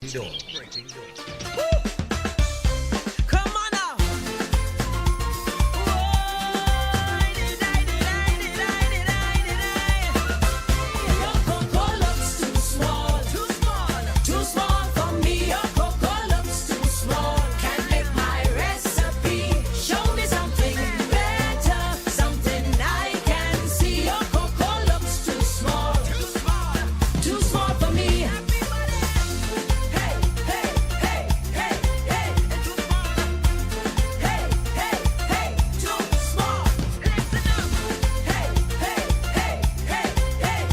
Come on now. Your cocoa looks too small, too small for me. Your cocoa looks too small. Can't make my recipe. Show me something better, something I can see. Your cocoa looks too small, too small for me. Hey, hey, hey, hey, hey. Hey, hey, hey, too small. Listen up. Hey, hey, hey, hey, hey.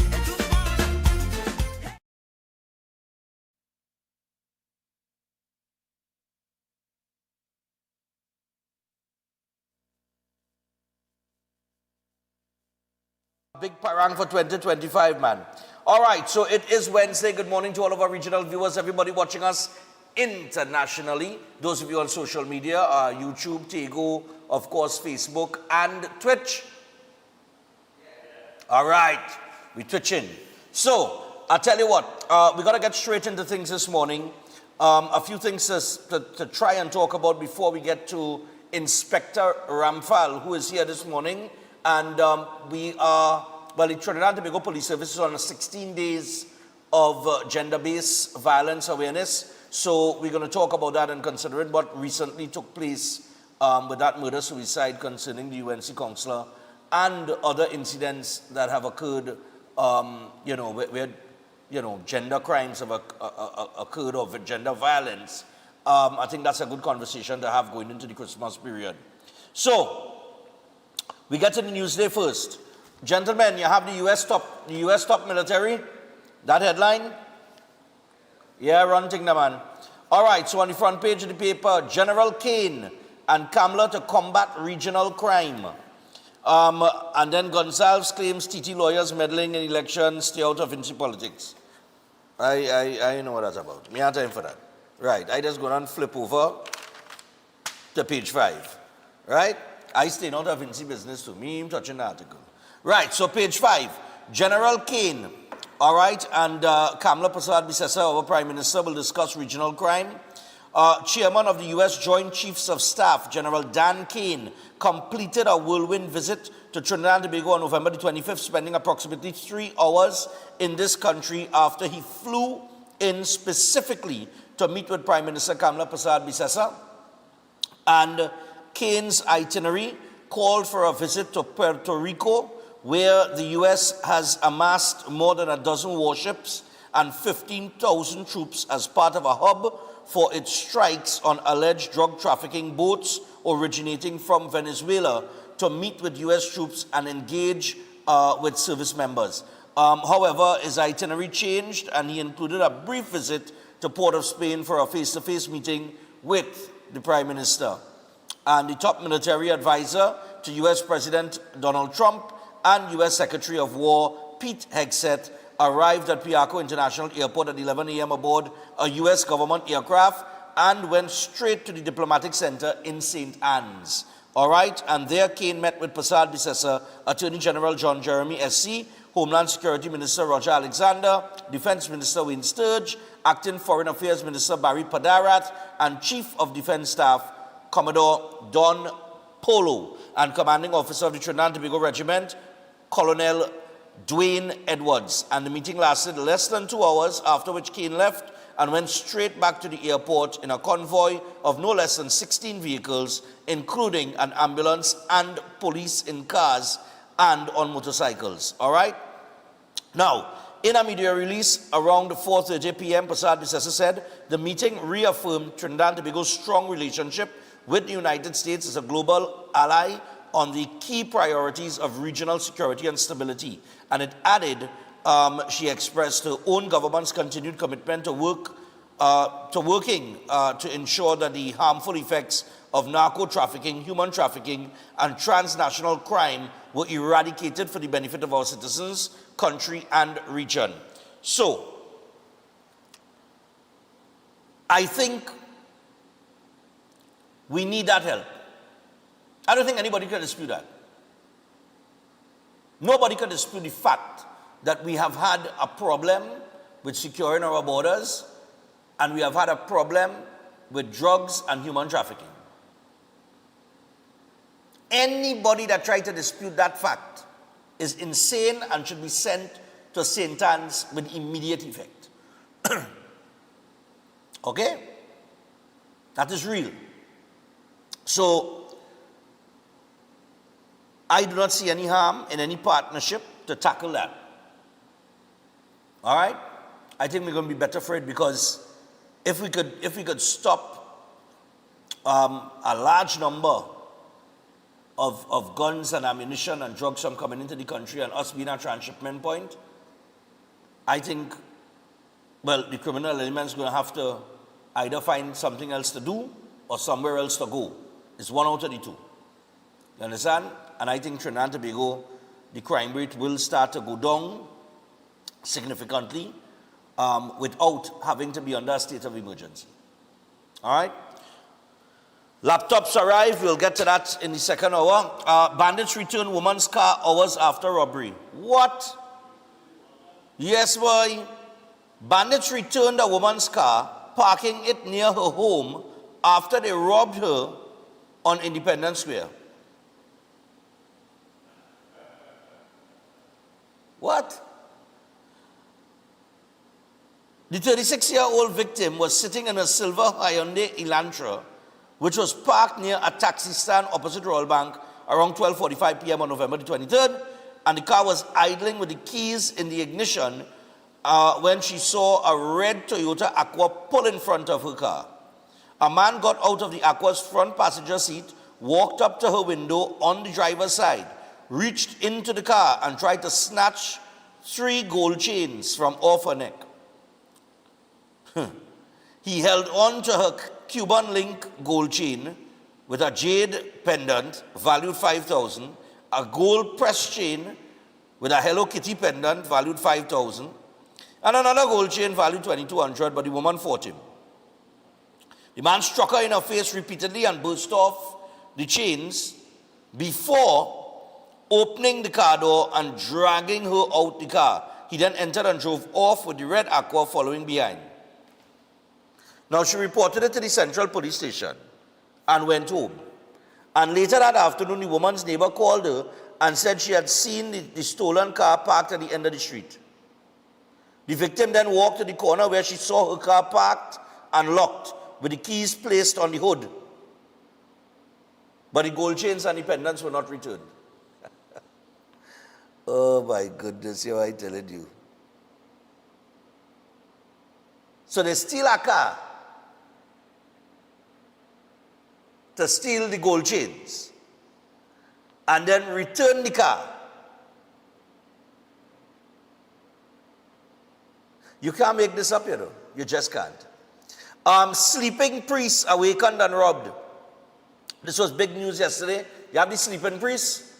Big parang for 2025, man. All right, so it is Wednesday. Good morning to all of our regional viewers, everybody watching us internationally. Those of you on social media, YouTube, Tego, of course, Facebook, and Twitch. All right, we twitching. So, I'll tell you what, we got to get straight into things this morning. A few things to try and talk about before we get to Inspector Ramphal, who is here this morning. And we are, well, the Trinidad and Tobago Police Service is on 16 days of gender-based violence awareness. So we're going to talk about that and consider it what recently took place with that murder-suicide concerning the UNC counselor and other incidents that have occurred, where gender crimes have occurred or gender violence. I think that's a good conversation to have going into the Christmas period. So, we get to the news day first. Gentlemen, you have the US top military. That headline? Yeah, run thing, man. All right, so on the front page of the paper, General Kane and Kamla to combat regional crime. And then Gonsalves claims TT lawyers meddling in elections, stay out of Vinci politics. I know what that's about. Me have time for that. Right, I just go and flip over to page 5. Right? I stay out of Vinci business to me, I'm touching the article. Right, so page 5. General Kane, all right, and Kamla Prasad Bisesa, our Prime Minister, will discuss regional crime. Chairman of the U.S. Joint Chiefs of Staff, General Dan Kane, completed a whirlwind visit to Trinidad and Tobago on November the 25th, spending approximately 3 hours in this country after he flew in specifically to meet with Prime Minister Kamla Prasad Bisesa. And Kane's itinerary called for a visit to Puerto Rico, where the U.S. has amassed more than a dozen warships and 15,000 troops as part of a hub for its strikes on alleged drug trafficking boats originating from Venezuela to meet with U.S. troops and engage with service members. However, his itinerary changed and he included a brief visit to Port of Spain for a face-to-face meeting with the Prime Minister. And the top military advisor to U.S. President Donald Trump and U.S. Secretary of War Pete Hegseth arrived at Piarco International Airport at 11 a.m. aboard a U.S. government aircraft and went straight to the diplomatic center in St. Anne's. All right, and there Kane met with Prasad Bisesa, Attorney General John Jeremy SC, Homeland Security Minister Roger Alexander, Defense Minister Wayne Sturge, Acting Foreign Affairs Minister Barry Padarat, and Chief of Defense Staff Commodore Don Polo, and Commanding Officer of the Trinidad and Tobago Regiment, Colonel Dwayne Edwards. And the meeting lasted less than 2 hours, after which Kane left and went straight back to the airport in a convoy of no less than 16 vehicles, including an ambulance and police in cars and on motorcycles. All right? Now, in a media release around 4:30 p.m., Prasad Bisesa said the meeting reaffirmed Trinidad and Tobago's strong relationship with the United States as a global ally on the key priorities of regional security and stability. And it added, she expressed her own government's continued commitment to working to ensure that the harmful effects of narco trafficking, human trafficking, and transnational crime were eradicated for the benefit of our citizens, country, and region. So, I think we need that help. I don't think anybody can dispute that. Nobody can dispute the fact that we have had a problem with securing our borders and we have had a problem with drugs and human trafficking. Anybody that tries to dispute that fact is insane and should be sent to St. Anne's with immediate effect. Okay? That is real. So, I do not see any harm in any partnership to tackle that. All right? I think we're going to be better for it, because if we could stop a large number of guns and ammunition and drugs from coming into the country and us being a transshipment point, I think, well, the criminal element's going to have to either find something else to do or somewhere else to go. It's one out of the two. You understand? And I think Trinidad and Tobago, the crime rate will start to go down significantly without having to be under a state of emergency. All right? Laptops arrive. We'll get to that in the second hour. Bandits return woman's car hours after robbery. What? Yes, boy. Bandits returned a woman's car, parking it near her home after they robbed her on Independence Square. What? The 36-year-old victim was sitting in a silver Hyundai Elantra, which was parked near a taxi stand opposite Royal Bank around 12:45 p.m. on November the 23rd, and the car was idling with the keys in the ignition when she saw a red Toyota Aqua pull in front of her car. A man got out of the Aqua's front passenger seat, walked up to her window on the driver's side, reached into the car and tried to snatch 3 gold chains from off her neck. He held on to her Cuban link gold chain with a jade pendant valued $5,000, a gold press chain with a Hello Kitty pendant valued $5,000, and another gold chain valued $2,200, but the woman fought him. The man struck her in her face repeatedly and burst off the chains before opening the car door and dragging her out the car. He then entered and drove off with the red Aqua following behind. Now, she reported it to the Central Police Station and went home. And later that afternoon, the woman's neighbor called her and said she had seen the stolen car parked at the end of the street. The victim then walked to the corner where she saw her car parked and locked with the keys placed on the hood. But the gold chains and the pendants were not returned. Oh my goodness, here I telling you. So they steal a car to steal the gold chains and then return the car. You can't make this up, you know. You just can't. Sleeping priests awakened and robbed. This was big news yesterday. You have the sleeping priests?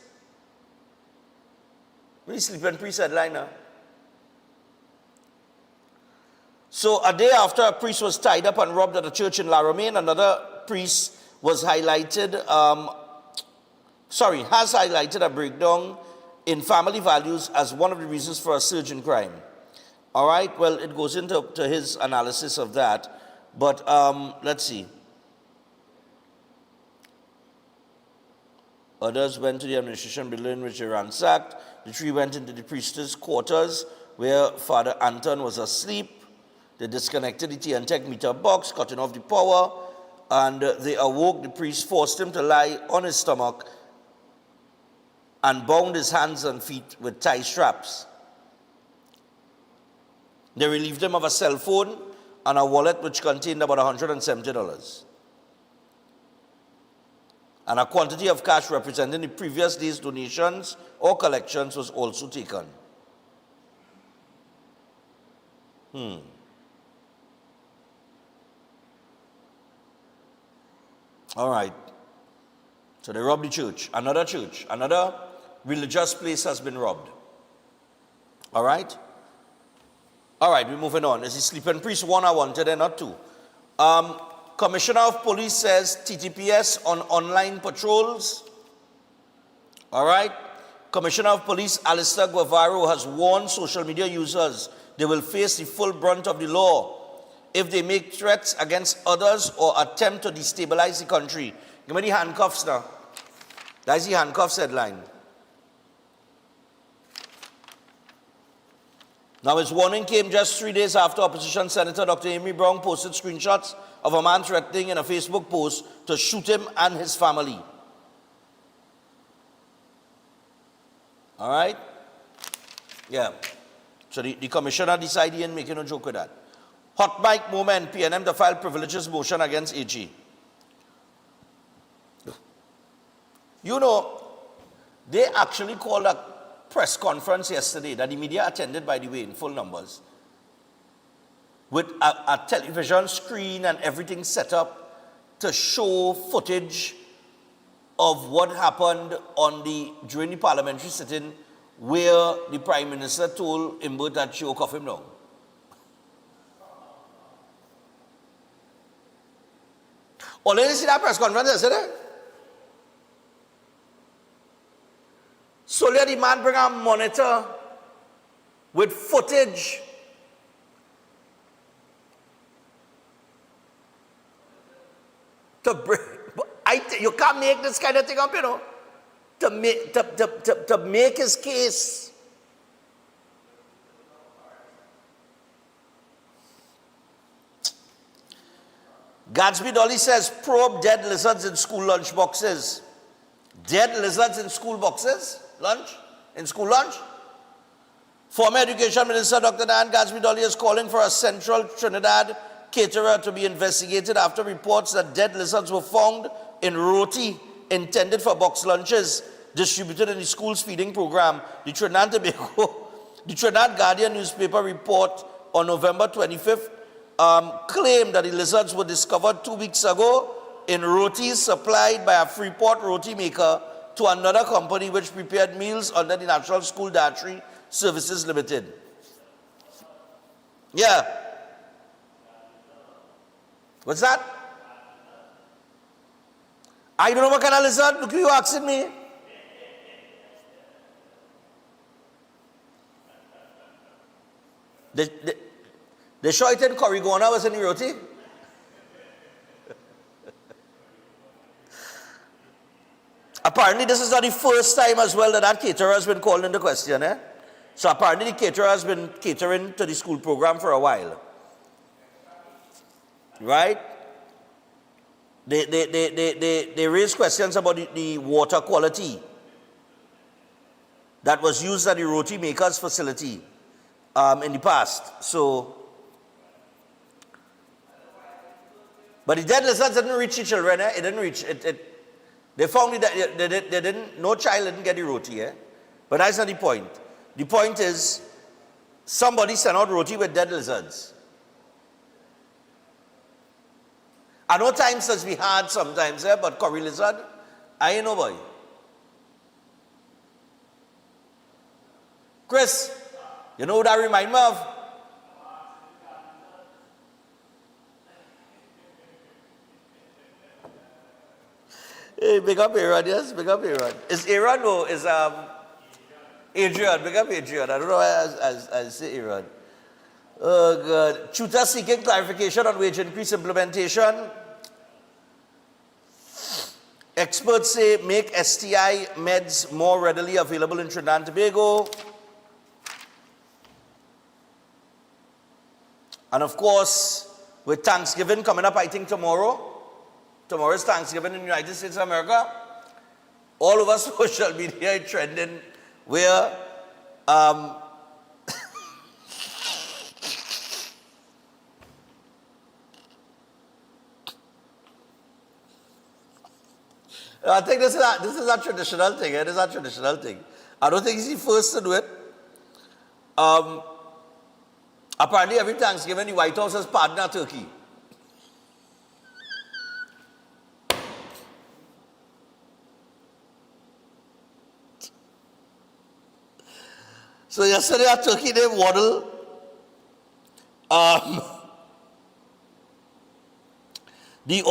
What is sleeping priest headline now? So a day after a priest was tied up and robbed at a church in La Romaine, another priest was highlighted, has highlighted a breakdown in family values as one of the reasons for a surge in crime. All right, well, it goes into his analysis of that, but let's see. Others went to the administration building which they ransacked. The 3 went into the priestess' quarters where Father Anton was asleep. They disconnected the TNTech meter box, cutting off the power, and they awoke. The priest forced him to lie on his stomach and bound his hands and feet with tie straps. They relieved him of a cell phone and a wallet which contained about $170. And a quantity of cash representing the previous day's donations or collections was also taken. All right. So they robbed the church. Another religious place has been robbed. All right? All right, we're moving on. Is the sleeping priest one I wanted and not 2? Commissioner of Police says TTPS on online patrols. All right? Commissioner of Police Alistair Guevara has warned social media users they will face the full brunt of the law if they make threats against others or attempt to destabilize the country. Give me the handcuffs now. That's the handcuffs headline. Now, his warning came just 3 days after opposition Senator Dr. Amy Brown posted screenshots of a man threatening in a Facebook post to shoot him and his family. All right? Yeah. So the commissioner decided he ain't making no joke with that. Hot mic moment, PNM to file privileges motion against AG. You know, they actually called a press conference yesterday that the media attended, by the way, in full numbers, with a television screen and everything set up to show footage of what happened during the parliamentary sitting where the Prime Minister told Imber that she would cuff him down. Oh, let me see that press conference yesterday. So let the man bring a monitor with footage to bring. You can't make this kind of thing up, you know, to make his case. Gatsby Dolly says, probe dead lizards in school lunch boxes. Dead lizards in school boxes? Lunch? In school lunch? Former Education Minister Dr. Diane Gatsby Dolly is calling for a Central Trinidad caterer to be investigated after reports that dead lizards were found in roti intended for box lunches distributed in the school's feeding program. The Trinidad Guardian newspaper report on November 25th claimed that the lizards were discovered 2 weeks ago in rotis supplied by a Freeport roti maker to another company which prepared meals under the National School Dietary Services Limited. Yeah. What's that? I don't know what kind of lizard. Look, you asking me. They show it in Corrigona was in the roti. Apparently, this is not the first time as well that caterer has been called into question. So apparently, the caterer has been catering to the school program for a while. Right? They raise questions about the water quality that was used at the roti maker's facility in the past. So, but the dead lizards didn't reach the children. It didn't reach it. They found it. No child didn't get the roti. But that's not the point. The point is, somebody sent out roti with dead lizards. I know times as we had sometimes, but curry lizard, I ain't no boy. Chris, you know what that remind me of? Hey, big up Aaron, yes, big up Aaron. Is Aaron or is Adrian? Big up Adrian. I don't know why I say Aaron. Oh God. Chuta seeking clarification on wage increase implementation. Experts say make STI meds more readily available in Trinidad and Tobago. And of course, with Thanksgiving coming up, I think tomorrow is Thanksgiving in the United States of America. All over social media trending where I think this is a traditional thing. It is a traditional thing. I don't think he's the first to do it. Apparently, every Thanksgiving, the White House has pardoned a turkey. So yesterday, a turkey named Waddle, the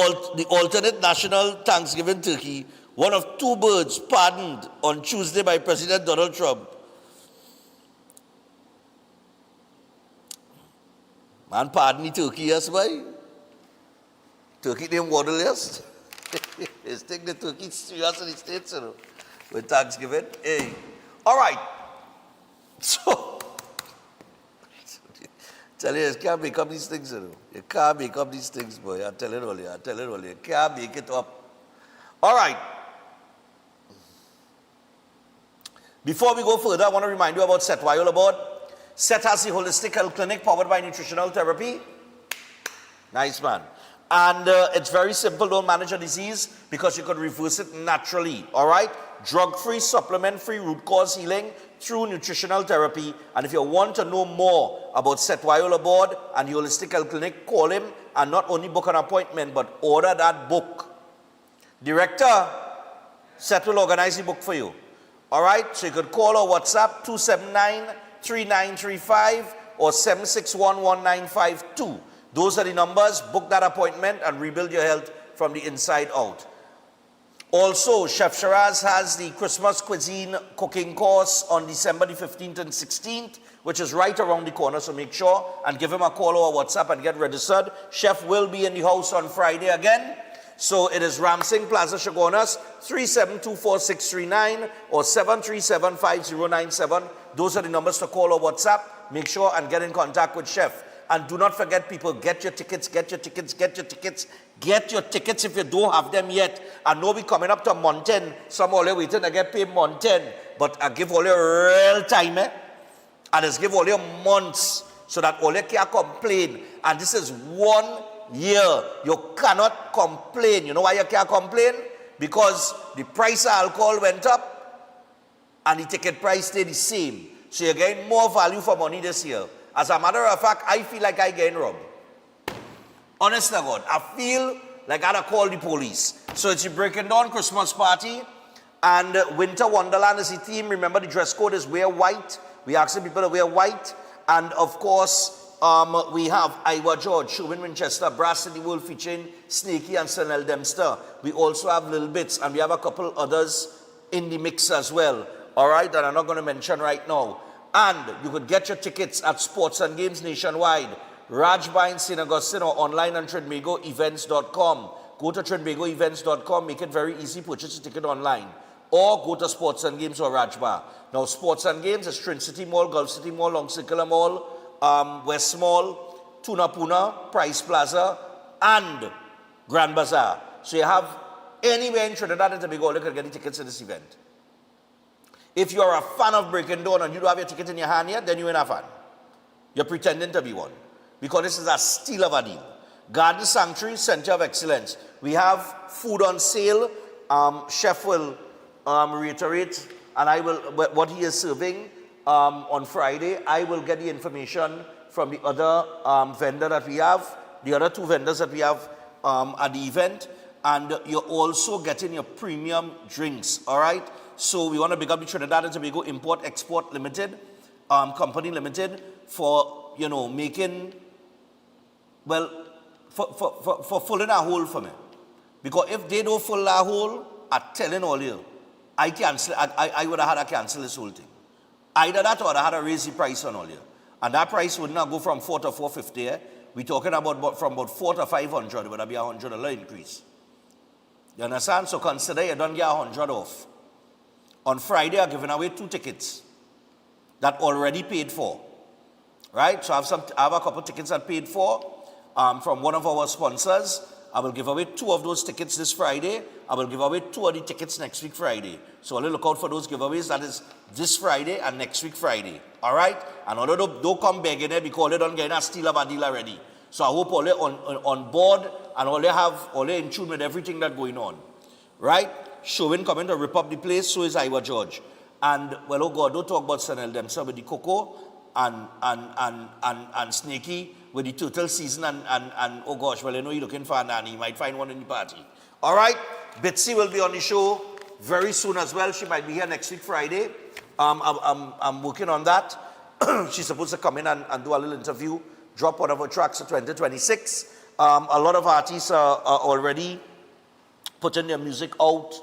alternate national Thanksgiving turkey, one of two birds pardoned on Tuesday by President Donald Trump. Man, pardon me, Turkey, yes, boy. Turkey named waddle, yes. It's take the Turkey serious in the States, you know, with Thanksgiving. Hey. All right. So, tell you, you can't make up these things, you know. You can't make up these things, boy. I tell it all you. You can't make it up. All right. Before we go further, I want to remind you about SET. Why all aboard? SET has the Holistic Health Clinic powered by nutritional therapy. Nice, man. And it's very simple. Don't manage a disease because you could reverse it naturally. All right? Drug-free, supplement-free root cause healing through nutritional therapy. And if you want to know more about SET Wyola Board and the Holistic Health Clinic, call him and not only book an appointment, but order that book. Director, SET will organize the book for you. All right? So you could call or WhatsApp 279-3935 or 761-1952. Those are the numbers. Book that appointment and rebuild your health from the inside out. Also, Chef Shiraz has the Christmas cuisine cooking course on December the 15th and 16th, which is right around the corner. So make sure and give him a call or a WhatsApp and get registered. Chef will be in the house on Friday again. So it is Ramsing Plaza, Chaguanas, 3724639 or 7375097. Those are the numbers to call or WhatsApp. Make sure and get in contact with Chef. And do not forget, people, get your tickets, get your tickets, get your tickets. Get your tickets if you don't have them yet. I know we coming up to Mountain. Some all waiting to get paid Mountain. But I give all you real time, And I give all you months so that all you can't complain. And this is 1 year. You cannot complain. You know why you can't complain? Because the price of alcohol went up and the ticket price stayed the same. So you're getting more value for money this year. As a matter of fact, I feel like I getting robbed. Honest to God, I feel like I had to call the police. So it's a Breaking Dawn Christmas party, and Winter Wonderland is the theme. Remember, the dress code is wear white. We asking people to wear white, and of course, we have Iowa George, Sherwin Winchester, Brass City World featuring Snakey and Sanel Dempster. We also have Little Bits, and we have a couple others in the mix as well. All right, that I'm not going to mention right now. And you could get your tickets at Sports and Games nationwide. Rajba in St. Augustine or online on TrinbagoEvents.com. Go to TrinbagoEvents.com, make it very easy, purchase a ticket online. Or go to Sports and Games or Rajba. Now, Sports and Games is Trin City Mall, Gulf City Mall, Long Circular Mall, West Mall, Tuna Puna, Price Plaza, and Grand Bazaar. So you have anywhere in Trinidad and Tobago, you can get the tickets to this event. If you're a fan of Breaking Dawn and you don't have your ticket in your hand yet, then you're not a fan. You're pretending to be one. Because this is a steal of a deal. Garden Sanctuary, Center of Excellence. We have food on sale. Chef will reiterate, and I will what he is serving on Friday. I will get the information from the other vendor that we have, the other two vendors that we have at the event. And you're also getting your premium drinks, all right? So we want to big up the Trinidad and Tobago Import Export Limited, Company Limited, for, you know, making, well, for filling a hole for me. Because if they don't fill that hole, I'm telling all you, I would have had to cancel this whole thing. Either that or I had to raise the price on all you. And that price would not go from 4 to 450. We're talking about from about 4 to 500. It would be $100 increase. You understand? So consider you don't get 100 off. On Friday, I'm giving away 2 tickets that already paid for. Right? So I have a couple tickets that paid for from one of our sponsors. I will give away 2 of those tickets this Friday. I will give away 2 of the tickets next week Friday. So only look out for those giveaways. That is this Friday and next week Friday. All right? And although don't come begging there because they don't get a steal of a deal already. So I hope all they on board and all they in tune with everything that's going on. Right? Sherwin coming to rip up the place, so is Iowa George. And, well, oh God, don't talk about Sanel Dempster with the Coco and Snakey with the turtle season and oh gosh, well, I know you're looking for a nanny. You might find one in the party. All right? Bitsy will be on the show very soon as well. She might be here next week, Friday. I'm working on that. She's supposed to come in and do a little interview, drop one of her tracks for 2026. A lot of artists are already putting their music out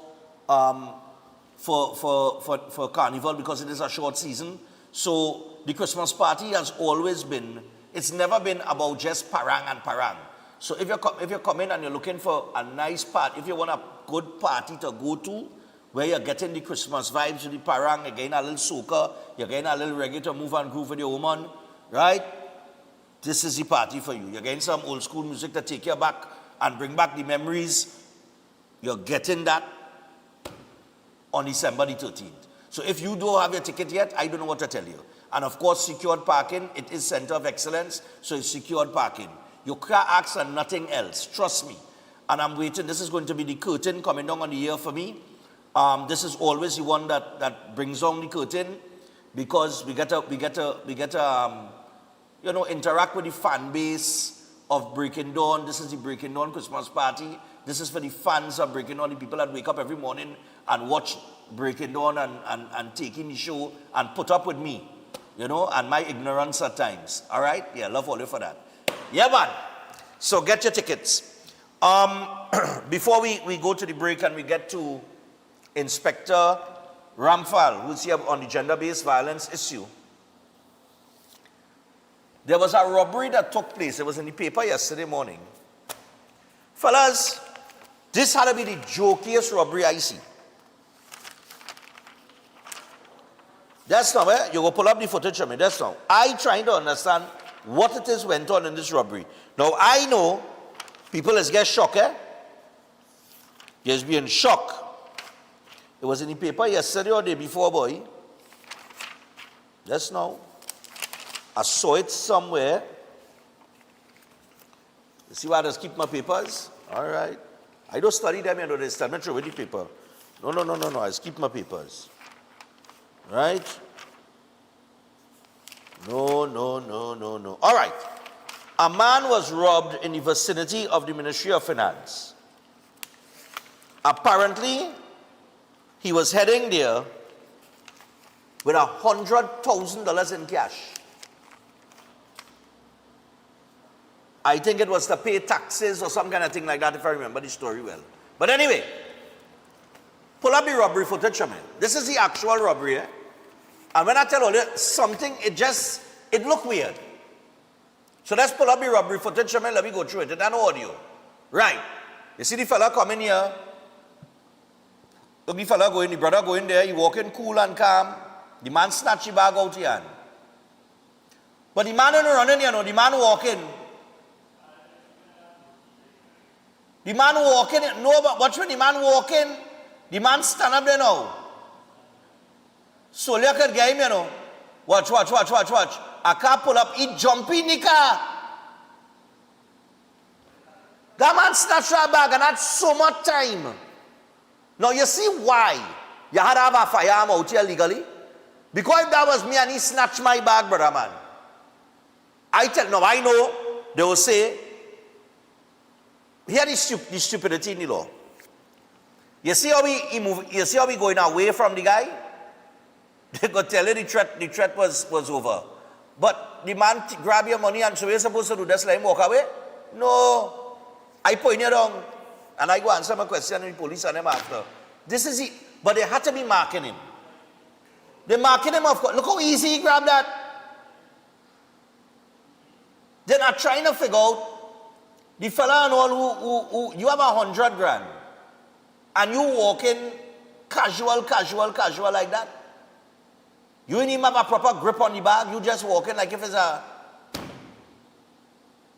for Carnival because it is a short season. So the Christmas party has always been It's never been about just parang and parang. So if you come in and you're looking for a nice party, if you want a good party to go to, where you're getting the Christmas vibes with the parang, you're getting a little soca, you're getting a little reggae to move and groove with your woman, right? This is the party for you. You're getting some old school music to take you back and bring back the memories. You're getting that on December the 13th. So if you don't have your ticket yet, I don't know what to tell you. And of course, secured parking, it is Center of Excellence, so it's secured parking. You can't ask for nothing else, trust me. And I'm waiting, this is going to be the curtain coming down on the year for me. This is always the one that brings down the curtain, because we get to interact with the fan base of Breaking Dawn. This is the Breaking Dawn Christmas party. This is for the fans of Breaking Dawn, the people that wake up every morning and watch Breaking Dawn and take in the show and put up with me, and my ignorance at times. All right? Yeah, love all you for that. Yeah, man. So get your tickets. Before we go to the break and we get to Inspector Ramphal, who's here on the gender-based violence issue, there was a robbery that took place. It was in the paper yesterday morning. Fellas, this had to be the jokiest robbery I see. That's now, you go pull up the footage of me. That's now. I trying to understand what it is went on in this robbery. Now, I know people is get shocked, Just being shocked. It was in the paper yesterday or the day before, boy. Just now. I saw it somewhere. You see why I just keep my papers? All right. I don't study them, they stand not through with the paper. No. I just keep my papers. Right? No. All right. A man was robbed in the vicinity of the Ministry of Finance. Apparently, he was heading there with $100,000 in cash. I think it was to pay taxes or some kind of thing like that, if I remember the story well. But anyway, pull up the robbery footage of me. This is the actual robbery, And when I tell you something, it look weird. So let's pull up the robbery footage of me. Let me go through it. It's an audio. Right. You see the fella coming here. Look, the fella going, the brother going there. He walking cool and calm. The man snatch the bag out here. But the man ain't running, the man walking. The man walking, no, but watch when the man walking, the man stand up there now. So look at him, Watch. A car pull up, he jump in the car. That man snatched that bag and had so much time. Now you see why you had to have a firearm out here legally? Because if that was me and he snatched my bag, brother man. I know, they will say, here is the stupidity in the law. You see how we going away from the guy? They go tell you the threat was over. But the man grab your money and so you're supposed to do just let him walk away? No. I point you down and I go answer my question and the police and them after. This is it. But they had to be marking him. They marking him, of course. Look how easy he grabbed that. They're not trying to figure out the fella and all who you have $100,000 and you walking casual like that. You ain't even have a proper grip on the bag. You just walking like if it's a...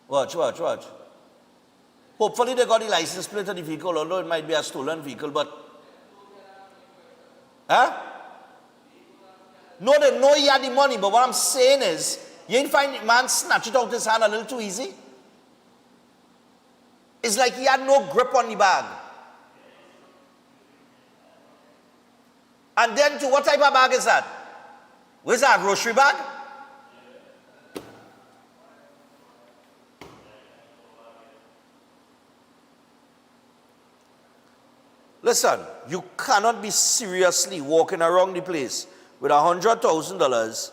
Watch. Hopefully they got the license plate of the vehicle, although it might be a stolen vehicle, but... No, they know he had the money, but what I'm saying is, you ain't find the man snatch it out his hand a little too easy? It's like he had no grip on the bag. And then what type of bag is that? Where's that, a grocery bag? Listen, you cannot be seriously walking around the place with $100,000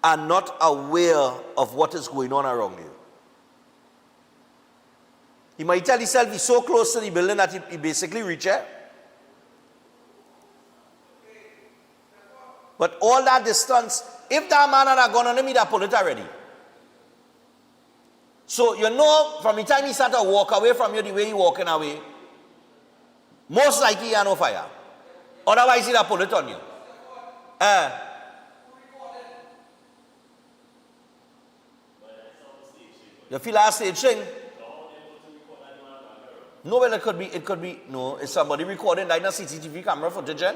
and not aware of what is going on around you. He might tell himself he's so close to the building that he basically reaches it. But all that distance, if that man had gone on him, he'd have pulled it already. So you know from the time he start to walk away from you the way he walking away, most likely you are no fire. Otherwise he'll pull it on you. You feel that stage thing? No, well, it could be, no, it's somebody recording like a CCTV camera footage, eh?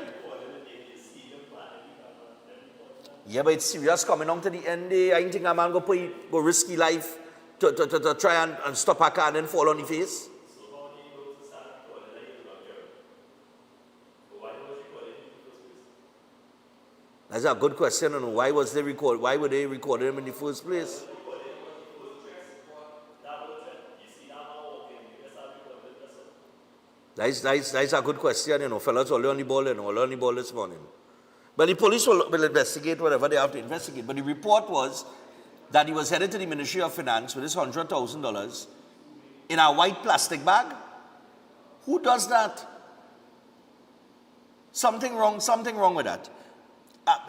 Yeah, but it's serious coming on to the end day. I think a man go risky life to try and stop a car and then fall on the face. That's a good question. I know. Why was they record? Why would they record him in the first place? That's a good question, you know. Fellas all on the ball, all on the ball this morning. But the police will investigate whatever they have to investigate. But the report was that he was headed to the Ministry of Finance with his $100,000 in a white plastic bag. Who does that? Something wrong with that.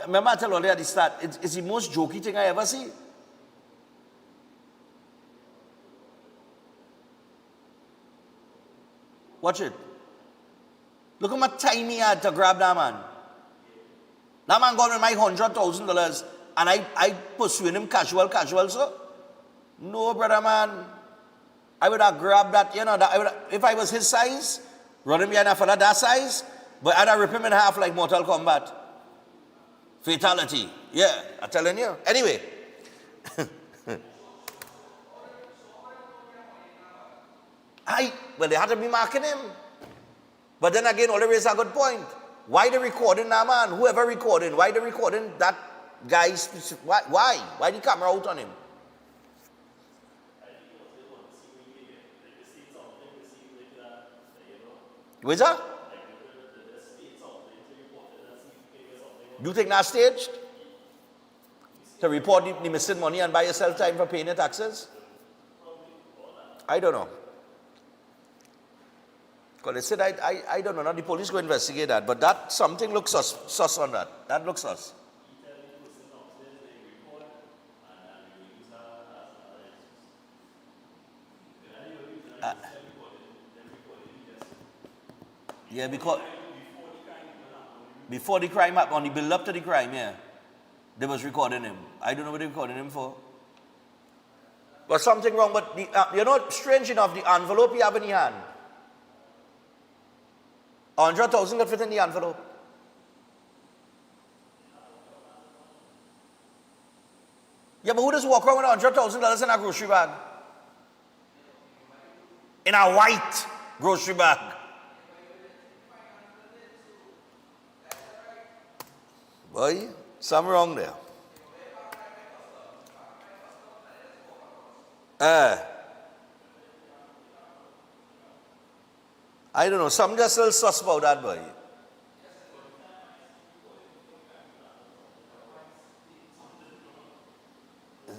Remember I told you earlier at the start, it's the most jokey thing I ever see. Watch it. Look how much time he had to grab that man. That man got me my $100,000 and I pursuing him casual, so. No, brother man. I would have grabbed that, you know, if I was his size, running behind a fella that size, but I'd have rip him in half like Mortal Kombat. Fatality. Yeah, I'm telling you. Anyway. Well, they had to be marking him. But then again, all there is a good point. Why they recording that man? Whoever recording, why they recording that guy? Why? Why the camera out on him? What's that? You think that's staged? To report the missing money and buy yourself time for paying your taxes? I don't know. Because they said, I don't know, now the police go investigate that, but that something looks sus on that. That looks sus. Yeah, because before the crime happened, on the build up to the crime, yeah, they was recording him. I don't know what they recording him for. But something wrong, but you know, strange enough, the envelope you have in your hand, 100,000 could fit in the envelope. Yeah, but who does walk around with $100,000 in a grocery bag? In a white grocery bag. Boy, something wrong there. I don't know, something just a little sus about that, boy.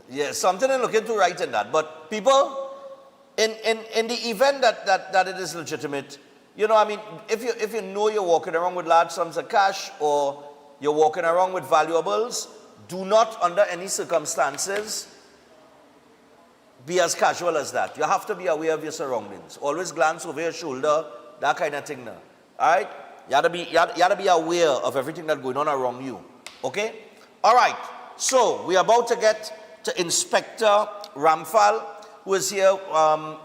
Yeah, something to look into right in that. But people, in the event that it is legitimate, you know, I mean, if you know you're walking around with large sums of cash or you're walking around with valuables, do not under any circumstances be as casual as that. You have to be aware of your surroundings. Always glance over your shoulder, that kind of thing now. Alright? You have to be aware of everything that's going on around you. Okay? Alright. So, we are about to get to Inspector Ramphal, who is here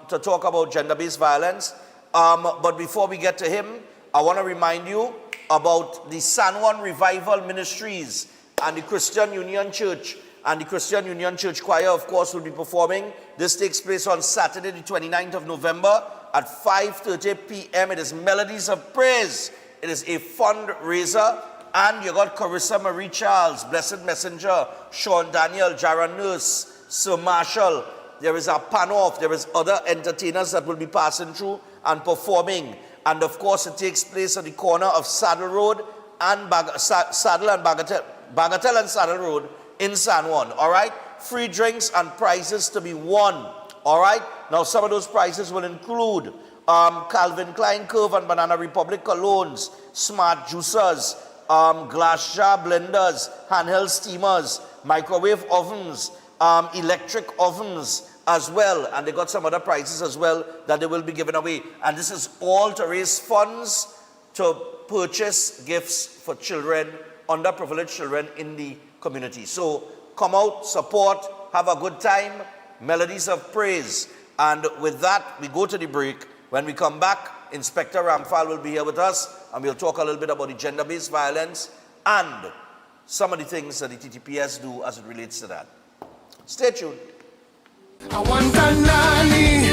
to talk about gender-based violence. But before we get to him, I want to remind you about the San Juan Revival Ministries and the Christian Union Church. And the Christian Union Church Choir, of course, will be performing. This takes place on Saturday, the 29th of November at 5:30 p.m. It is Melodies of Praise. It is a fundraiser. And you got Carissa Marie Charles, Blessed Messenger, Sean Daniel, Jaron Nurse, Sir Marshall. There is a pan-off. There is other entertainers that will be passing through and performing. And of course, it takes place at the corner of Saddle Road and Bagatelle and Saddle Road in San Juan. All right? Free drinks and prizes to be won. All right? Now, some of those prizes will include Calvin Klein Curve and Banana Republic colognes, smart juicers, glass jar blenders, handheld steamers, microwave ovens, electric ovens, as well, and they got some other prizes as well that they will be giving away. And this is all to raise funds to purchase gifts for children, underprivileged children in the community. So come out, support, have a good time, melodies of praise. And with that, we go to the break. When we come back, Inspector Ramphal will be here with us, and we'll talk a little bit about the gender-based violence and some of the things that the TTPS do as it relates to that. Stay tuned. I want a nanny.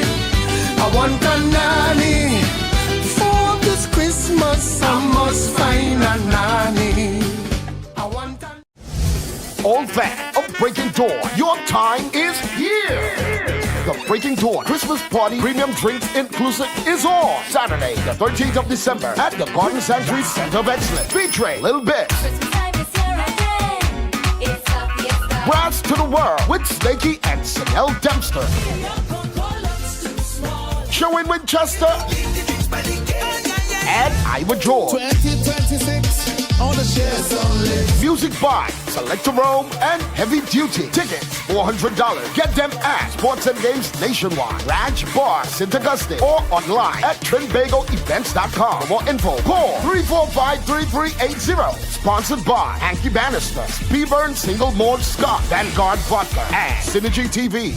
For this Christmas, I must find a nanny. I want a... All fan of Breaking Dawn, your time is here. The Breaking Dawn Christmas Party Premium Drinks Inclusive is on Saturday, the 13th of December at the Garden Sanctuary Center of Excellence, featuring Lil Bit, Brass to the World with Snakey and Chanel Dempster, Sherwin Winchester, and Ivor George. 2026 on the shares only. Music by Selector Rome and Heavy Duty. Tickets $400. Get them at Sports and Games Nationwide, Ranch Bar, St. Augustine, or online at TrinBagoEvents.com. For more info, call 345-3380. Sponsored by Hanky Bannister, Speedburn Single Malt Scott, Vanguard Vodka, and Synergy TV.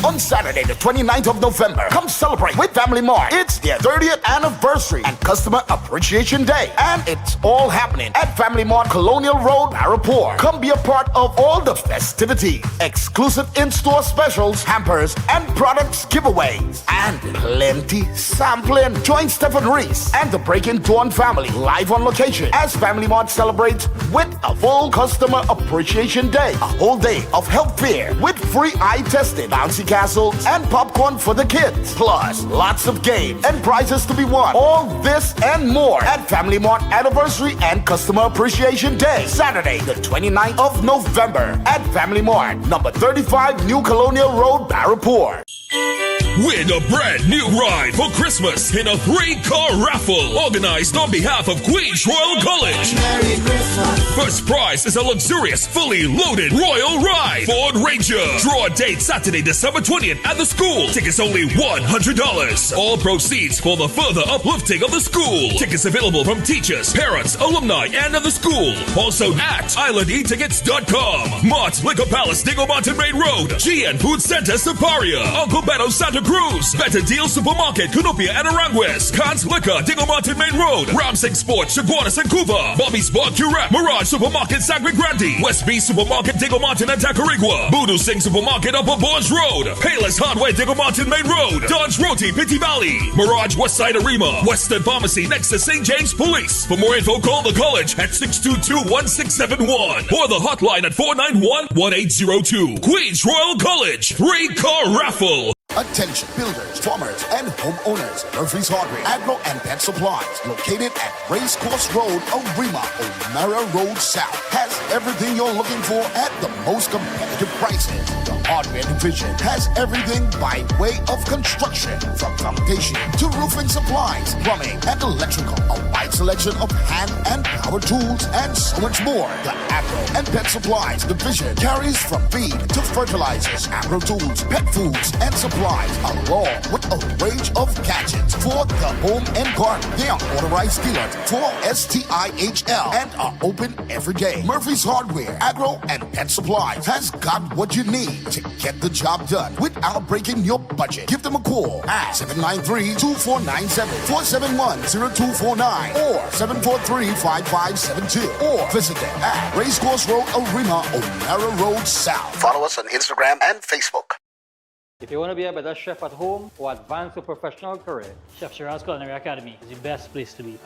On Saturday, the 29th of November, come celebrate with Family Mart. It's their 30th anniversary and Customer Appreciation Day. And it's all happening at Family Mart, Colonial Road, Maripur. Come be a part of all the festivities, exclusive in-store specials, hampers, and products giveaways, and plenty sampling. Join Stephen Reese and the Breaking Dawn family live on location as Family Mart celebrates with a full Customer Appreciation Day. A whole day of health fair with free eye testing, bouncy castles, and popcorn for the kids. Plus, lots of games and prizes to be won. All this and more at Family Mart Anniversary and Customer Appreciation Day, Saturday, the 29th of November at Family Mart, number 35 New Colonial Road, Maripur. Win a brand new ride for Christmas in a 3-car raffle organized on behalf of Queens Royal College. Merry Christmas. First prize is a luxurious, fully loaded Royal Ride Ford Ranger. Draw date Saturday, December 20th at the school. Tickets only $100. All proceeds for the further uplifting of the school. Tickets available from teachers, parents, alumni, and of the school. Also at islandetickets.com. Mart Liquor Palace, Dingle Mountain Main Road. GN Food Center, Saparia. Uncle Beto, Santa Cruz. Better Deal Supermarket, Cunupia and Aranguez. Khan's Liquor, Dingle Mountain Main Road. Ramsing Sports, Chaguanas and Cuba. Bobby's Bar, Currap. Mirage Supermarket, Sangre Grande. West B Supermarket, Dingle Mountain and Tacarigua. Voodoo Singh Supermarket, Upper Bourge Road. Payless Hardware, Dingle Mountain Main Road. Dodge Roti, Pitti Valley. Mirage Westside Arima. Western Pharmacy next to St. James Police. For more info, call the college at 622-1671 or the hotline at 491-1802. Queens Royal College 3-car raffle. Attention builders, farmers, and homeowners. Murphy's Hardware, Agro and Pet Supplies, located at Racecourse Road, Arima, O'Mara Road South, has everything you're looking for at the most competitive prices. The Hardware Division has everything by way of construction, from foundation to roofing supplies, plumbing, and electrical. A wide selection of hand and power tools, and so much more. The Agro and Pet Supplies Division carries from feed to fertilizers, agro tools, pet foods, and supplies, along with a range of gadgets for the home and garden. They are authorized dealers for STIHL and are open every day. Murphy's Hardware, Agro, and Pet Supplies has got what you need to get the job done without breaking your budget. Give them a call at 793-2497, 471-0249, or 743-5572, or visit them at Racecourse Road, Arima, O'Mara Road South. Follow us on Instagram and Facebook. If you want to be a better chef at home or advance your professional career, Chef Shiraz Culinary Academy is the best place to be.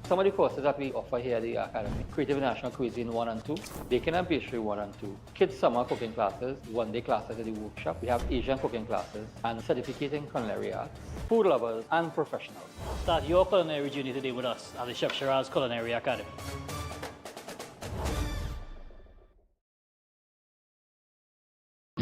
some of the courses that we offer here at the Academy: Creative National Cuisine 1 and 2, Baking and Pastry 1 and 2, Kids Summer Cooking Classes, one-day classes at the workshop. We have Asian cooking classes and certificate in culinary arts, food lovers and professionals. Start your culinary journey today with us at the Chef Shiraz Culinary Academy.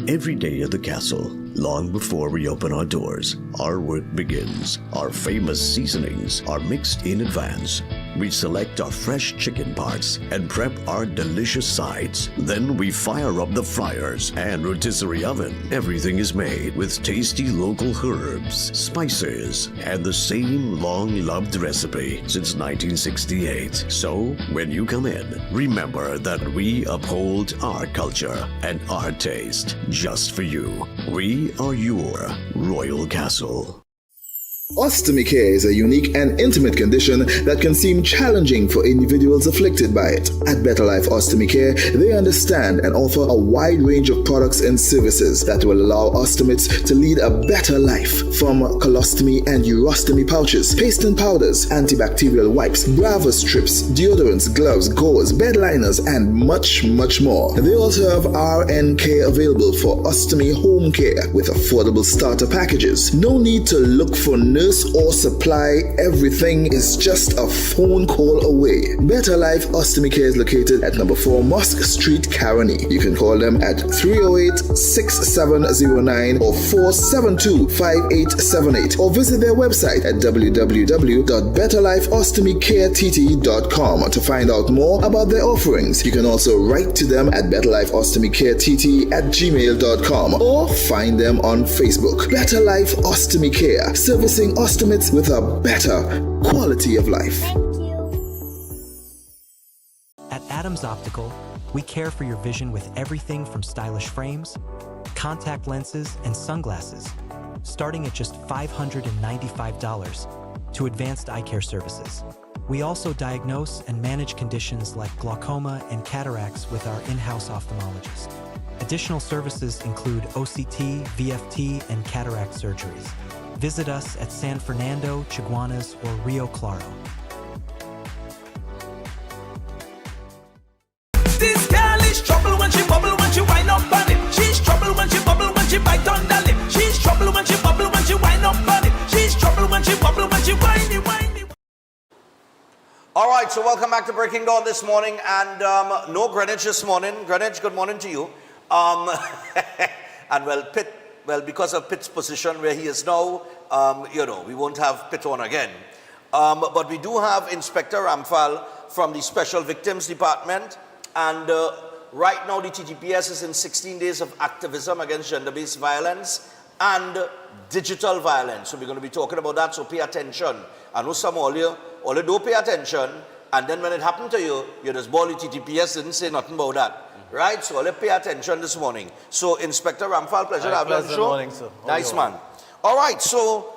Every day at the castle, long before we open our doors, our work begins. Our famous seasonings are mixed in advance. we select our fresh chicken parts and prep our delicious sides. Then we fire up the fryers and rotisserie oven. Everything is made with tasty local herbs, spices, and the same long-loved recipe since 1968. So, when you come in, remember that we uphold our culture and our taste just for you. We are your Royal Castle. Ostomy care is a unique and intimate condition that can seem challenging for individuals afflicted by it. At Better Life Ostomy Care, they understand and offer a wide range of products and services that will allow ostomates to lead a better life. From colostomy and urostomy pouches, paste and powders, antibacterial wipes, Brava strips, deodorants, gloves, gauze, bed liners, and much, much more. They also have RN care available for ostomy home care with affordable starter packages. No need to look for nurse or supply. Everything is just a phone call away. Better Life Ostomy Care is located at number 4 Mosque Street, Caroni. You can call them at 308-6709 or 472-5878 or visit their website at www.betterlifeostomycareTT.com to find out more about their offerings. You can also write to them at betterlifeostomycarettt@gmail.com or find them on Facebook. Better Life Ostomy Care, servicing ostomates with a better quality of life. At Adams Optical, we care for your vision with everything from stylish frames, contact lenses, and sunglasses, starting at just $595 to advanced eye care services. We also diagnose and manage conditions like glaucoma and cataracts with our in-house ophthalmologist. Additional services include OCT, VFT, and cataract surgeries. Visit us at San Fernando, Chaguanas, or Rio Claro. This girl is trouble when she bubble, when she wind up on it. She's trouble when she bubble, when she bite on the lip. She's trouble when she bubble, when she wind up on it. She's trouble when she bubble, when she whiny, whiny. All right, so welcome back to Breaking Dawn this morning, and no Greenwich this morning. Greenwich, good morning to you. And Pitt, because of Pitt's position where he is now, we won't have Pitt on again. But we do have Inspector Ramphal from the Special Victims Department, and right now the TTPS is in 16 days of activism against gender-based violence and digital violence. So we're going to be talking about that, so pay attention. I know some of you don't pay attention, and then when it happened to you, you just ball the TTPS, didn't say nothing about that. Right, so let's pay attention this morning. So, Inspector Ramphal, pleasure to have you on the show. Morning, sir. Nice man. All right, so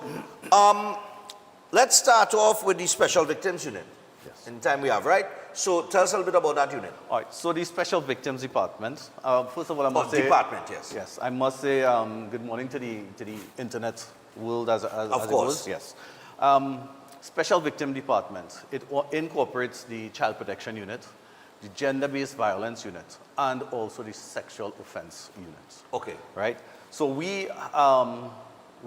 let's start off with the Special Victims Unit. Yes. In time we have, right? So, tell us a little bit about that unit. All right, so the Special Victims Department, first of all, I must say... Department, yes. Yes, I must say good morning to the internet world as of it course. was. Yes. Special Victim Department, it incorporates the Child Protection Unit, the Gender-Based Violence Unit, and also the Sexual Offense Unit. Okay. Right? So we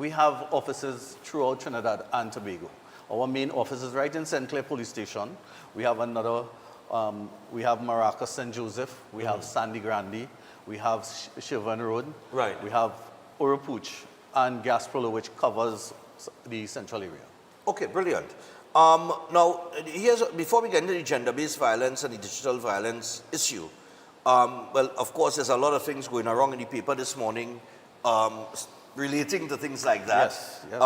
have offices throughout Trinidad and Tobago. Our main office is right in St. Clair Police Station. We have another, we have Maracas St. Joseph, we have Sandy Grande, we have Chivern Road, right. We have Urupuch and Gasparilla, which covers the central area. Okay, brilliant. Now, before we get into the gender-based violence and the digital violence issue, well, of course, there's a lot of things going around in the paper this morning relating to things like that. Yes, yes.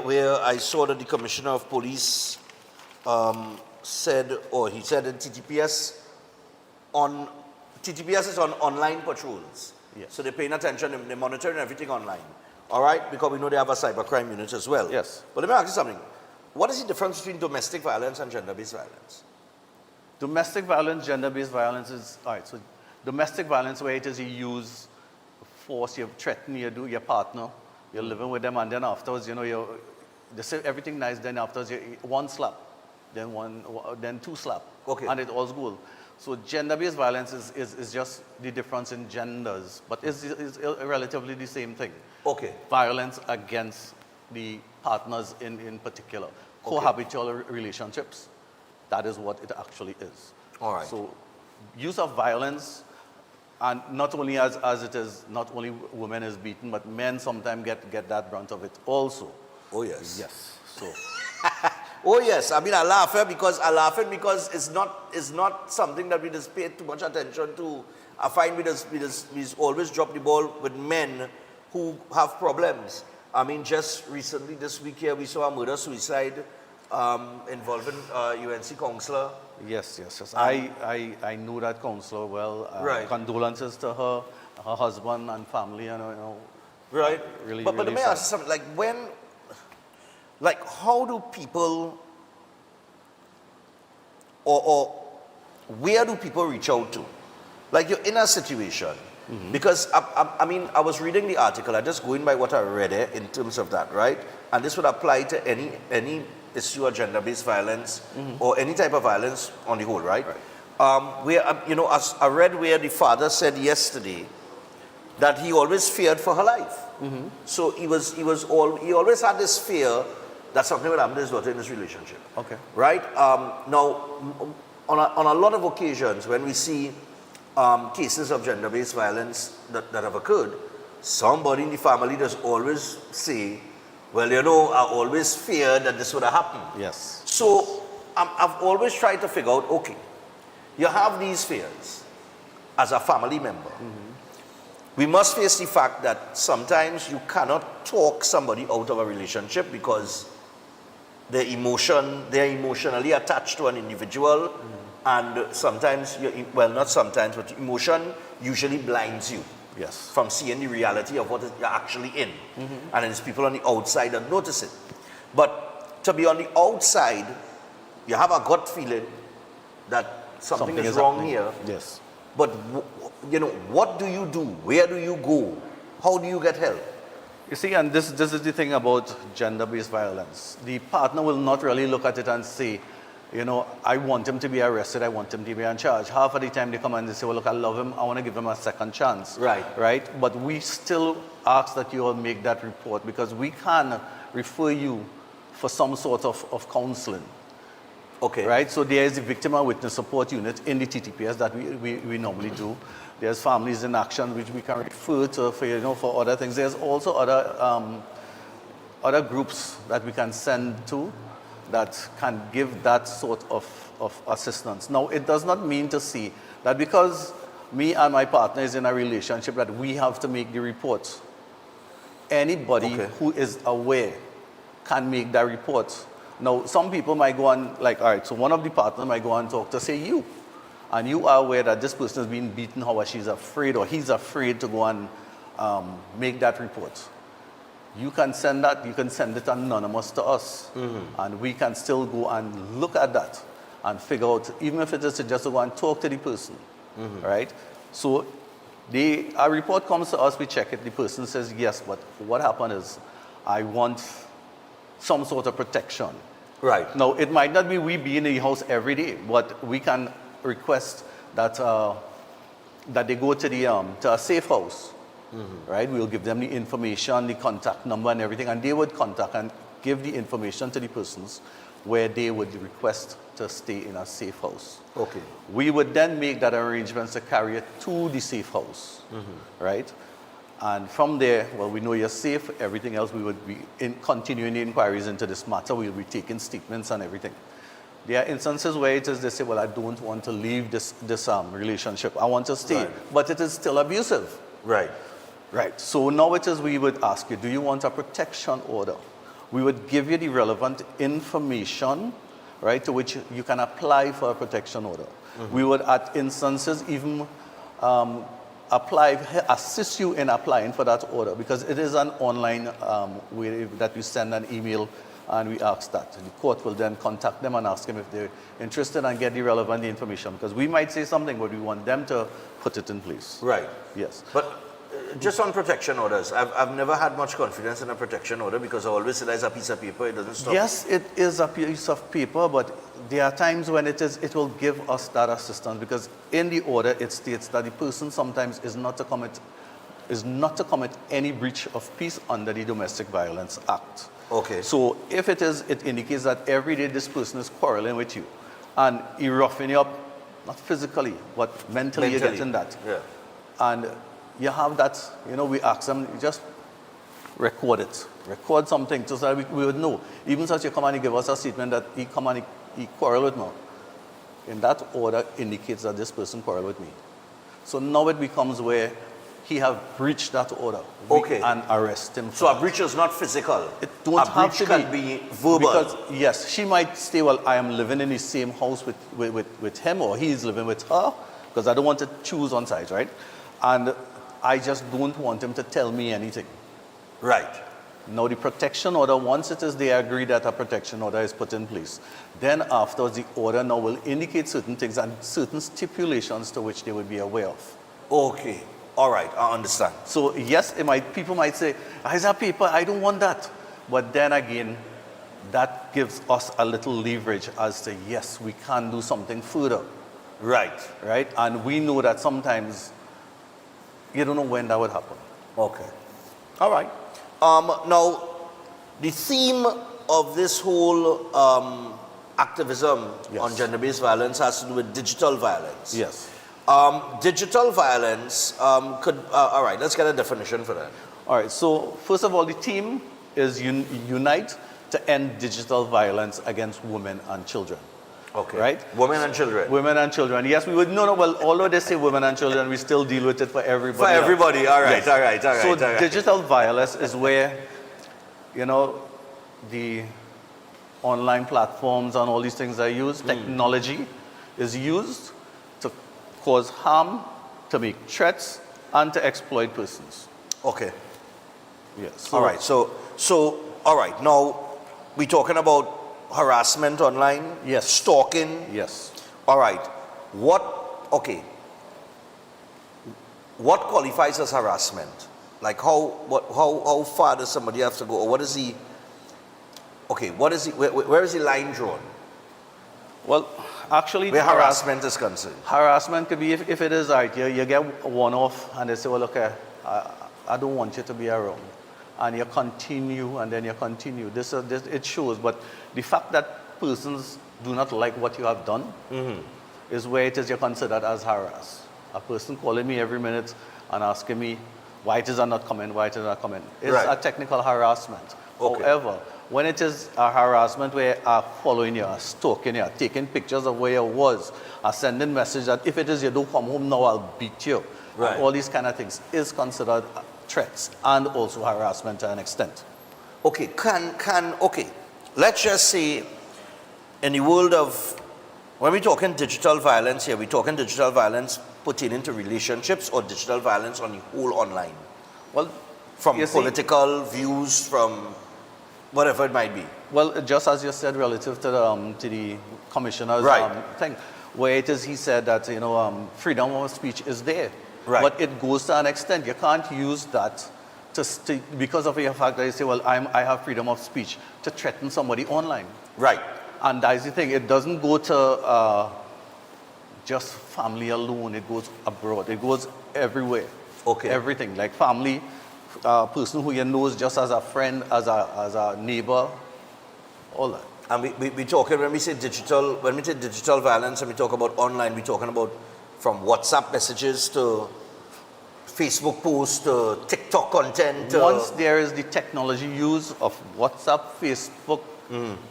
Where I saw that the Commissioner of Police said, or he said that TTPS is on online patrols. Yes. So they're paying attention, they're monitoring everything online. All right? Because we know they have a cybercrime unit as well. Yes. But let me ask you something. What is the difference between domestic violence and gender-based violence? Domestic violence, gender-based violence is, all right, so domestic violence where it is you use force, you threaten your partner, you're living with them, and then afterwards, they say everything nice, then afterwards, one slap, then two slap, okay. And it all's good. So gender-based violence is just the difference in genders, but it's relatively the same thing. Okay. Violence against the partners in particular. Okay. Cohabitual relationships, that is what it actually is. All right. So use of violence, and not only as it is, not only women is beaten, but men sometimes get that brunt of it also. Oh, yes. Yes. So Oh yes, I mean I laugh because it's not something that we just pay too much attention to. I find we always drop the ball with men who have problems. I mean, just recently this week here we saw a murder-suicide involving UNC counselor. Yes. I knew that counselor well. Right. Condolences to her husband and family, Right. Really, but really let me ask you something. How do people, or where do people reach out to? Like you're in a situation, because I mean, I was reading the article, I just going by what I read in terms of that, right? And this would apply to any issue of gender-based violence or any type of violence on the whole, right? Where, as I read where the father said yesterday that he always feared for her life. So he always had this fear that something would happen to his daughter in this relationship. Okay. Right? Now, on a lot of occasions when we see cases of gender-based violence that have occurred, somebody in the family does always say, well, I always feared that this would have happened. Yes. So I've always tried to figure out, okay, you have these fears as a family member. We must face the fact that sometimes you cannot talk somebody out of a relationship because they're emotionally attached to an individual, and sometimes, not sometimes, but emotion usually blinds you. Yes. From seeing the reality of what you're actually in. And it's people on the outside that notice it. But to be on the outside, you have a gut feeling that something is wrong happening here. Yes. But what do you do? Where do you go? How do you get help? You see, and this is the thing about gender-based violence. The partner will not really look at it and say, I want him to be arrested, I want him to be in charge. Half of the time they come and they say, well, look, I love him, I want to give him a second chance. Right. Right? But we still ask that you all make that report because we can refer you for some sort of counseling. Okay. Right? So there is the Victim and Witness Support Unit in the TTPS that we normally do. There's Families in Action, which we can refer to for other things. There's also other groups that we can send to that can give that sort of assistance. Now, it does not mean to say that because me and my partner is in a relationship that we have to make the report. Anybody who is aware can make that report. Now, some people might go on, all right, so one of the partners might go and talk to, say, you. And you are aware that this person is being beaten, how she's afraid or he's afraid to go and make that report. You can send it anonymous to us. And we can still go and look at that and figure out, even if it is to just go and talk to the person, right? So a report comes to us, we check it, the person says, yes, but what happened is, I want some sort of protection. Right. Now, it might not be we be in the house every day, but we can request that they go to a safe house. Right? We'll give them the information, the contact number and everything, and they would contact and give the information to the persons where they would request to stay in a safe house. Okay. We would then make that arrangements to carry it to the safe house, right? And from there, well, we know you're safe, everything else, we would be continuing the inquiries into this matter. We'll be taking statements and everything. There are instances where it is they say, well, I don't want to leave this relationship. I want to stay, but it is still abusive. Right. Right. So now it is we would ask you, do you want a protection order? We would give you the relevant information, right, to which you can apply for a protection order. We would, at instances, even assist you in applying for that order because it is an online way that we send an email and we ask that. The court will then contact them and ask them if they're interested and get the relevant information because we might say something, but we want them to put it in place. Right. Yes. But just on protection orders, I've never had much confidence in a protection order because I always say there's a piece of paper, it doesn't stop. Yes, it is a piece of paper, but there are times when it will give us that assistance because in the order it states that the person sometimes is not to commit any breach of peace under the Domestic Violence Act. Okay. So if it indicates that every day this person is quarreling with you and he roughing you up, not physically, but mentally. You're getting that. Yeah. And you have that, we ask them, just record it. Record something so that we would know. Even such you come and you give us a statement that he come and he quarrel with me. In that order indicates that this person quarreled with me. So now it becomes where he have breached that order. Okay. And arrest him. So a breach is not physical. It don't a have breach to can be verbal. Because, yes, she might say, well, I am living in the same house with him, or he is living with her, because I don't want to choose on sides, right? And I just don't want him to tell me anything. Right. Now, the protection order, once it is they agree that a protection order is put in place, then afterwards the order now will indicate certain things and certain stipulations to which they would be aware of. Okay. All right. I understand. So, yes, people might say, is that paper? I don't want that. But then again, that gives us a little leverage as to, yes, we can do something further. Right. Right? And we know that sometimes you don't know when that would happen. Okay. All right. Now, the theme of this whole activism on gender-based violence has to do with digital violence. Yes. Digital violence all right, let's get a definition for that. All right, so first of all, the theme is unite to end digital violence against women and children. Okay. Right? Women and children. Women and children. Yes, we would, no, well, although they say women and children, we still deal with it for everybody. For everybody, all right, Yes. all right, all right. So all right. digital violence is where, the online platforms and all these things are used, technology is used to cause harm, to make threats, and to exploit persons. Okay. Yes. All right. So all right. Now we're talking about harassment online. Yes. Stalking. Yes. All right. What qualifies as harassment? Like how far does somebody have to go, or what is the? Okay. What is the? Where is the line drawn? Well, actually, Where harassment is concerned. harassment could be if it is right, you get one off and they say, well, okay, I don't want you to be around. And you continue and then you continue. This it shows, but the fact that persons do not like what you have done is where it is you're considered as harass. A person calling me every minute and asking me why it is not coming, why it is not coming. It's Right. a technical harassment. Okay. However, when it is a harassment where are following you, are stalking you, are taking pictures of where you was, are sending messages that if it is you don't come home now, I'll beat you. Right. And all these kind of things is considered threats and also harassment to an extent. Okay, okay. Let's just say in the world of, when we're talking digital violence here, we're talking digital violence pertaining to relationships or digital violence on the whole online? Well, From you see- political views, from whatever it might be. Well, just as you said, relative to the commissioner's Right. thing, where it is he said that freedom of speech is there, Right. but it goes to an extent. You can't use that because of the fact that you say, well, I have freedom of speech to threaten somebody online, Right. and that's the thing. It doesn't go to just family alone. It goes abroad. It goes everywhere. Okay. Everything like family. Person who you know just as a friend, as a neighbor, all that. And we talking, when we say digital violence and we talk about online, we're talking about from WhatsApp messages to Facebook posts to TikTok content. Once there is the technology use of WhatsApp, Facebook,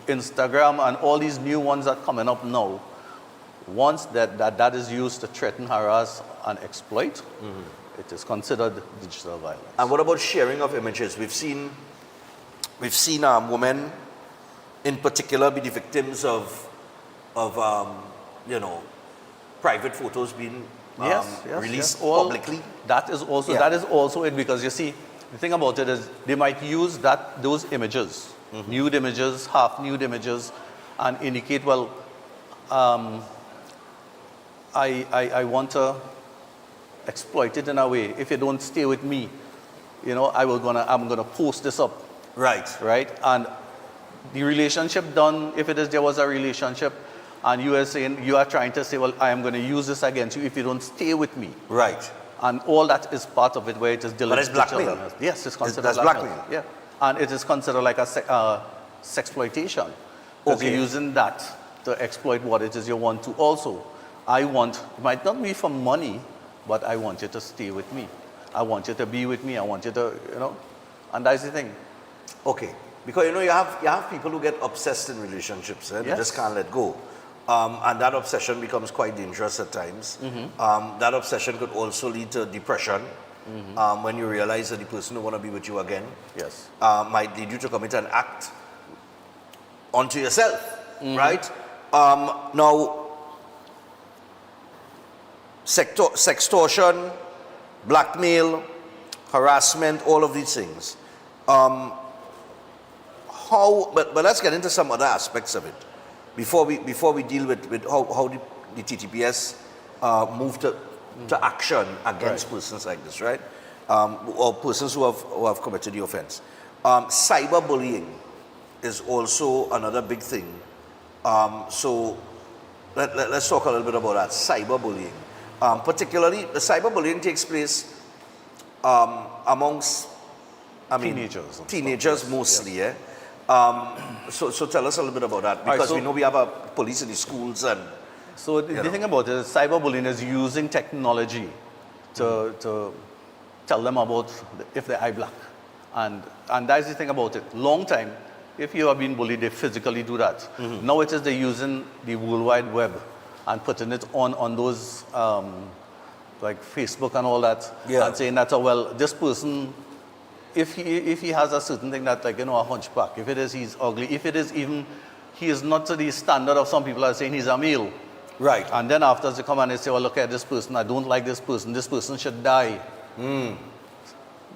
Instagram, and all these new ones that are coming up now, once that is used to threaten, harass, and exploit, it is considered digital violence. And what about sharing of images? We've seen women in particular be the victims of private photos being released publicly. That is also it, because you see, the thing about it is they might use those images, nude images, half nude images, and indicate, well, I want to exploit it in a way. If you don't stay with me, I'm gonna post this up. Right? And the relationship done, if there was a relationship, and you are trying to say, well, I am going to use this against you if you don't stay with me. Right. And all that is part of it, where it is But it's blackmail. Yes, it's considered That's blackmail. Yeah. And it is considered like a sexploitation. Because you're using that to exploit what it is you want to also. It might not be for money, but I want you to stay with me. I want you to be with me. I want you to, And that's the thing. Okay, because you have people who get obsessed in relationships, they Yes. just can't let go, and that obsession becomes quite dangerous at times. That obsession could also lead to depression when you realize that the person don't want to be with you again. Yes. Might lead you to commit an act onto yourself, right? Now, sextortion, blackmail, harassment, all of these things. But let's get into some other aspects of it before we deal with how the TTPS move to action against persons like this, right? Or persons who have committed the offense. Cyberbullying is also another big thing. So let's talk a little bit about that. Cyberbullying, particularly the cyberbullying takes place amongst, teenagers mostly. Yes. So tell us a little bit about that, because so- we know we have a police in the schools and. So the thing about it is cyberbullying is using technology to tell them about if they're eye black. And that's the thing about it. Long time, if you have been bullied, they physically do that. Now it is they're using the World Wide Web and putting it on those like Facebook and all that, and saying that, oh, well, this person, if he has a certain thing that, like, you know, a hunchback, if it is he's ugly, if it is even he is not to the standard of some people are saying he's a male. Right. And then after they come and they say, well, look at this person, I don't like this person should die.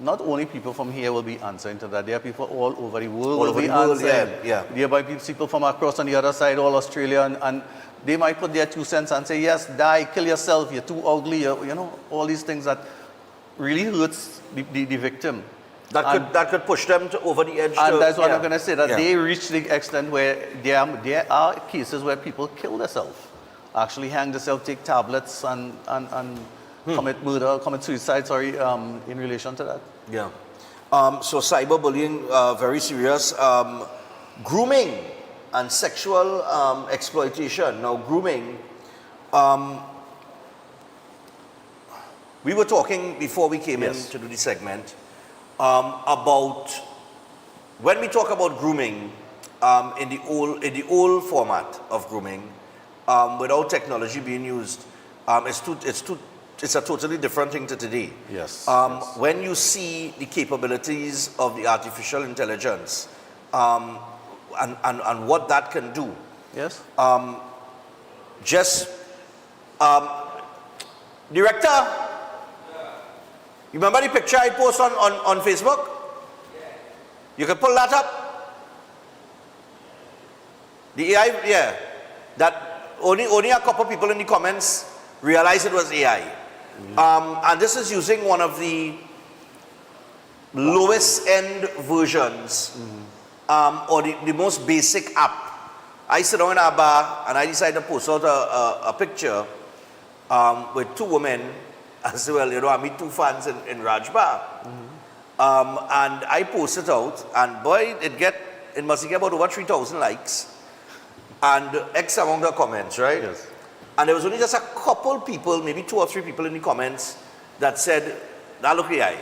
Not only people from here will be answering to that, there are people all over the world will be answering. There might be people from across on the other side, all Australia, and they might put their 2 cents and say, yes, die, kill yourself, you're too ugly, you know, all these things that really hurts the victim. That could push them over the edge. And that's what I'm going to say, that they reach the extent where there are cases where people kill themselves, actually hang themselves, take tablets and commit murder, commit suicide, in relation to that. Yeah. So cyberbullying, very serious. Grooming and sexual exploitation. Now, grooming, we were talking before we came in to do the segment about when we talk about grooming in the old format of grooming, without technology being used, it's a totally different thing to today. Yes. When you see the capabilities of the artificial intelligence and what that can do, yes. Director, you remember the picture I post on Facebook? You can pull that up. The AI, that only a couple people in the comments realized it was AI. And this is using one of the lowest end versions, or the most basic app. I sit down in a bar and I decided to post out a picture with 2 women as well. You know, I meet 2 fans in Raj Bar. And I post it out, and boy, it must get about over 3,000 likes and X amount of comments, right? Yes. And there was only just a couple people, maybe 2 or 3 people in the comments that said, that look AI.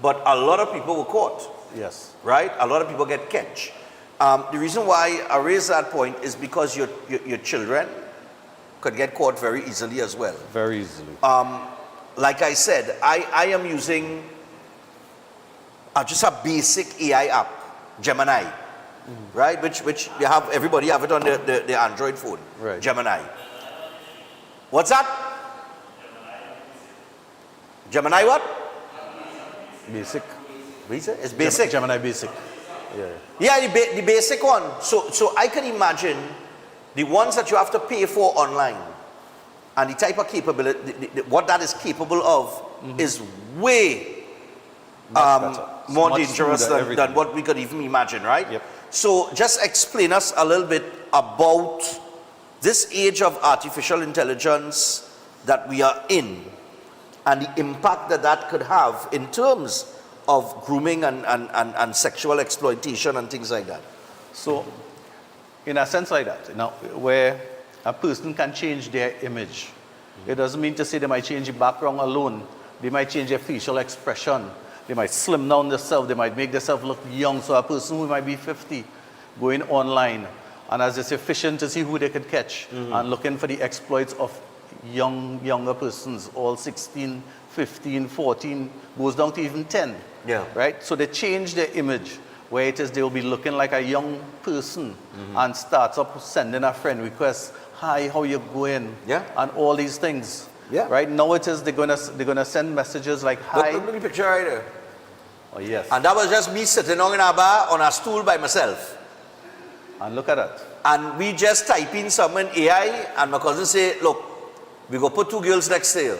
But a lot of people were caught. Yes. Right? A lot of people get catch. The reason why I raise that point is because your children could get caught very easily as well. Very easily. Like I said, I am using just a basic AI app, Gemini, right? Which you have, everybody have it on the Android phone, right. Gemini. What's that? Gemini what? Basic. It's basic. Gemini Basic. Yeah, the basic one. So I can imagine the ones that you have to pay for online, and the type of capability, what that is capable of, is way more dangerous than what we could even imagine, right? Yep. So just explain us a little bit about this age of artificial intelligence that we are in, and the impact that could have in terms of grooming and sexual exploitation and things like that. So, in a sense like that, where a person can change their image, it doesn't mean to say they might change the background alone. They might change their facial expression. They might slim down themselves. They might make themselves look young. So a person who might be 50 going online and as they say, fishing to see who they could catch and looking for the exploits of younger persons, all 16, 15, 14, goes down to even 10. Yeah. Right? So they change their image where it is they will be looking like a young person and starts up sending a friend request, hi, how you going? Yeah. And all these things. Yeah. Right? Now it is they're gonna send messages like, hi. Look at the picture right there. Oh, yes. And that was just me sitting on in a bar on a stool by myself. And look at that. And we just type in some in AI, and my cousin say, look, we go put 2 girls next to you.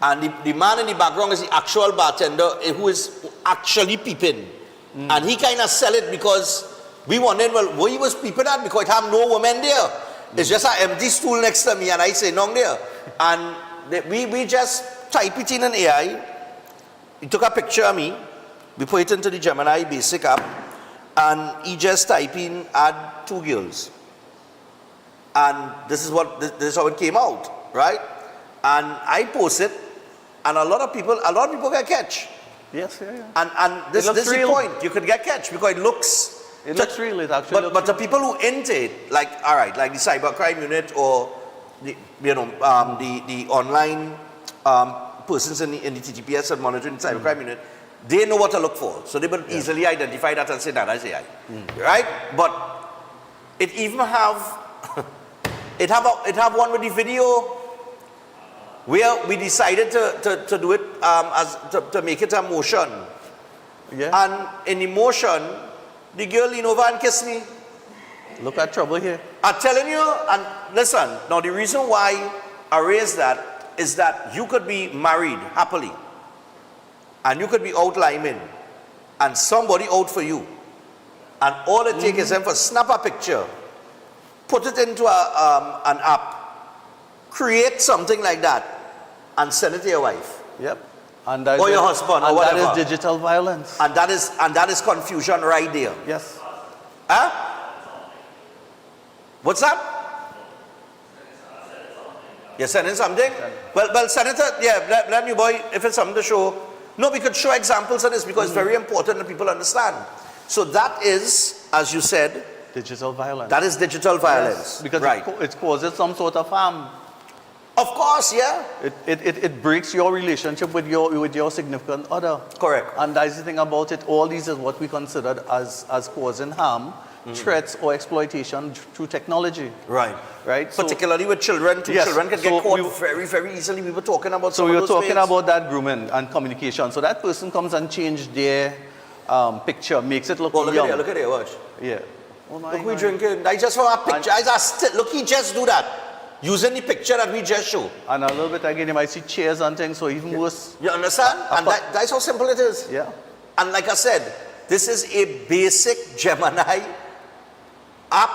And the man in the background is the actual bartender who is actually peeping. And he kind of sell it because we wondered, well, what he was peeping at because it have no women there. It's just an empty stool next to me, and I say, no there. And we just type it in an AI. He took a picture of me. We put it into the Gemini basic app. And he just type in, add 2 girls. And this is how it came out, right? And I post it, and a lot of people get catch. Yes, yeah. And this is the point. You could get catch because it looks real. It actually but the people who into it, like all right, like the cybercrime unit or the the online persons in the TTPS and monitoring the cybercrime unit, they know what to look for, so they will easily identify that and say that is AI, right? But it even have it have one with the video where we decided to do it to make it a motion. Yeah. And in the motion, the girl leaned over and kissed me. Look at trouble here. I'm telling you, and listen, now the reason why I raised that is that you could be married happily, and you could be out liming, and somebody out for you, and all it takes is them for snap a picture, put it into an app, create something like that, and send it to your wife. Yep. And or your husband, or whatever. That is digital violence. And that is confusion right there. Yes. Huh? What's that? You're sending something? Well, Senator, yeah, let me, boy, if it's something to show. No, we could show examples of this because it's very important that people understand. So that is, as you said, digital violence. That is digital violence. Yes, because right. it causes some sort of harm. Of course, yeah. It breaks your relationship with your significant other. Correct. And that's the thing about it. All these is what we considered as causing harm, threats or exploitation through technology. Right. Right. Particularly with children too. Yes, Children can get caught very, very easily. We were talking about so some we of were those talking ways. about that grooming and communication. So that person comes and changes their picture, makes it look young. Look at it, watch. Yeah. Oh my look, we drinking. I just want a picture. Look, he just do that. Using the picture that we just show. And a little bit again, you might see chairs and things, so even worse. You understand? And that's how simple it is. Yeah. And like I said, this is a basic Gemini app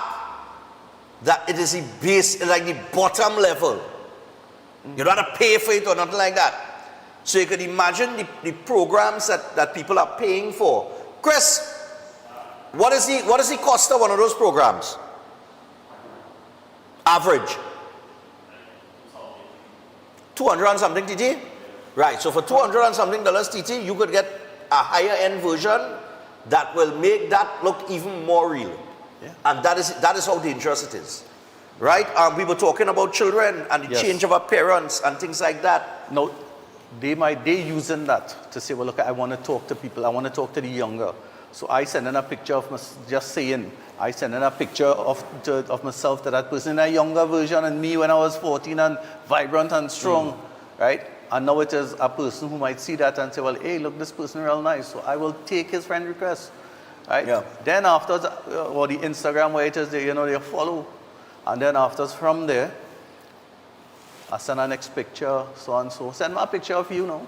that it is the base, like the bottom level. You don't have to pay for it or nothing like that. So you could imagine the programs that people are paying for. Chris, what is the cost of one of those programs? Average. 200 and something TT? Right, so for 200 and something dollars TT, you could get a higher end version that will make that look even more real. Yeah. And that is how dangerous it is. Right? We were talking about children and the change of appearance and things like that. No, they using that to say, well, look, I want to talk to people. I want to talk to the younger. So I send in a picture of just saying, I send in a picture of myself to that person in a younger version and me when I was 14 and vibrant and strong, right? And now it is a person who might see that and say, well, hey, look, this person real nice. So I will take his friend request, right? Yeah. Then afterwards, or the Instagram where it is, they follow. And then afterwards from there, I send a next picture, so and so. Send me a picture of you now.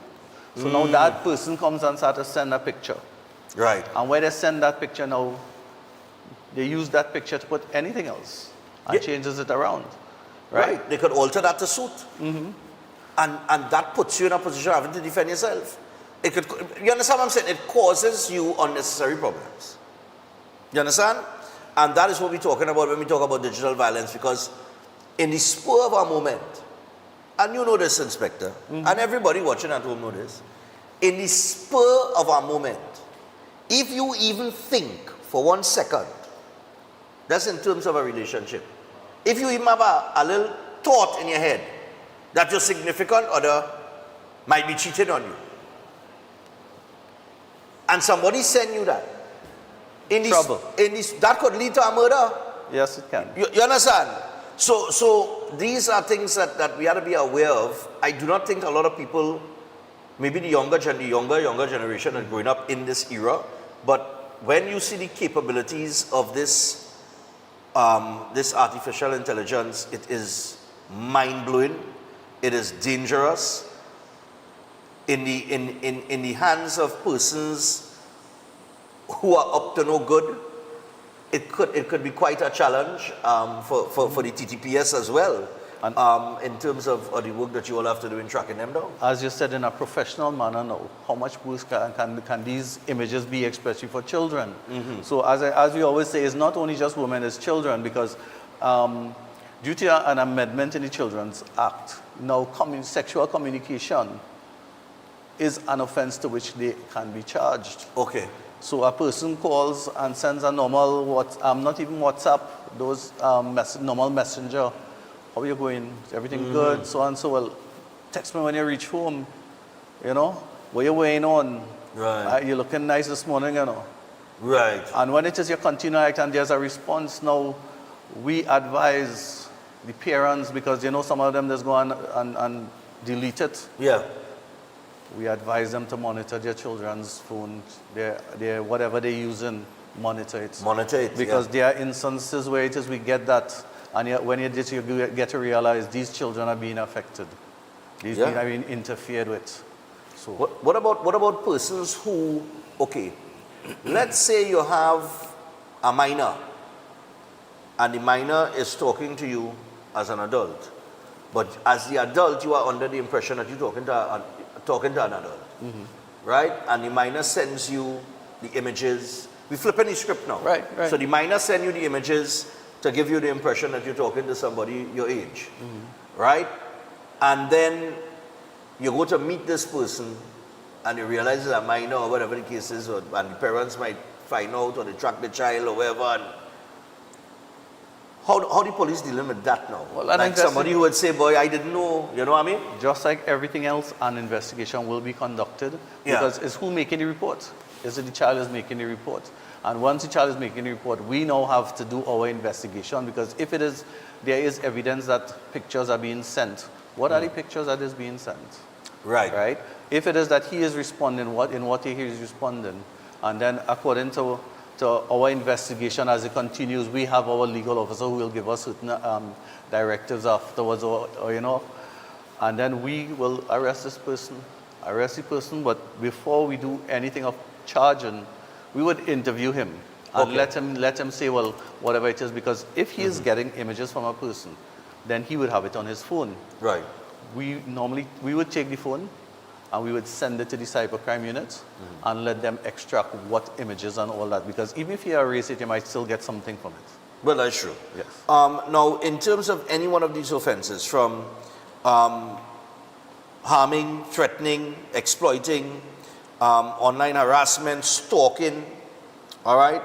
So now that person comes and starts to send a picture. Right. And where they send that picture now, they use that picture to put anything else and changes it around. Right? They could alter that to suit. And that puts you in a position of having to defend yourself. You understand what I'm saying? It causes you unnecessary problems. You understand? And that is what we're talking about when we talk about digital violence, because in the spur of our moment, and you know this, Inspector, and everybody watching at home know this, in the spur of a moment, if you even think for 1 second, that's in terms of a relationship, if you even have a little thought in your head that your significant other might be cheating on you, and somebody send you that, Trouble. that could lead to a murder. Yes, it can. You understand? So these are things that we have to be aware of. I do not think a lot of people, maybe the younger generation are growing up in this era, but when you see the capabilities of this artificial intelligence, it is mind-blowing. It is dangerous. In the hands of persons who are up to no good, it could be quite a challenge for the TTPS as well, in terms of the work that you all have to do in tracking them down. As you said, in a professional manner now, how much boost can these images be, especially for children? So as we always say, it's not only just women, it's children, because due to an amendment in the Children's Act, now sexual communication is an offense to which they can be charged. Okay. So a person calls and sends a normal, not even WhatsApp, those normal messenger. How are you going? Is everything good? So and so. Well, text me when you reach home. You know, what you weighing on? Right. You're looking nice this morning, you know. Right. And when it is your continual act and there's a response now, we advise the parents, because you know some of them just go and delete it. Yeah. We advise them to monitor their children's phones, their whatever they're using, monitor it. Monitor it, Because yeah. there are instances where it is we get that, and when you get to realize these children are being affected. These Yeah. are being interfered with. So What about persons who, okay, let's say you have a minor, and the minor is talking to you as an adult, but as the adult you are under the impression that you're talking to an adult, right? And the minor sends you the images. We're flipping the script now. Right. So the minor send you the images to give you the impression that you're talking to somebody your age, right? And then you go to meet this person and you realize it's a minor or whatever the case is, and the parents might find out or they track the child or whatever. And how the police dealing with that now? Well, like somebody who would say, boy, I didn't know, you know what I mean? just like everything else, an investigation will be conducted, Yeah. because it's who making the report. Is it the child is making the report? And once the child is making the report, we now have to do our investigation, because if there is evidence that pictures are being sent, what are the pictures that is being sent? Right? If it is that he is responding, in what he is responding, and then according to our investigation as it continues, we have our legal officer who will give us certain directives afterwards, or you know, and then we will arrest the person. But before we do anything of charging, we would interview him and Okay. let him say, well, whatever it is, because if he is getting images from a person, then he would have it on his phone. Right. We would take the phone and we would send it to the cybercrime unit and let them extract what images and all that, because even if you erase it, you might still get something from it. Well, that's true. Yes. Now, in terms of any one of these offenses, from harming, threatening, exploiting, online harassment, stalking, all right?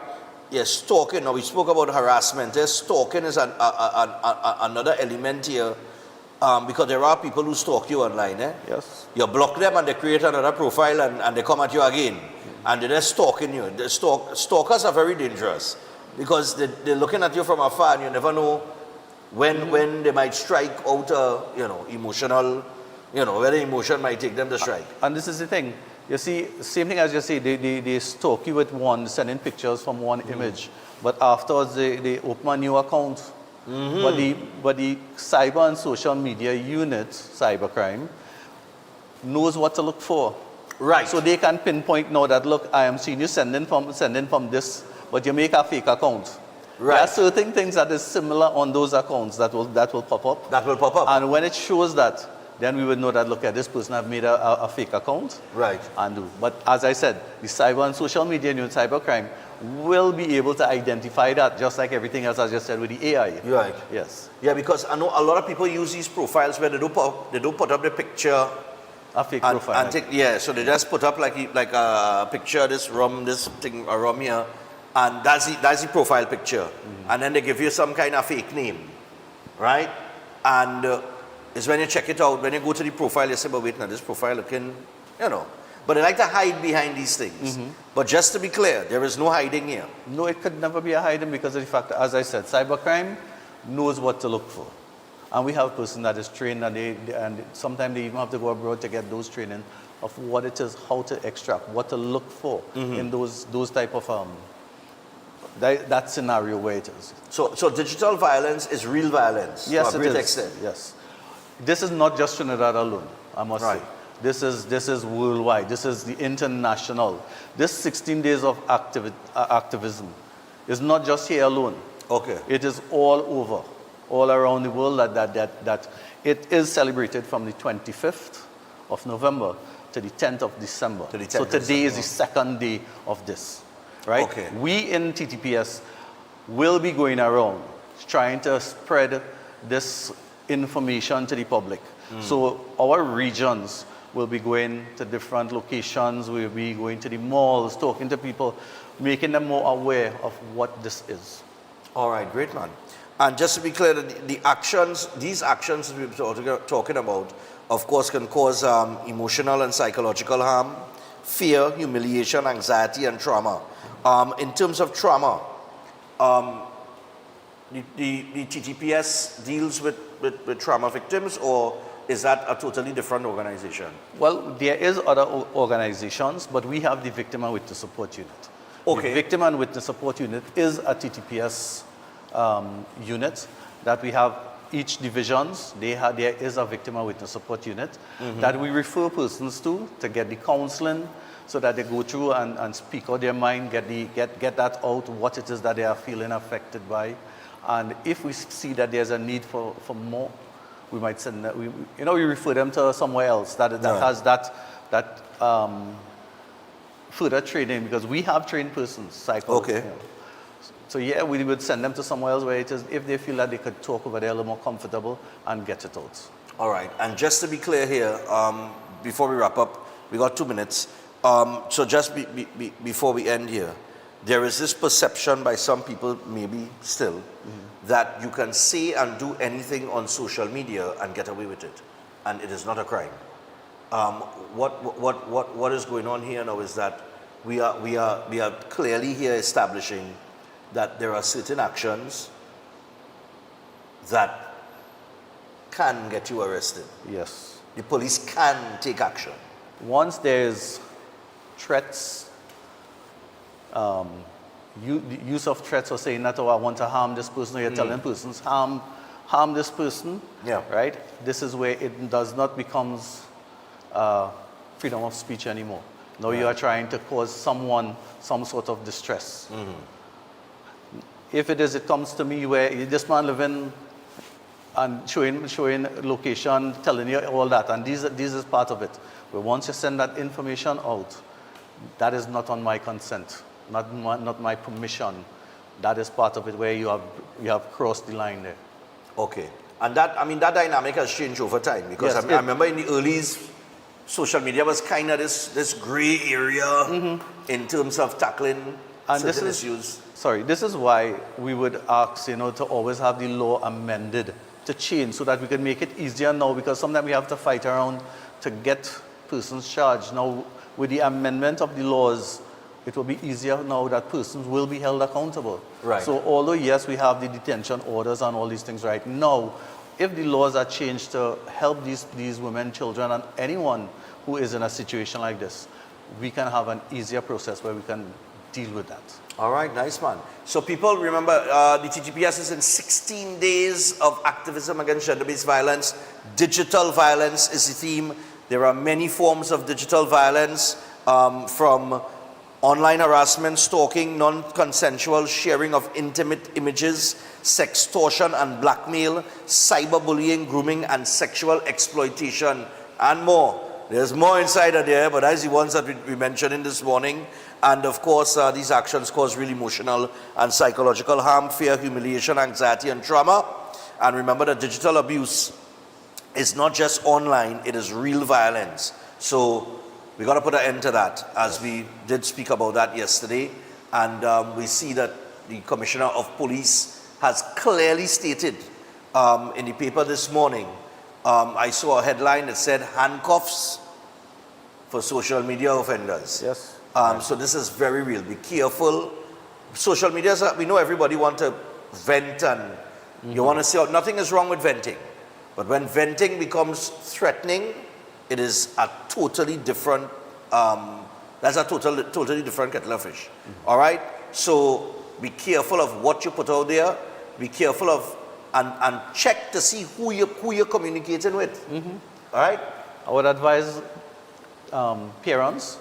Yes, stalking. Now, we spoke about harassment. Yes, stalking is another element here, because there are people who stalk you online. Yes. You block them and they create another profile and they come at you again. And they're stalking you. Stalkers are very dangerous, because they're looking at you from afar and you never know when they might strike out emotional, where the emotion might take them to strike. And this is the thing. You see, same thing as you say, they stalk you with sending pictures from one image, but afterwards they open a new account. But the cyber and social media unit, cybercrime, knows what to look for. Right. So they can pinpoint now that, look, I am seeing you sending from this, but you make a fake account. Right. There are certain things that is similar on those accounts that will pop up. That will pop up. And when it shows that, then we would know that, look, this person have made a fake account. Right. But as I said, the cyber and social media and cybercrime will be able to identify that, just like everything else I just said with the AI. Right. Yes. Yeah, because I know a lot of people use these profiles where they don't put up the picture A fake and, profile. and take, yeah, so they just put up like a picture of this thing, a rum here, and that's the profile picture. And then they give you some kind of fake name, right? And it's when you check it out, when you go to the profile, you say, but wait, now this profile looking, you know. But they like to hide behind these things. But just to be clear, there is no hiding here. No, it could never be a hiding because of the fact that, as I said, cybercrime knows what to look for. And we have a person that is trained, and sometimes they even have to go abroad to get those training of what it is, how to extract, what to look for in those type of that scenario where it is. So digital violence is real violence Yes, to a it great is. extent. Yes, this is not just Trinidad alone, I must Right. say. This is worldwide. This is the international. This 16 days of activism is not just here alone. Okay. It is all over, all around the world. That it is celebrated from the 25th of November to the 10th of December. To the 10th So of today is December. the second day of this, right? Okay. We in TTPS will be going around trying to spread this information to the public. So our regions will be going to different locations. We'll be going to the malls, talking to people, making them more aware of what this is. All right, great man. And just to be clear, these actions that we're talking about, of course, can cause emotional and psychological harm, fear, humiliation, anxiety, and trauma. In terms of trauma, the TTPS deals with trauma victims, or is that a totally different organization? Well, there is other organizations, but we have the Victim and Witness Support Unit. Okay. The Victim and Witness Support Unit is a TTPS unit that we have each divisions. There is a Victim and Witness Support Unit that we refer persons to get the counseling so that they go through and speak out their mind, get that out, what it is that they are feeling affected by. And if we see that there's a need for more, we might send that, we refer them to somewhere else that has that further training, because we have trained persons, psychologists. Okay. You know. So yeah, we would send them to somewhere else where it is, if they feel that they could talk over there a little more comfortable and get it out. All right, and just to be clear here, before we wrap up, we got 2 minutes. So just before we end here, there is this perception by some people, maybe still, that you can say and do anything on social media and get away with it, and it is not a crime. What is going on here now is that we are clearly here establishing that there are certain actions that can get you arrested. Yes. The police can take action. Once there's threats, use of threats or saying that, oh, I want to harm this person, or you're telling persons, harm this person, Yeah. right? This is where it does not becomes freedom of speech anymore. Now you are trying to cause someone some sort of distress. If it comes to me where this man living and showing location, telling you all that, and this is part of it. But once you send that information out, that is not on my consent, not my permission. That is part of it where you have crossed the line there. Okay. And that dynamic has changed over time, because Yes, I remember in the earlys, social media was kind of this gray area in terms of tackling certain issues. This is why we would ask, to always have the law amended, to change, so that we can make it easier now, because sometimes we have to fight around to get persons charged. Now, with the amendment of the laws, it will be easier now that persons will be held accountable. Right. So although, yes, we have the detention orders and all these things right now, if the laws are changed to help these women, children, and anyone who is in a situation like this, we can have an easier process where we can deal with that. All right, nice man. So people remember, the TTPS is in 16 days of activism against gender-based violence. Digital violence is the theme. There are many forms of digital violence, from online harassment, stalking, non-consensual sharing of intimate images, sextortion and blackmail, cyberbullying, grooming, and sexual exploitation, and more. There's more inside of there, but that's the ones that we mentioned in this morning. And of course, these actions cause real emotional and psychological harm, fear, humiliation, anxiety, and trauma. And remember that digital abuse is not just online, it is real violence. So we got to put an end to that, as we did speak about that yesterday. And we see that the Commissioner of Police has clearly stated in the paper this morning, I saw a headline that said handcuffs for social media offenders. Yes. So this is very real. Be careful. Social media, we know everybody want to vent and you want to say, nothing is wrong with venting. But when venting becomes threatening, it is a totally different, that's a totally different kettle of fish. All right? So be careful of what you put out there. Be careful of, and check to see who you're communicating with. All right? I would advise parents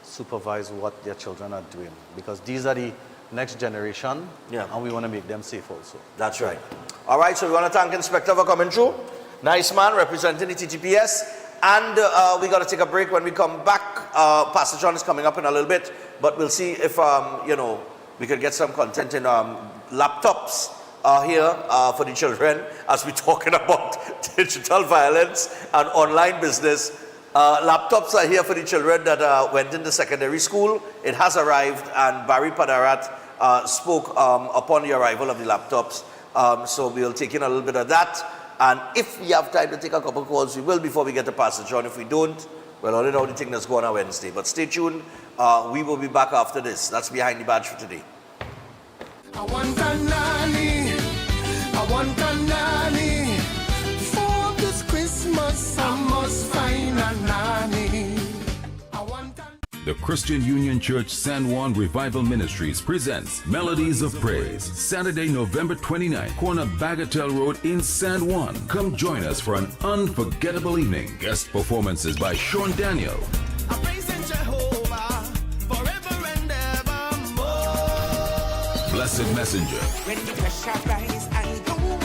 supervise what their children are doing, because these are the next generation, and we want to make them safe also. That's right. All right, so we want to thank Inspector for coming through. Nice man, representing the TTPS. And we got to take a break. When we come back, Pastor John is coming up in a little bit, but we'll see if, we could get some content in laptops here for the children, as we're talking about digital violence and online business. Laptops are here for the children that went into secondary school. It has arrived, and Barry Padarat spoke upon the arrival of the laptops. So we'll take in a little bit of that. And if we have time to take a couple calls, we will before we get to Pastor John. If we don't, well, all in all, the thing that's going on Wednesday. But stay tuned. We will be back after this. That's Behind the Badge for today. I want a nanny. I want a nanny. For this Christmas, I must find a nanny. I want a The Christian Union Church San Juan Revival Ministries presents Melodies of Praise, Saturday, November 29th, corner Bagatelle Road in San Juan. Come join us for an unforgettable evening. Guest performances by Sean Daniel, Blessed Messenger, When the pressure rise, I don't worry,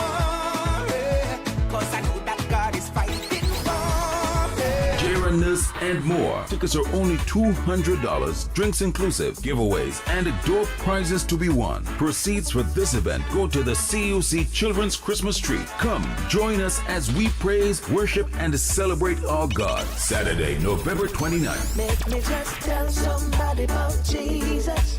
'cause I know that God is fighting for me. Jaranus, and more. Tickets are only $200, drinks inclusive, giveaways, and door prizes to be won. Proceeds for this event go to the CUC Children's Christmas Tree. Come, join us as we praise, worship, and celebrate our God. Saturday, November 29th. Make me just tell somebody about Jesus.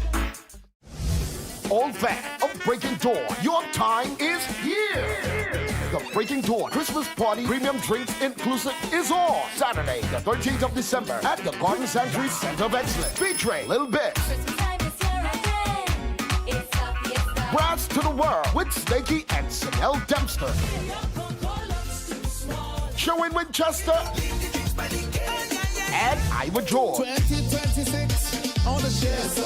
All fan of Breaking Dawn, your time is here. The Breaking Dawn Christmas Party Premium Drinks Inclusive is on Saturday, the 13th of December at the Garden Sanctuary Center of Excellence, featuring Lil Bit, Brass to the World with Snakey and Sanel Dempster, Sherwin Winchester, and Ivor George. 2026 on the shares.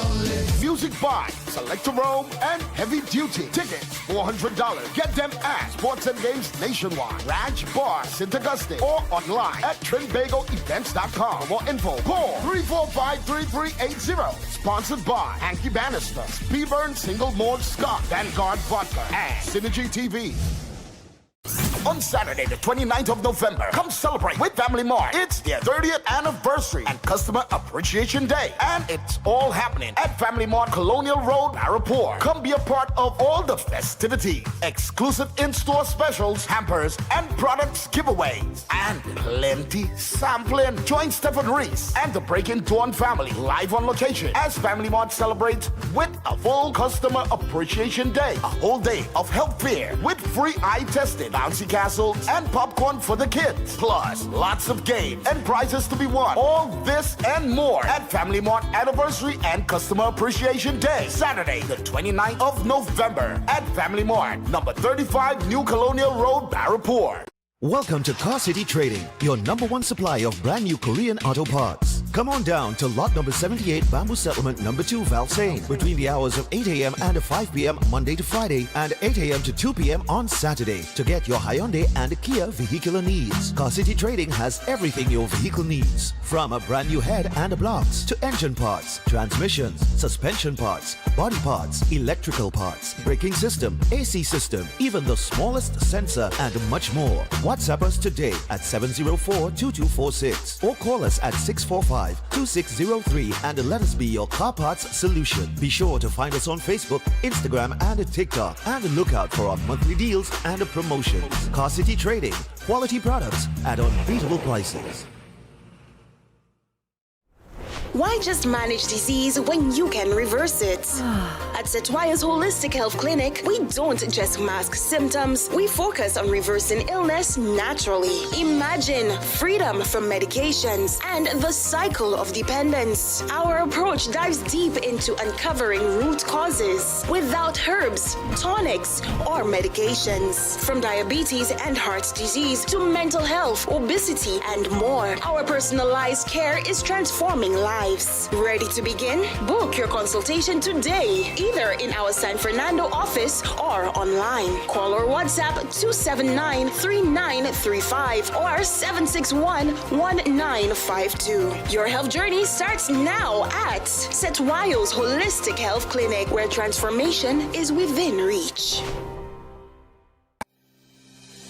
Music by Selector Rome and Heavy Duty. Tickets $400. Get them at Sports and Games Nationwide, Ranch Bar, St. Augustine, or online at TrinBagoEvents.com. For more info, call 345-3380. Sponsored by Hanky Bannister, Speedburn Single Malt Scott, Vanguard Vodka, and Synergy TV. On Saturday, the 29th of November, come celebrate with Family Mart. It's their 30th anniversary and Customer Appreciation Day. And it's all happening at Family Mart, Colonial Road, Arapur. Come be a part of all the festivities, exclusive in-store specials, hampers, and products giveaways, and plenty sampling. Join Stephen Reese and the Breaking Dawn family live on location as Family Mart celebrates with a full Customer Appreciation Day. A whole day of health fair with free eye testing, bouncy castles, and popcorn for the kids. Plus, lots of games and prizes to be won. All this and more at Family Mart Anniversary and Customer Appreciation Day. Saturday, the 29th of November at Family Mart, number 35 New Colonial Road, Barrapur. Welcome to Car City Trading, your #1 supply of brand new Korean auto parts. Come on down to lot number 78, Bamboo Settlement number 2, Valsain, between the hours of 8 a.m. and 5 p.m. Monday to Friday, and 8 a.m. to 2 p.m. on Saturday to get your Hyundai and Kia vehicular needs. Car City Trading has everything your vehicle needs, from a brand new head and blocks to engine parts, transmissions, suspension parts, body parts, electrical parts, braking system, AC system, even the smallest sensor, and much more. WhatsApp us today at 704-2246 or call us at 645-2603 and let us be your car parts solution. Be sure to find us on Facebook, Instagram, and TikTok, and look out for our monthly deals and promotions. Car City Trading, quality products at unbeatable prices. Why just manage disease when you can reverse it? At Setwaya's Holistic Health Clinic, we don't just mask symptoms, we focus on reversing illness naturally. Imagine freedom from medications and the cycle of dependence. Our approach dives deep into uncovering root causes without herbs, tonics, or medications. From diabetes and heart disease to mental health, obesity, and more, our personalized care is transforming lives. Ready to begin? Book your consultation today, either in our San Fernando office or online. Call or WhatsApp 279-3935 or 761-1952. Your health journey starts now at Setwayo's Holistic Health Clinic, where transformation is within reach.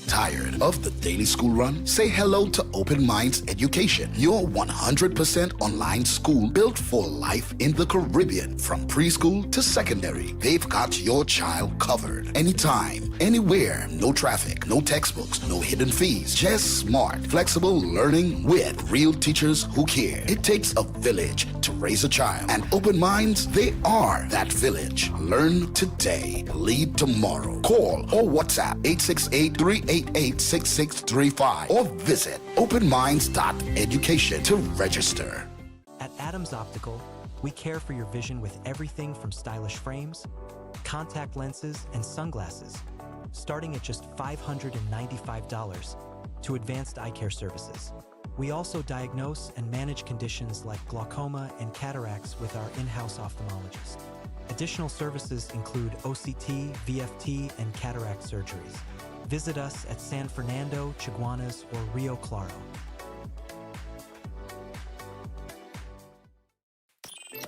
Tired of the daily school run? Say hello to Open Minds Education, your 100% online school built for life in the Caribbean. From preschool to secondary, they've got your child covered. Anytime, anywhere, no traffic, no textbooks, no hidden fees. Just smart, flexible learning with real teachers who care. It takes a village to raise a child, and Open Minds, they are that village. Learn today, lead tomorrow. Call or WhatsApp 868-388-6635 or visit openminds.education to register. At Adams Optical, we care for your vision with everything from stylish frames, contact lenses, and sunglasses, starting at just $595 to advanced eye care services. We also diagnose and manage conditions like glaucoma and cataracts with our in-house ophthalmologist. Additional services include OCT, VFT, and cataract surgeries. Visit us at San Fernando, Chaguanas, or Rio Claro.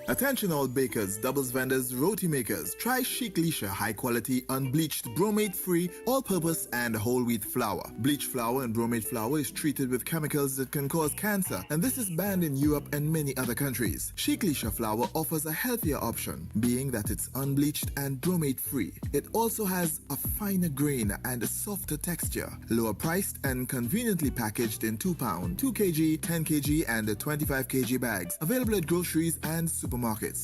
Attention all bakers, doubles vendors, roti makers. Try Chic Lisha high quality, unbleached, bromate free, all purpose and whole wheat flour. Bleached flour and bromate flour is treated with chemicals that can cause cancer, and this is banned in Europe and many other countries. Chic Lisha flour offers a healthier option, being that it's unbleached and bromate free. It also has a finer grain and a softer texture, lower priced and conveniently packaged in 2 pound, 2 kg, 10 kg and 25 kg bags. Available at groceries and supermarkets.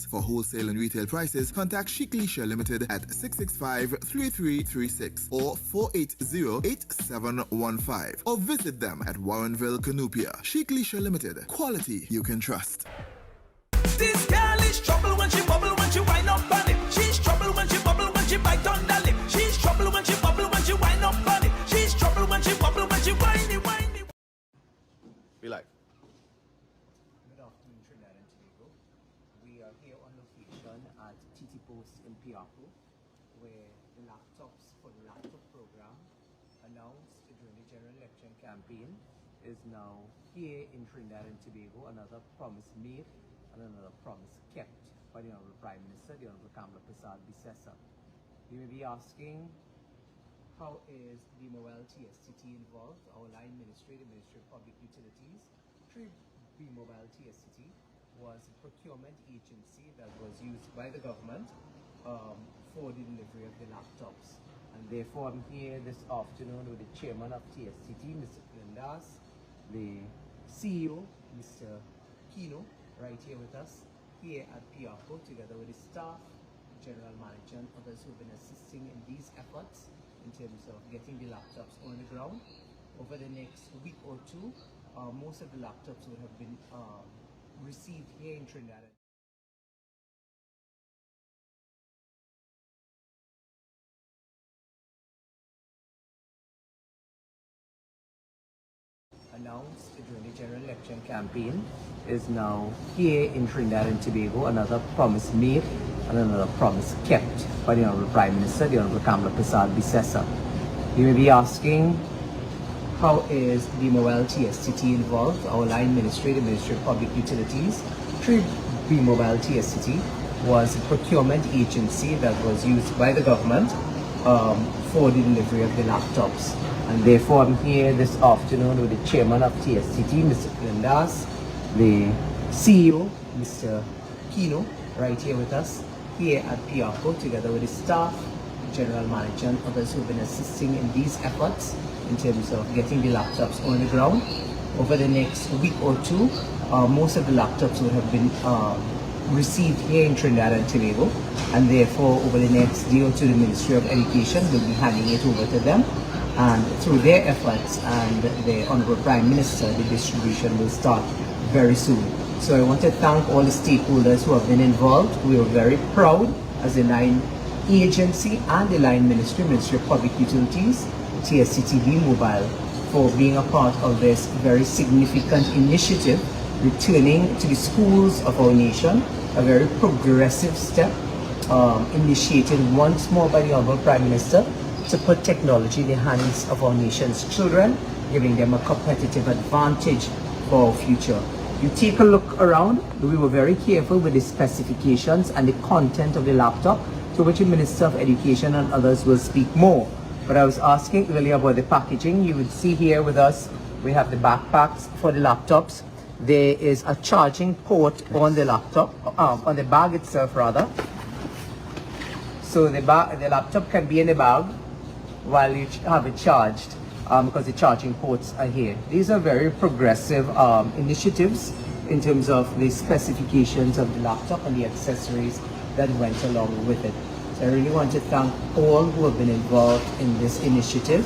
For wholesale and retail prices, contact Chic Lisha Limited at 665-3336 or 480-8715 or visit them at Warrenville, Canupia. Chic Lisha Limited. Quality you can trust. This girl is trouble when she bubble, when she wind up on it. She's trouble when she bubble, when she bite on the lip. She's trouble when she bubble, when she wind up on it. She's trouble when she bubble, when she whiny. Be like. Good afternoon, Trinidad and Tobago. We are here on location at TT Post in Piaco, where the laptops for the laptop program announced during the general election campaign is now here in Trinidad and Tobago. Another promise made and another promise kept by the Honorable Prime Minister, the Honorable Kamala Persad-Bissessar. You may be asking, how is the Mobile TSTT involved? Our line ministry, the Ministry of Public Utilities, 3B Mobile TSTT was a procurement agency that was used by the government for the delivery of the laptops. And therefore I'm here this afternoon with the chairman of TSTT, Mr. Plendas, the CEO, Mr. Kino, right here with us, here at Piaco, together with the staff, general manager and others who've been assisting in these efforts in terms of getting the laptops on the ground. Over the next week or two, most of the laptops would have been received here in Trinidad. Announced during the general election campaign is now here in Trinidad and Tobago. Another promise made and another promise kept by the Honorable Prime Minister, the Honorable Kamala Persad-Bissessar. You may be asking, how is the Mobile TSTT involved? Our line ministry, the Ministry of Public Utilities, 3B Mobile TSTT was a procurement agency that was used by the government for the delivery of the laptops. And therefore I'm here this afternoon with the chairman of TSTT, Mr. Plendas, the CEO, Mr. Kino, right here with us, here at Piaco, together with the staff, general manager and others who've been assisting in these efforts in terms of getting the laptops on the ground. Over the next week or two, most of the laptops would have been received here in Trinidad and Tobago, and therefore over the next day or two the Ministry of Education will be handing it over to them, and through their efforts and the Honorable Prime Minister, the distribution will start very soon. So I want to thank all the stakeholders who have been involved. We are very proud as the line agency and the line ministry, Ministry of Public Utilities, TSCTV Mobile, for being a part of this very significant initiative, returning to the schools of our nation, a very progressive step initiated once more by the Honorable Prime Minister to put technology in the hands of our nation's children, giving them a competitive advantage for our future. You take a look around, we were very careful with the specifications and the content of the laptop, to which the Minister of Education and others will speak more. But I was asking earlier about the packaging. You would see here with us, we have the backpacks for the laptops. There is a charging port on the laptop, on the bag itself rather. So the laptop can be in the bag while you have it charged, because the charging ports are here. These are very progressive initiatives in terms of the specifications of the laptop and the accessories that went along with it. So I really want to thank all who have been involved in this initiative.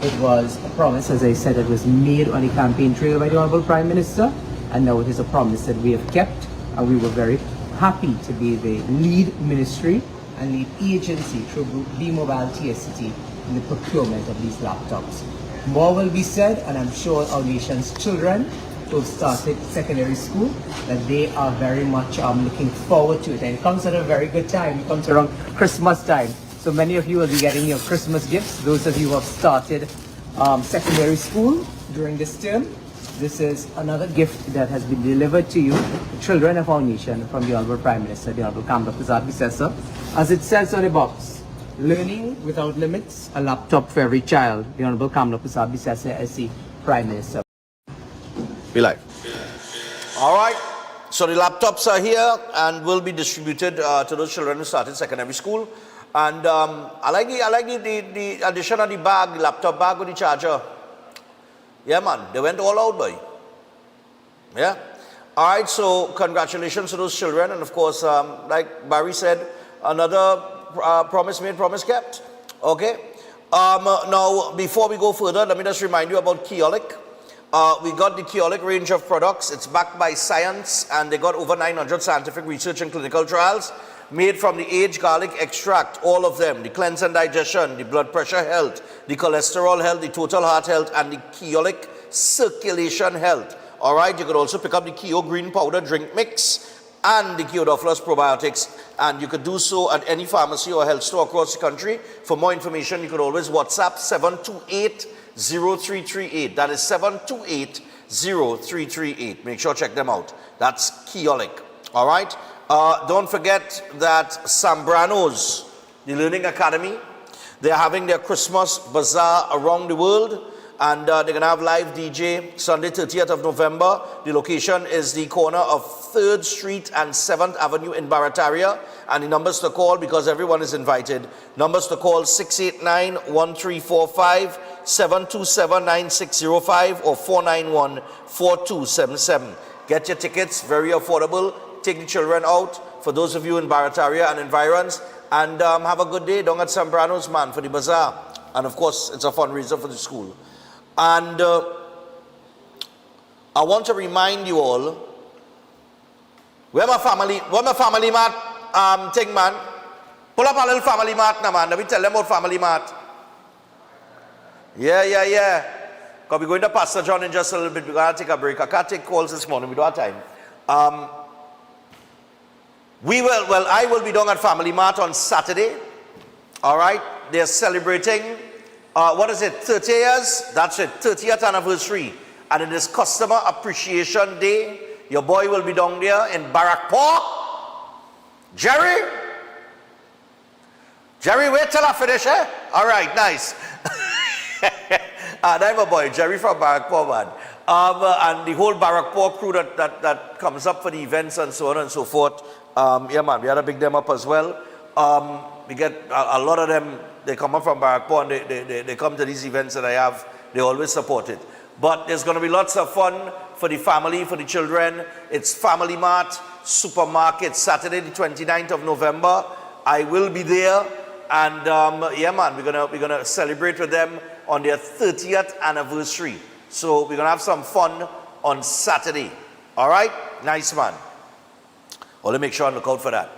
It was a promise, as I said, that was made on the campaign trail by the Honorable Prime Minister, and now it is a promise that we have kept, and we were very happy to be the lead ministry and lead agency through B-Mobile TSCT in the procurement of these laptops. More will be said, and I'm sure our nation's children who have started secondary school, that they are very much looking forward to it. And it comes at a very good time. It comes around Christmas time. So many of you will be getting your Christmas gifts. Those of you who have started secondary school during this term, this is another gift that has been delivered to you, the children of our nation, from the Honorable Prime Minister, the Honorable Kamla Persad-Bissessar. As it says on the box, learning without limits, a laptop for every child. The Honorable Kamla Persad-Bissessar as the Prime Minister. Be live. All right. So the laptops are here and will be distributed to those children who started secondary school. And I like the addition of the bag, the laptop bag with the charger. Yeah, man. They went all out, boy. Yeah. All right. So congratulations to those children. And of course, like Barry said, another promise made, promise kept. Okay. Now, before we go further, let me just remind you about Keolic. We got the Keolic range of products. It's backed by science, and they got over 900 scientific research and clinical trials made from the aged garlic extract, all of them, the cleanse and digestion, the blood pressure health, the cholesterol health, the total heart health, and the Keolic circulation health. All right, you could also pick up the Keo green powder drink mix and the Keodophilus probiotics, and you could do so at any pharmacy or health store across the country. For more information, you could always WhatsApp 728-0338. That is 728-0338. Make sure to check them out. That's Keolic. All right. Don't forget that Sambranos, the Learning Academy, they're having their Christmas bazaar around the world, and they're going to have live DJ Sunday 30th of November. The location is the corner of 3rd Street and 7th Avenue in Barataria. And the numbers to call, because everyone is invited, numbers to call 689-1345, 727-9605 or 491-4277. Get your tickets, very affordable. Take the children out, for those of you in Barataria and environs, and have a good day down at Sambranos, man, for the bazaar. And of course, it's a fundraiser for the school. And I want to remind you all, where my family mat thing, man. Pull up a little family mat now, man. Let me tell them about family mat. Yeah. Because we're going to Pastor John in just a little bit. We're going to take a break. I can't take calls this morning. We don't have time. I will be down at Family Mart on Saturday. All right. They're celebrating, 30 years? That's it, 30th anniversary. And it is Customer Appreciation Day. Your boy will be down there in Barrackpore. Jerry, wait till I finish, eh? All right, nice. That's my boy, Jerry from Barrackpore, man. And the whole Barrackpore crew that comes up for the events and so on and so forth. Yeah, man, we had to big them up as well. We get a lot of them, they come up from Barrackpore and they come to these events that I have. They always support it. But there's going to be lots of fun for the family, for the children. It's Family Mart Supermarket, Saturday the 29th of November. I will be there. And yeah, man, we're gonna celebrate with them on their 30th anniversary. So we're gonna have some fun on Saturday. All right, nice, man. Well, let me make sure I look out for that.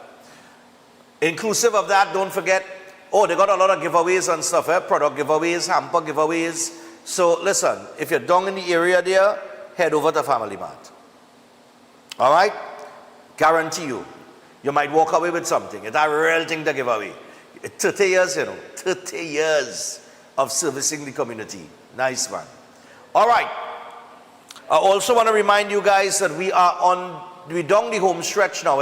Inclusive of that, don't forget. Oh, they got a lot of giveaways and stuff, product giveaways, hamper giveaways. So listen, if you're down in the area there, head over to Family Mart. All right, guarantee you, you might walk away with something. It's a real thing to give away. 30 years, 30 years of servicing the community. Nice, man. All right. I also want to remind you guys that we're down the home stretch now,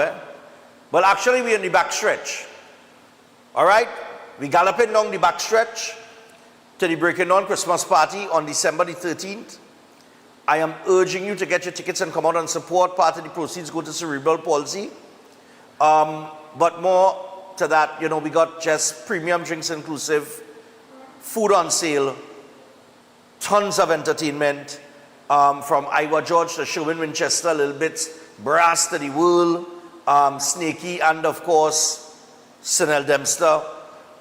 But actually, we're in the back stretch. All right? We're galloping down the back stretch to the Breaking On Christmas party on December the 13th. I am urging you to get your tickets and come out and support. Part of the proceeds go to cerebral palsy. But more to that, we got just premium drinks inclusive, food on sale, tons of entertainment, from Iowa George to Sherwin Winchester, Little Bits, Brass to the World, Snakey, and of course, Sinel Dempster.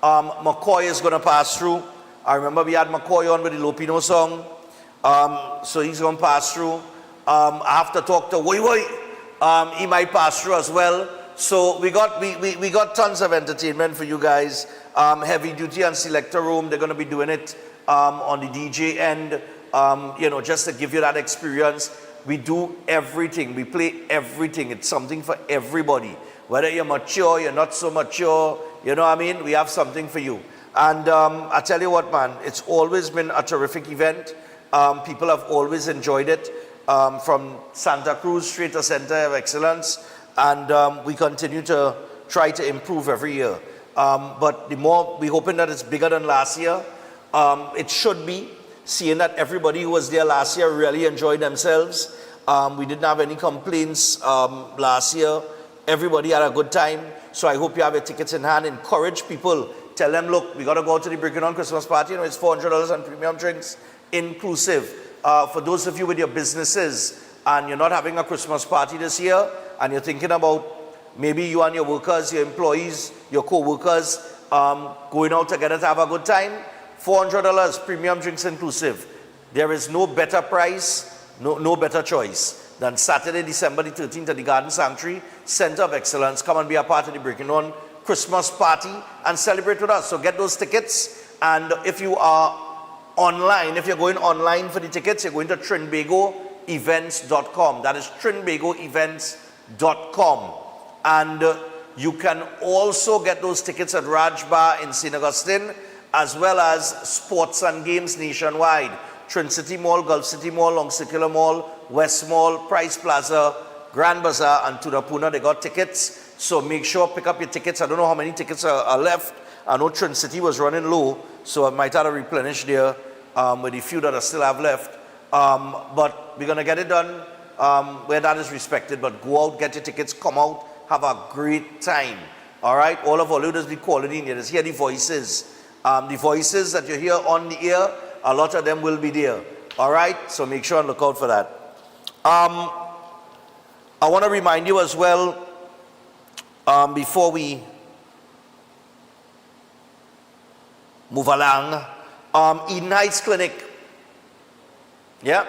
McCoy is going to pass through. I remember we had McCoy on with the Lopino song, so he's going to pass through. I have to talk to Woy Woy. He might pass through as well. So we got tons of entertainment for you guys. Heavy Duty and Selector Room, they're going to be doing it on the DJ end, just to give you that experience. We do everything. We play everything. It's something for everybody. Whether you're mature, you're not so mature, you know what I mean? We have something for you. And I tell you what, man, it's always been a terrific event. People have always enjoyed it, from Santa Cruz straight to Center of Excellence. And we continue to try to improve every year. But the more, we're hoping that it's bigger than last year. It should be, seeing that everybody who was there last year really enjoyed themselves. We didn't have any complaints last year. Everybody had a good time. So I hope you have your tickets in hand. Encourage people. Tell them, look, we got to go to the Breaking On Christmas party. It's $400 and premium drinks inclusive. For those of you with your businesses and you're not having a Christmas party this year, and you're thinking about maybe you and your workers, your employees, your co-workers, going out together to have a good time, $400, premium drinks inclusive. There is no better price, no better choice than Saturday, December the 13th at the Garden Sanctuary, Center of Excellence. Come and be a part of the Breaking On Christmas party and celebrate with us. So get those tickets. And if you are online, if you're going online for the tickets, you're going to trinbagoevents.com. That is trinbagoevents.com. And you can also get those tickets at Raj Bar in St. Augustine, as well as sports and games nationwide. Trin City Mall, Gulf City Mall, Long Circular Mall, West Mall, Price Plaza, Grand Bazaar, and Tudapuna. They got tickets. So make sure, pick up your tickets. I don't know how many tickets are left. I know Trin City was running low, so I might have to replenish there with the few that I still have left. But we're going to get it done where that is respected. But go out, get your tickets, come out, have a great time. All right? All of our leaders be calling in here. Just hear the voices. The voices that you hear on the air, a lot of them will be there. All right? So make sure and look out for that. I want to remind you as well, before we move along, Eden Heights Clinic. Yeah?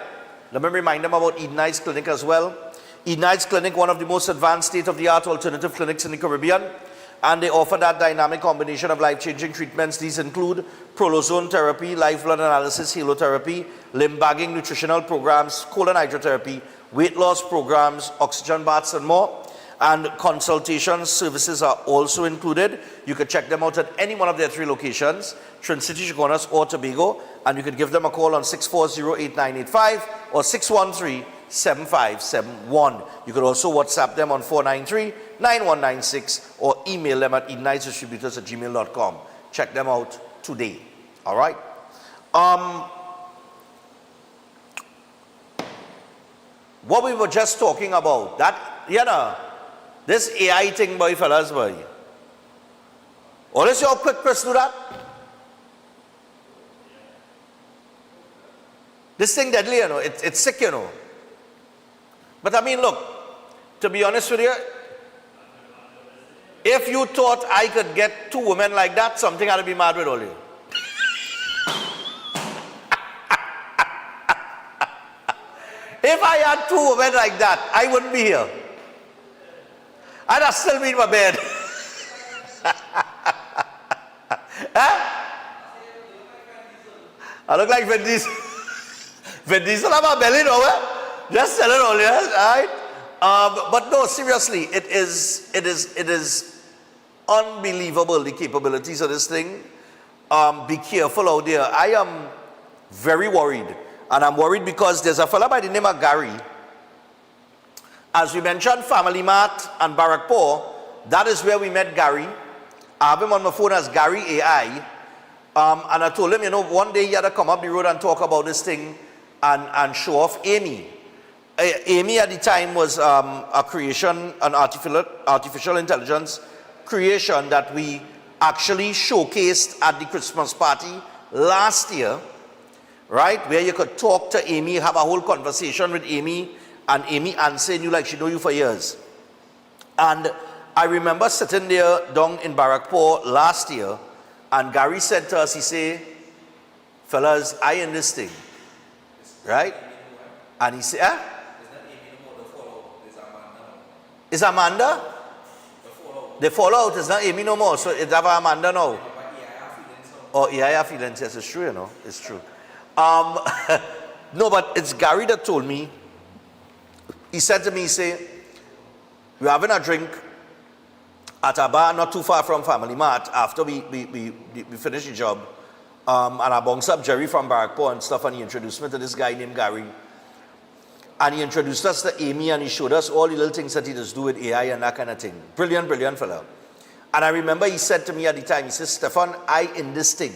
Let me remind them about Eden Heights Clinic as well. Eden Heights Clinic, one of the most advanced state-of-the-art alternative clinics in the Caribbean. And they offer that dynamic combination of life-changing treatments. These include prolozone therapy, live blood analysis, halotherapy, limb bagging, nutritional programs, colon hydrotherapy, weight loss programs, oxygen baths, and more. And consultation services are also included. You can check them out at any one of their 3 locations, Trin City, Chaguanas, or Tobago. And you can give them a call on 640-8985 or 613-7571. You can also WhatsApp them on 493-9196 or email them at edenheightsdistributors@gmail.com. Check them out today. All right? What we were just talking about, that, this AI thing, boy, fellas, boy. Oh, let's see how quick Chris do that. This thing deadly, you know, it's sick, you know. But I mean, look, to be honest with you, if you thought I could get 2 women like that, something I'd be mad with all you. If I had 2 women like that, I wouldn't be here. I'd have still be in my bed. Huh? I look like Vin Diesel. Vin Diesel have a belly over. Just tell it all, yes, all right? But no, seriously, it is unbelievable, the capabilities of this thing. Be careful out there. I am very worried. And I'm worried because there's a fella by the name of Gary. As we mentioned, Family Mart and Barrackpore, that is where we met Gary. I have him on my phone as Gary AI. And I told him, you know, one day he had to come up the road and talk about this thing and show off Amy. Amy at the time was a creation, an artificial intelligence creation that we actually showcased at the Christmas party last year, right? Where you could talk to Amy, have a whole conversation with Amy, and Amy answering you like she knows you for years. And I remember sitting there down in Barrackpore last year, and Gary said to us, he said, fellas, I in this thing, right? And he said, eh? Is Amanda? The fallout is not Amy no more, so it's Amanda now. Oh, yeah, I have feelings. Yes, it's true, you know, it's true. No, but it's Gary that told me. He said to me, he said, we're having a drink at a bar not too far from Family Mart after we finished the job. And I bounced up Jerry from Barrackpore and stuff, and he introduced me to this guy named Gary. And he introduced us to Amy, and he showed us all the little things that he does do with AI and that kind of thing. Brilliant, brilliant fella. And I remember he said to me at the time, he says, Stefan, I in this thing.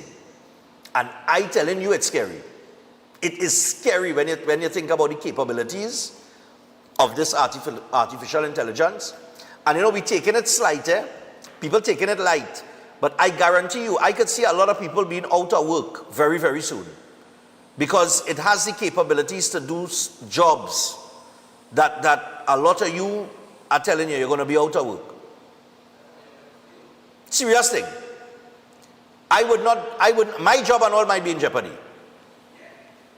And I telling you it's scary. It is scary when you think about the capabilities of this artificial intelligence. And you know, we taking it slight, people taking it light. But I guarantee you, I could see a lot of people being out of work very, very soon. Because it has the capabilities to do jobs that a lot of you are telling you you're going to be out of work. Serious thing. My job and all might be in jeopardy.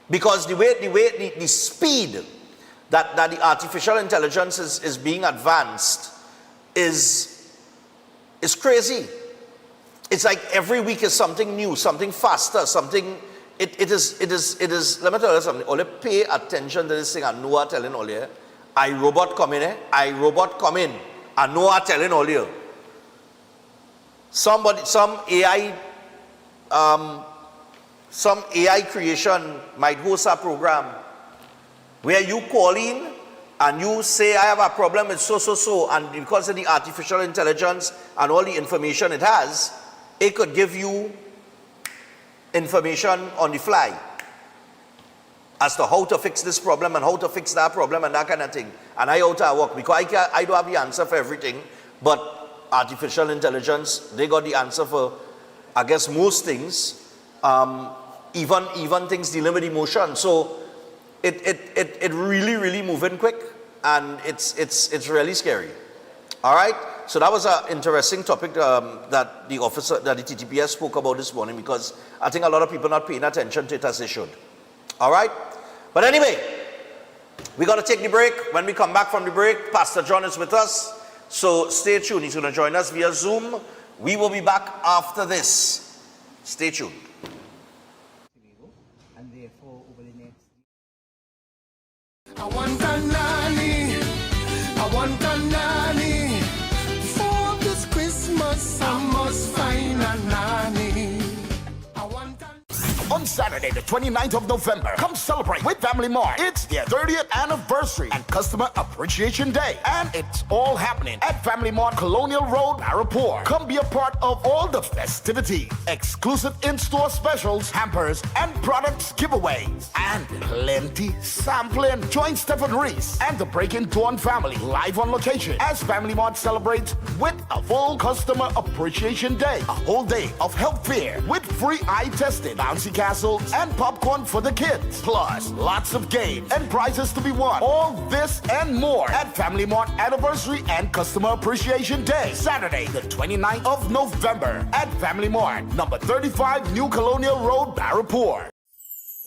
Because the speed that the artificial intelligence is being advanced is crazy. It's like every week is something new, something faster, something. It is, let me tell you something. Only pay attention to this thing and Noah telling all you. iRobot come in, iRobot come in. And Noah telling all you. Some AI creation might host a program where you call in and you say, I have a problem with so, and because of the artificial intelligence and all the information it has, it could give you information on the fly as to how to fix this problem and how to fix that problem and that kind of thing. And I out of work because I don't have the answer for everything, but artificial intelligence, they got the answer for, I guess, most things, even things dealing with emotion. So it really moving quick, and it's really scary. All right. So that was an interesting topic that the TTPS spoke about this morning, because I think a lot of people are not paying attention to it as they should. All right? But anyway, we got to take the break. When we come back from the break, Pastor John is with us. So stay tuned. He's going to join us via Zoom. We will be back after this. Stay tuned. And therefore, over the next... I want a nanny. I want a nanny. For this Christmas, I must find a nanny. I want a... On Saturday, the 29th of November, come celebrate with Family Mart. It's their 30th anniversary and Customer Appreciation Day. And it's all happening at Family Mart, Colonial Road, Barrackpore. Come be a part of all the festivities, exclusive in-store specials, hampers, and products giveaways, and plenty sampling. Join Stephen Reese and the Breaking Dawn family live on location as Family Mart celebrates with a full Customer Appreciation Day. A whole day of health fair with free eye testing, bouncy castles, and popcorn for the kids. Plus, lots of games and prizes to be won. All this and more at Family Mart Anniversary and Customer Appreciation Day, Saturday, the 29th of November at Family Mart, number 35 New Colonial Road, Barapur.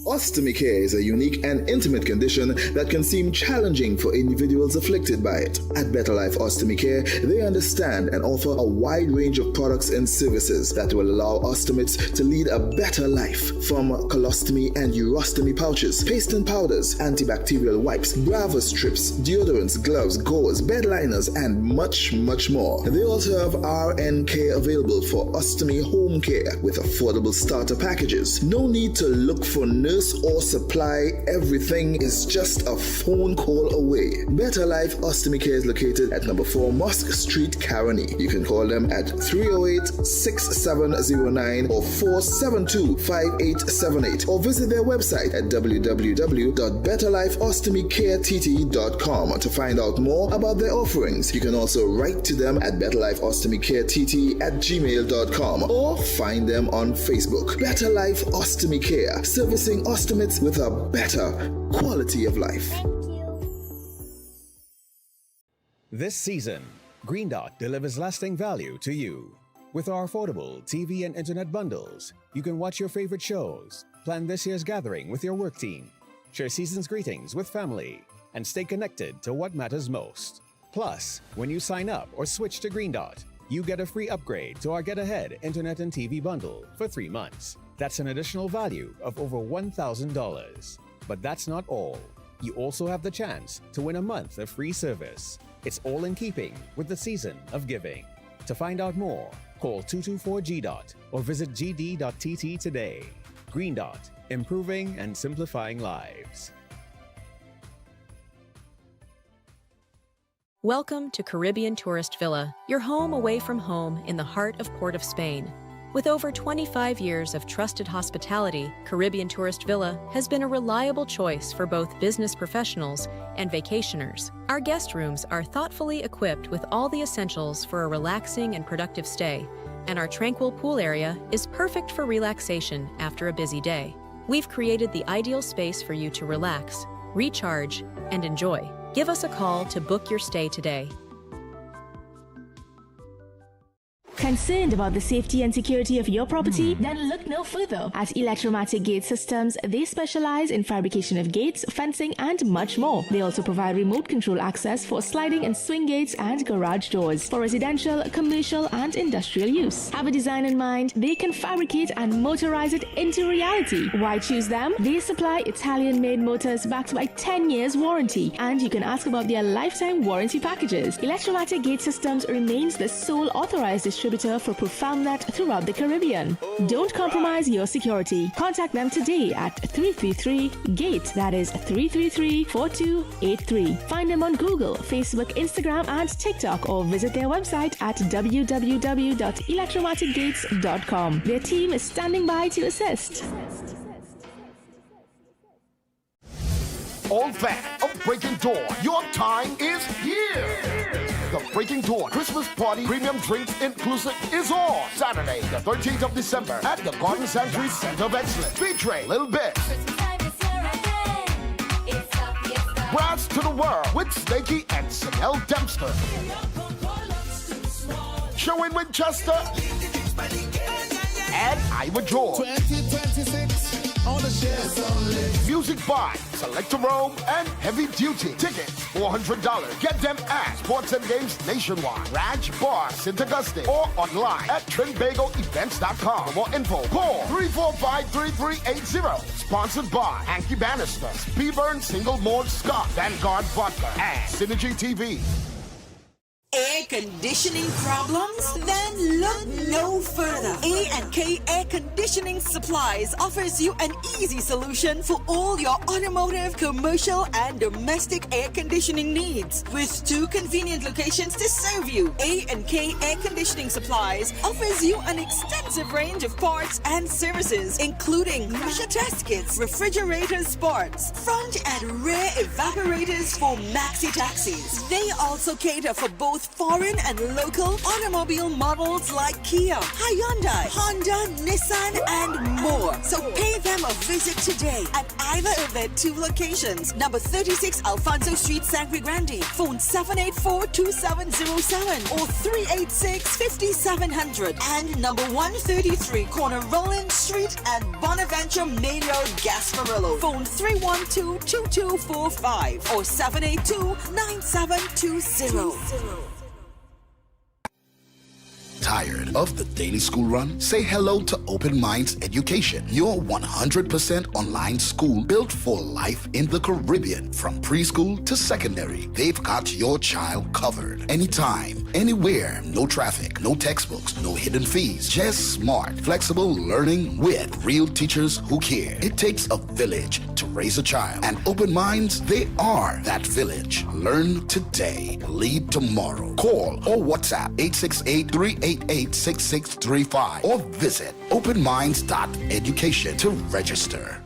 Ostomy care is a unique and intimate condition that can seem challenging for individuals afflicted by it. At Better Life Ostomy Care, they understand and offer a wide range of products and services that will allow ostomates to lead a better life. From colostomy and urostomy pouches, paste and powders, antibacterial wipes, Brava strips, deodorants, gloves, gauze, bed liners, and much, much more. They also have RN care available for ostomy home care with affordable starter packages. No need to look for nurse or supply. Everything is just a phone call away. Better Life Ostomy Care is located at number 4 Mosque Street, Caroni. You can call them at 308-6709 or 472-5878 or visit their website at www.betterlifeostomycareTT.com to find out more about their offerings. You can also write to them at betterlifeostomycareTT@gmail.com or find them on Facebook. Better Life Ostomy Care, servicing ostomates with a better quality of life. This season, Green Dot delivers lasting value to you. With our affordable TV and internet bundles, you can watch your favorite shows, plan this year's gathering with your work team, share season's greetings with family, and stay connected to what matters most. Plus, when you sign up or switch to Green Dot, you get a free upgrade to our Get Ahead internet and TV bundle for 3 months. That's an additional value of over $1,000. But that's not all. You also have the chance to win a month of free service. It's all in keeping with the season of giving. To find out more, call 224-GDOT or visit gd.tt today. Green Dot, improving and simplifying lives. Welcome to Caribbean Tourist Villa, your home away from home in the heart of Port of Spain. With over 25 years of trusted hospitality, Caribbean Tourist Villa has been a reliable choice for both business professionals and vacationers. Our guest rooms are thoughtfully equipped with all the essentials for a relaxing and productive stay, and our tranquil pool area is perfect for relaxation after a busy day. We've created the ideal space for you to relax, recharge, and enjoy. Give us a call to book your stay today. Concerned about the safety and security of your property? Then look no further. At Electromatic Gate Systems, they specialize in fabrication of gates, fencing, and much more. They also provide remote control access for sliding and swing gates and garage doors for residential, commercial, and industrial use. Have a design in mind? They can fabricate and motorize it into reality. Why choose them? They supply Italian-made motors backed by 10 years warranty, and you can ask about their lifetime warranty packages. Electromatic Gate Systems remains the sole authorized distributor for ProfoundNet throughout the Caribbean. Don't compromise your security. Contact them today at 333-GATE. That is 333-4283. Find them on Google, Facebook, Instagram, and TikTok, or visit their website at www.electromaticgates.com. Their team is standing by to assist. All fan of Breaking Dawn, your time is here. The Breaking Dawn Christmas Party Premium Drinks Inclusive is on Saturday, the 13th of December at the Garden Sanctuary Center of Excellence, featuring Lil Bit, Brass to the World with Snakey and Sanel Dempster, Show in Winchester, and Iowa George. 2026 on the shares only. Music by Selector Rome and Heavy Duty. Tickets $400. Get them at Sports and Games Nationwide, Ranch Bar, St. Augustine, or online at TrinBagoEvents.com. For more info, call 345-3380. Sponsored by Hanky Bannister, Speedburn Single Malt Scott, Vanguard Vodka, and Synergy TV. Air conditioning problems? Then look no further. A&K Air Conditioning Supplies offers you an easy solution for all your automotive, commercial, and domestic air conditioning needs. With 2 convenient locations to serve you, A&K Air Conditioning Supplies offers you an extensive range of parts and services, including pressure test kits, refrigerator parts, front and rear evaporators for maxi taxis. They also cater for both foreign and local automobile models like Kia, Hyundai, Honda, Nissan, and more. So pay them a visit today at either of their two locations. Number 36 Alfonso Street, Sangre Grande. Phone 784-2707 or 386-5700. And number 133 corner Roland Street and Bonaventure Main Road, Gasparillo. Phone 312-2245 or 782-9720. Tired of the daily school run? Say hello to Open Minds Education, your 100% online school built for life in the Caribbean. From preschool to secondary, they've got your child covered. Anytime, anywhere, no traffic, no textbooks, no hidden fees. Just smart, flexible learning with real teachers who care. It takes a village to raise a child, and Open Minds, they are that village. Learn today, lead tomorrow. Call or WhatsApp 868-388-6635 or visit openminds.education to register.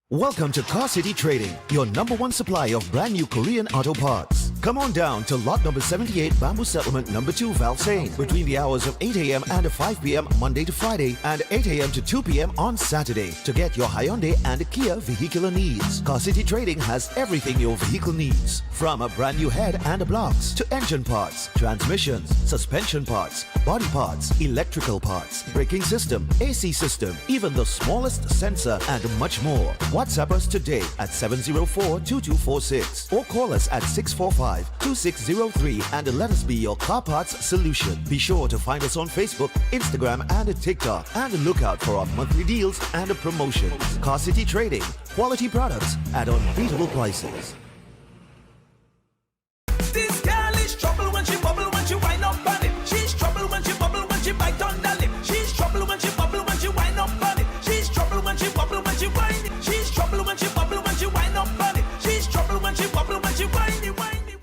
Welcome to Car City Trading, your #1 supply of brand new Korean auto parts. Come on down to lot number 78, Bamboo Settlement number 2, Valsain, between the hours of 8 a.m. and 5 p.m. Monday to Friday and 8 a.m. to 2 p.m. on Saturday to get your Hyundai and Kia vehicular needs. Car City Trading has everything your vehicle needs, from a brand new head and blocks to engine parts, transmissions, suspension parts, body parts, electrical parts, braking system, AC system, even the smallest sensor, and much more. WhatsApp us today at 704-2246 or call us at 645-2603 and let us be your car parts solution. Be sure to find us on Facebook, Instagram, and TikTok, and look out for our monthly deals and promotions. Car City Trading, quality products at unbeatable prices. This girl is trouble when she bubble, when she wind up on it. She's trouble when she bubble, when she bite on the lip. She's trouble when she bubble, when she wind up on it. She's trouble when she bubble, when she wind it. She's trouble when she bubble, when she wind up on it. She's trouble when she bubble, when she wind it, wind it.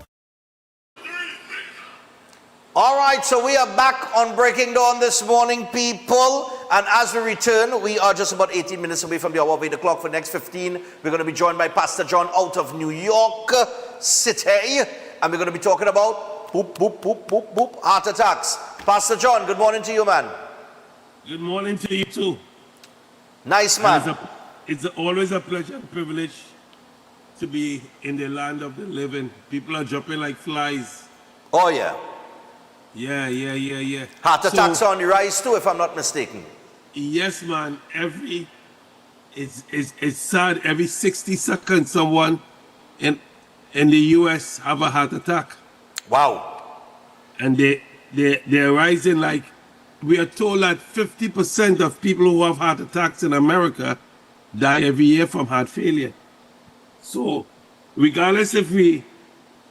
All right, so we are back on Breaking Dawn this morning, people. And as we return, we are just about 18 minutes away from the hour of 8 o'clock. For the next 15, we're going to be joined by Pastor John out of New York City. And we're going to be talking about heart attacks. Pastor John, good morning to you, man. Good morning to you, too. Nice, man. It's always a pleasure and privilege to be in the land of the living. People are dropping like flies. Oh, yeah. Yeah. Heart attacks on the rise, too, if I'm not mistaken. Yes, man. It's sad. Every 60 seconds, someone in the U.S. have a heart attack. Wow. And they're rising like, we are told that 50% of people who have heart attacks in America die every year from heart failure. So regardless if the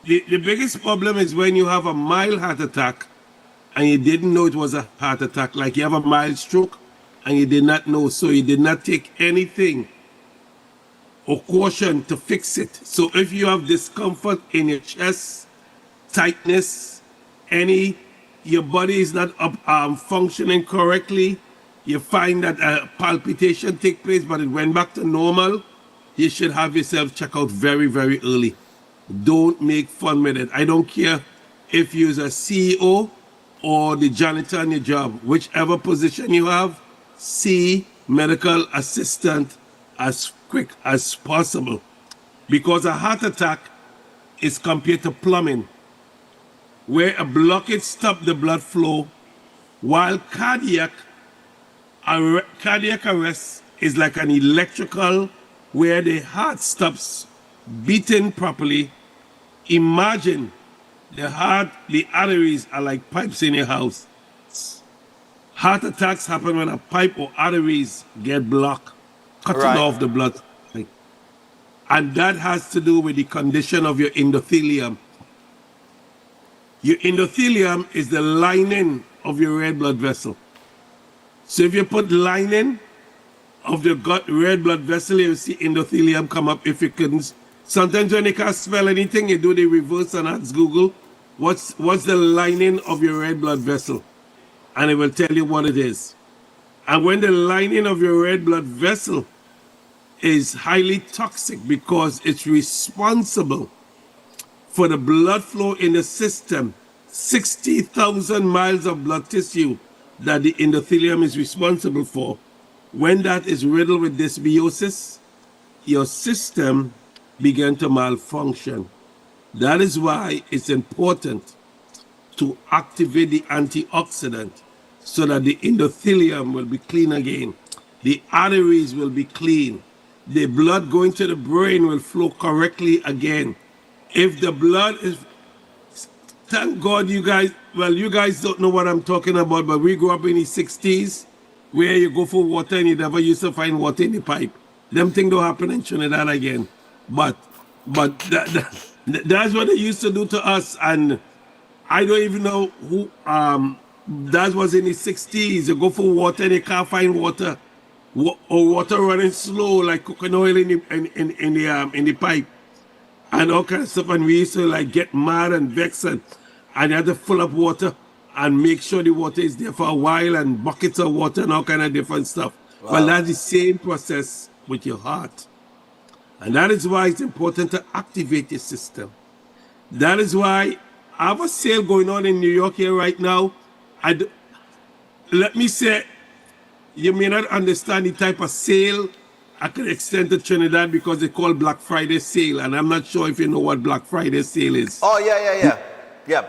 biggest problem is when you have a mild heart attack and you didn't know it was a heart attack, like you have a mild stroke and you did not know, so you did not take anything or caution to fix it. So if you have discomfort in your chest, tightness, your body is not functioning correctly, you find that a palpitation take place but it went back to normal, you should have yourself check out very, very early. Don't make fun with it. I don't care if you're a CEO or the janitor on your job, whichever position you have, see medical assistant as quick as possible. Because a heart attack is compared to plumbing, where a blockage stops the blood flow, while cardiac arrest is like an electrical, where the heart stops beating properly. Imagine the arteries are like pipes in your house. Heart attacks happen when a pipe or arteries get blocked, cutting off the blood. And that has to do with the condition of your endothelium. Your endothelium is the lining of your red blood vessel. So if you put lining of the red blood vessel, you see endothelium come up. If you couldn't, sometimes when you can't spell anything, you do the reverse and ask Google, what's the lining of your red blood vessel? And it will tell you what it is. And when the lining of your red blood vessel is highly toxic because it's responsible for the blood flow in the system, 60,000 miles of blood tissue that the endothelium is responsible for, when that is riddled with dysbiosis, your system begin to malfunction. That is why it's important to activate the antioxidant so that the endothelium will be clean again. The arteries will be clean. The blood going to the brain will flow correctly again. If the blood is, thank God you guys don't know what I'm talking about, but we grew up in the 60s where you go for water and you never used to find water in the pipe. Them things don't happen in Trinidad again. But that's what they used to do to us, and I don't even know who that was in the 60s. You go for water and you can't find water. Or water running slow like cooking oil in the pipe. And all kinds of stuff, and we used to like get mad and vex, and you had to fill up water and make sure the water is there for a while, and buckets of water and all kind of different stuff. Wow. Well, that's the same process with your heart. And that is why it's important to activate your system. That is why I have a sale going on in New York here right now. Let me say, you may not understand the type of sale I can extend to Trinidad because they call Black Friday sale, and I'm not sure if you know what Black Friday sale is. Oh, yeah.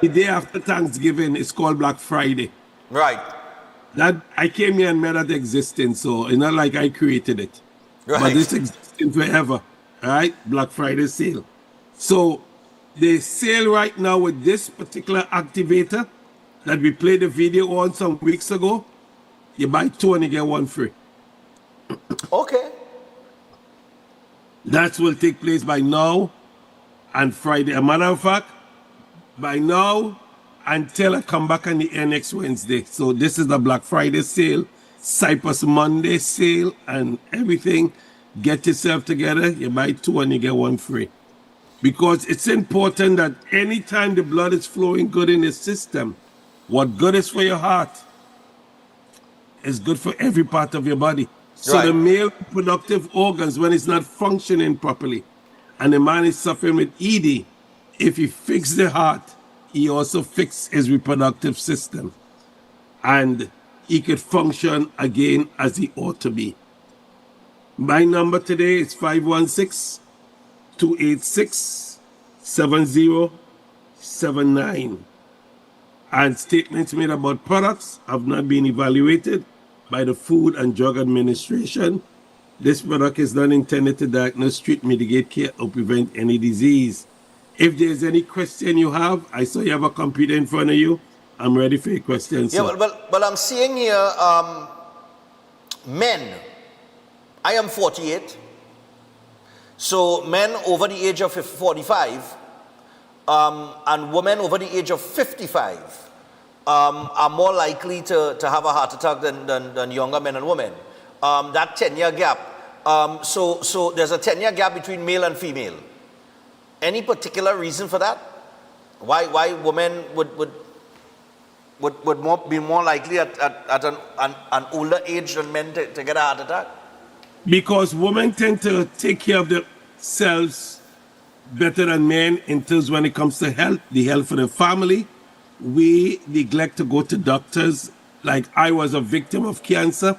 The day after Thanksgiving is called Black Friday. Right. That I came here and made that existing, so it's not like I created it. Right. But it's existing forever, right? Black Friday sale. So the sale right now with this particular activator that we played the video on some weeks ago, you buy 2 and you get 1 free. Okay. That will take place by now and Friday. As a matter of fact, by now until I come back on the air next Wednesday. So this is the Black Friday sale, Cyprus Monday sale, and everything. Get yourself together. You buy 2 and you get 1 free. Because it's important that anytime the blood is flowing good in the system, what good is for your heart is good for every part of your body. So Right. the male reproductive organs, when it's not functioning properly, and the man is suffering with ED, if he fixes the heart, he also fixes his reproductive system. And he could function again as he ought to be. My number today is 516-286-7079. And statements made about products have not been evaluated by the Food and Drug Administration. This product is not intended to diagnose, treat, mitigate, care, or prevent any disease. If there's any question you have, I saw you have a computer in front of you. I'm ready for your questions. Yeah, sir. but I'm seeing here men. I am 48. So men over the age of 45 and women over the age of 55 are more likely to have a heart attack than younger men and women. That 10-year gap. So there's a 10-year gap between male and female. Any particular reason for that? Why women would be more likely at an older age than men to get a heart attack? Because women tend to take care of themselves better than men in terms when it comes to health, the health of the family. We neglect to go to doctors. Like I was a victim of cancer,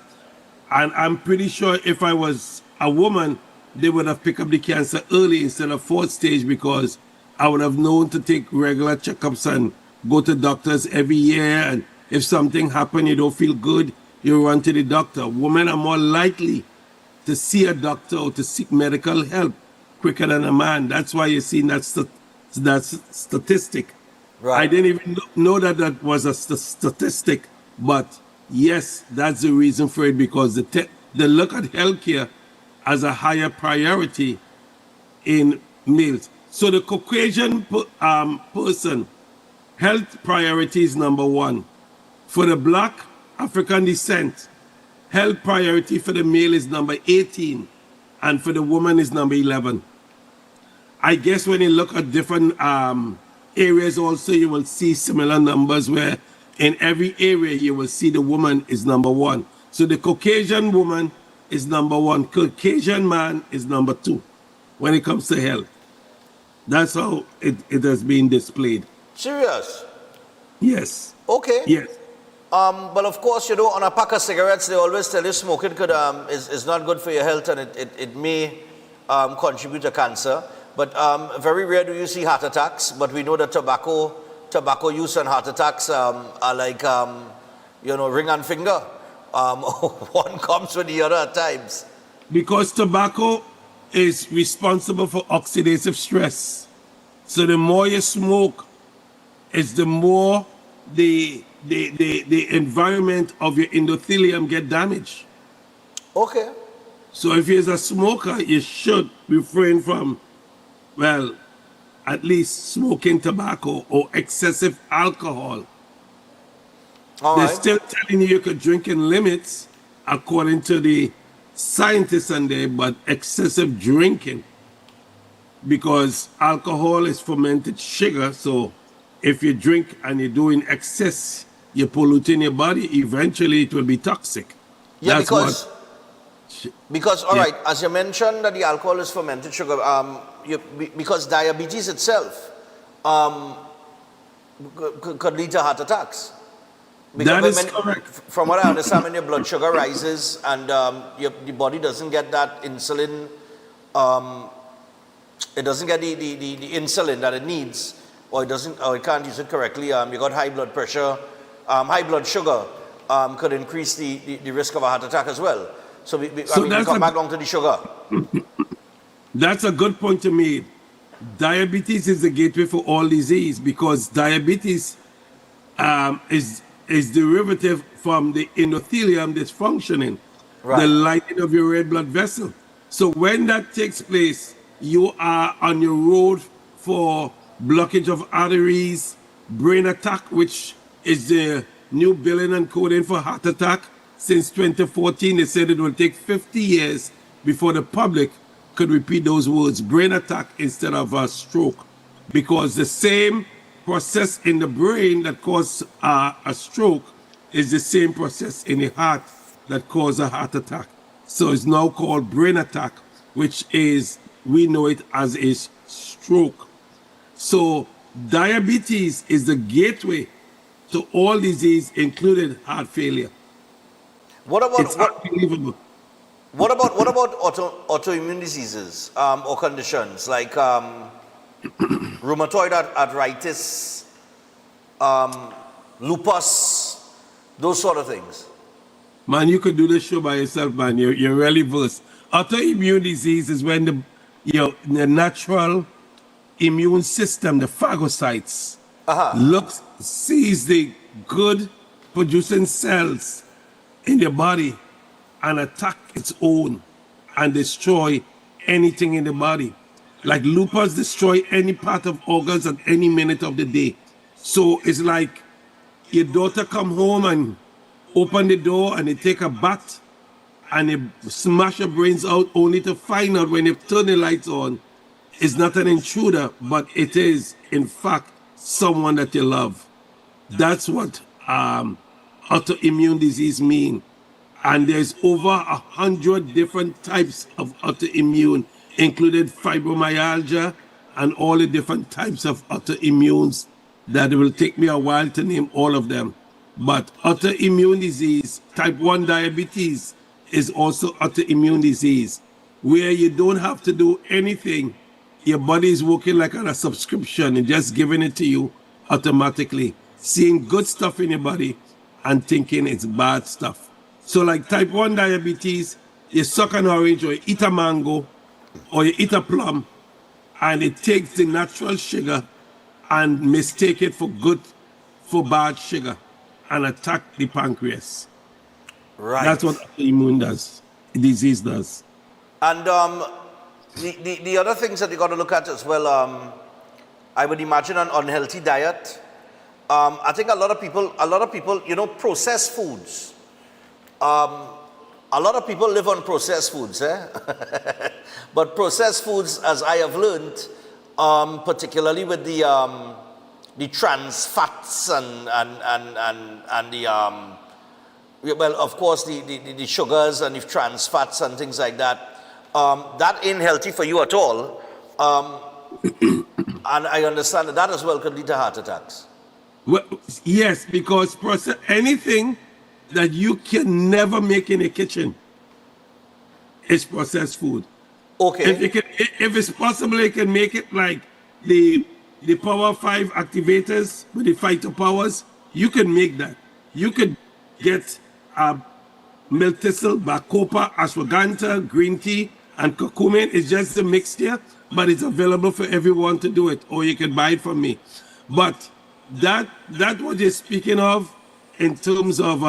and I'm pretty sure if I was a woman, they would have picked up the cancer early instead of 4th stage, because I would have known to take regular checkups and go to doctors every year. And if something happened, you don't feel good, you run to the doctor. Women are more likely to see a doctor or to seek medical help quicker than a man. That's why you're seeing that statistic. Right. I didn't even know that was a statistic, but yes, that's the reason for it, because they look at healthcare as a higher priority in males. So the Caucasian person, health priority is number 1. For the Black African descent, health priority for the male is number 18, and for the woman is number 11. I guess when you look at different areas also, you will see similar numbers where in every area you will see the woman is number 1. So the Caucasian woman is number 1. Caucasian man is number 2 when it comes to health. That's how it has been displayed. Serious? Yes. Okay. Yes. Well, of course, you know, on a pack of cigarettes, they always tell you smoking is not good for your health and it may contribute to cancer. But very rare do you see heart attacks. But we know that tobacco use and heart attacks are like, you know, ring and finger. One comes with the other at times. Because tobacco is responsible for oxidative stress. So the more you smoke, it's the more the environment of your endothelium get damaged. Okay. So if you're a smoker, you should refrain from, well, at least smoking tobacco or excessive alcohol. They're still telling you could drink in limits, according to the scientists and there, but excessive drinking, because alcohol is fermented sugar. So if you drink and you do in excess, you're polluting your body. Eventually, it will be toxic. Yeah, That's because all right, as you mentioned that the alcohol is fermented sugar, because diabetes itself could lead to heart attacks. Because that is correct. From what I understand, when your blood sugar rises and the body doesn't get that insulin, it doesn't get the insulin that it needs, or it can't use it correctly. You got high blood pressure, high blood sugar could increase the risk of a heart attack as well. So we come back down to the sugar. That's a good point to make. Diabetes is the gateway for all disease, because diabetes is derivative from the endothelium dysfunctioning, the lining of your red blood vessel. So when that takes place, you are on your road for blockage of arteries, brain attack, which is the new billing and coding for heart attack. Since 2014, they said it will take 50 years before the public could repeat those words, brain attack instead of a stroke, because the same process in the brain that causes a stroke is the same process in the heart that causes a heart attack. So it's now called brain attack, which is, we know it as a stroke. So diabetes is the gateway to all disease, including heart failure. What about it's unbelievable. What about autoimmune diseases or conditions like rheumatoid arthritis, lupus, those sort of things? Man, you could do this show by yourself, man. You're really versed. Autoimmune disease is when the natural immune system, the phagocytes, sees the good producing cells in the body and attack its own and destroy anything in the body. Like lupus destroy any part of organs at any minute of the day. So it's like your daughter come home and open the door and they take a bat and they smash her brains out, only to find out when they turn the lights on, it's not an intruder, but it is, in fact, someone that you love. That's what autoimmune disease mean. And there's over 100 different types of autoimmune, including fibromyalgia and all the different types of autoimmunes that it will take me a while to name all of them. But autoimmune disease, type 1 diabetes, is also autoimmune disease, where you don't have to do anything. Your body is working like on a subscription and just giving it to you automatically, seeing good stuff in your body and thinking it's bad stuff. So like type 1 diabetes, you suck an orange or you eat a mango or you eat a plum, and it takes the natural sugar and mistake it for bad sugar and attack the pancreas. Right. That's what autoimmune disease does. And the other things that you got to look at as well, I would imagine an unhealthy diet. I think a lot of people, you know, processed foods. A lot of people live on processed foods, but processed foods, as I have learned, particularly with the trans fats and the well, of course, the sugars and the trans fats and things like that, that ain't healthy for you at all. And I understand that as well could lead to heart attacks. Well, yes, because anything that you can never make in a kitchen is processed food. Okay. If it's possible, you can make it like the Power 5 activators with the phytopowers. You can make that. You could get milk thistle, bacopa, ashwagandha, green tea, and curcumin. It's just a mixture, but it's available for everyone to do it, or you can buy it from me. But that what you're speaking of in terms of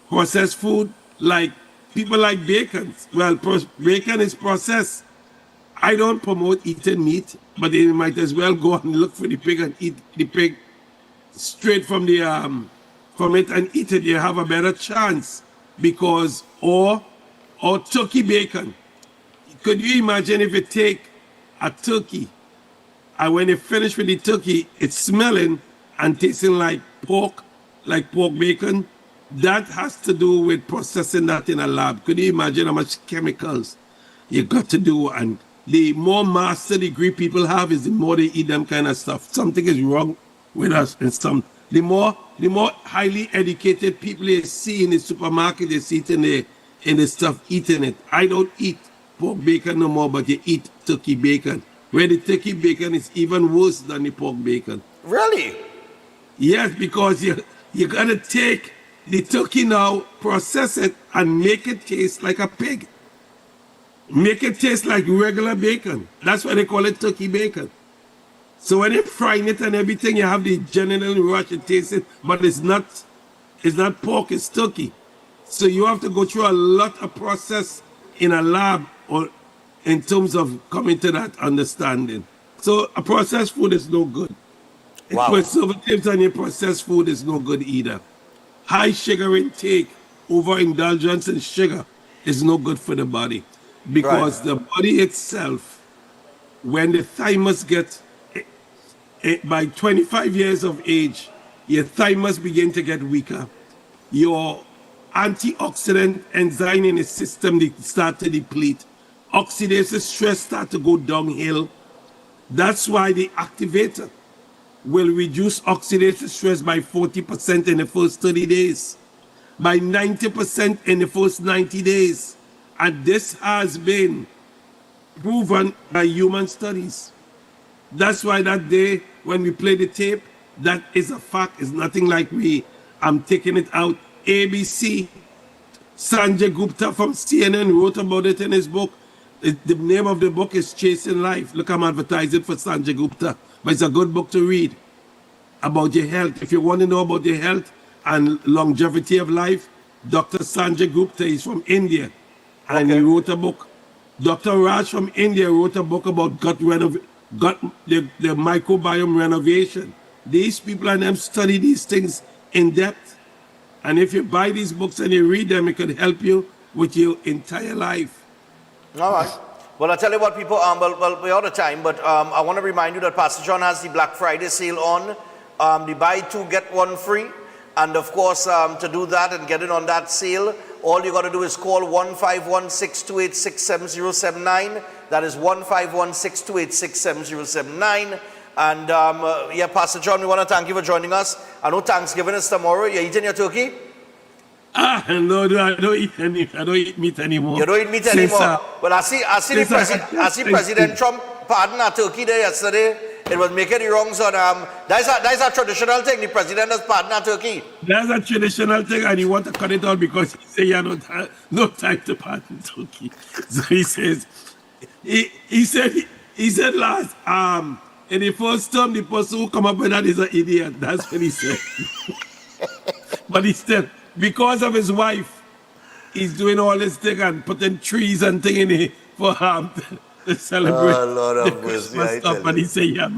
processed food, like people like bacon. Well, bacon is processed. I don't promote eating meat, but they might as well go and look for the pig and eat the pig straight from the from it and eat it. You have a better chance because or turkey bacon. Could you imagine if you take a turkey and when you finish with the turkey, it's smelling and tasting like pork bacon? That has to do with processing that in a lab. Could you imagine how much chemicals you got to do? And the more master degree people have is the more they eat them kind of stuff. Something is wrong with us. And the more highly educated people you see in the supermarket, they see it in the stuff, eating it. I don't eat pork bacon no more, but you eat turkey bacon. Where the turkey bacon is even worse than the pork bacon. Really? Yes, because you gotta take the turkey now, process it, and make it taste like a pig. Make it taste like regular bacon. That's why they call it turkey bacon. So when you're frying it and everything, you have the general rush and taste it, but it's not pork, it's turkey. So you have to go through a lot of process in a lab or in terms of coming to that understanding. So a processed food is no good. Wow. Preservatives on your processed food is no good either. High sugar intake, overindulgence in sugar is no good for the body. Because the body itself, when the thymus gets, by 25 years of age, your thymus begin to get weaker. Your antioxidant enzyme in the system start to deplete. Oxidative stress start to go downhill. That's why the activator will reduce oxidative stress by 40% in the first 30 days, by 90% in the first 90 days. And this has been proven by human studies. That's why that day when we play the tape, that is a fact. It's nothing like I'm taking it out. ABC, Sanjay Gupta from CNN wrote about it in his book. The name of the book is Chasing Life. Look, I'm advertising for Sanjay Gupta, but it's a good book to read about your health. If you want to know about your health and longevity of life, Dr. Sanjay Gupta is from India, and he wrote a book. Dr. Raj from India wrote a book about the microbiome renovation. These people and them study these things in depth, and if you buy these books and you read them, it could help you with your entire life. All right. Well, I tell you what, people, well, we're out of time, but I want to remind you that Pastor John has the Black Friday sale on. The buy two, get one free. And of course, to do that and get in on that sale, all you got to do is call 151-628-67079. That is 151-628-67079. And yeah, Pastor John, we want to thank you for joining us. I know Thanksgiving is tomorrow. You're eating your turkey? No, I don't eat meat anymore. You don't eat meat anymore? Well, I see President Trump pardon a turkey there yesterday. It was making the wrongs on, that's a traditional thing. The president has pardoned a turkey. That's a traditional thing, and he want to cut it out because he say you have no time to pardon turkey. So he says, he said last, in the first term, the person who come up with that is an idiot. That's what he said. But he said, because of his wife, he's doing all this thing and putting trees and thing in it for to celebrate the Christmas stuff. And he say, yeah,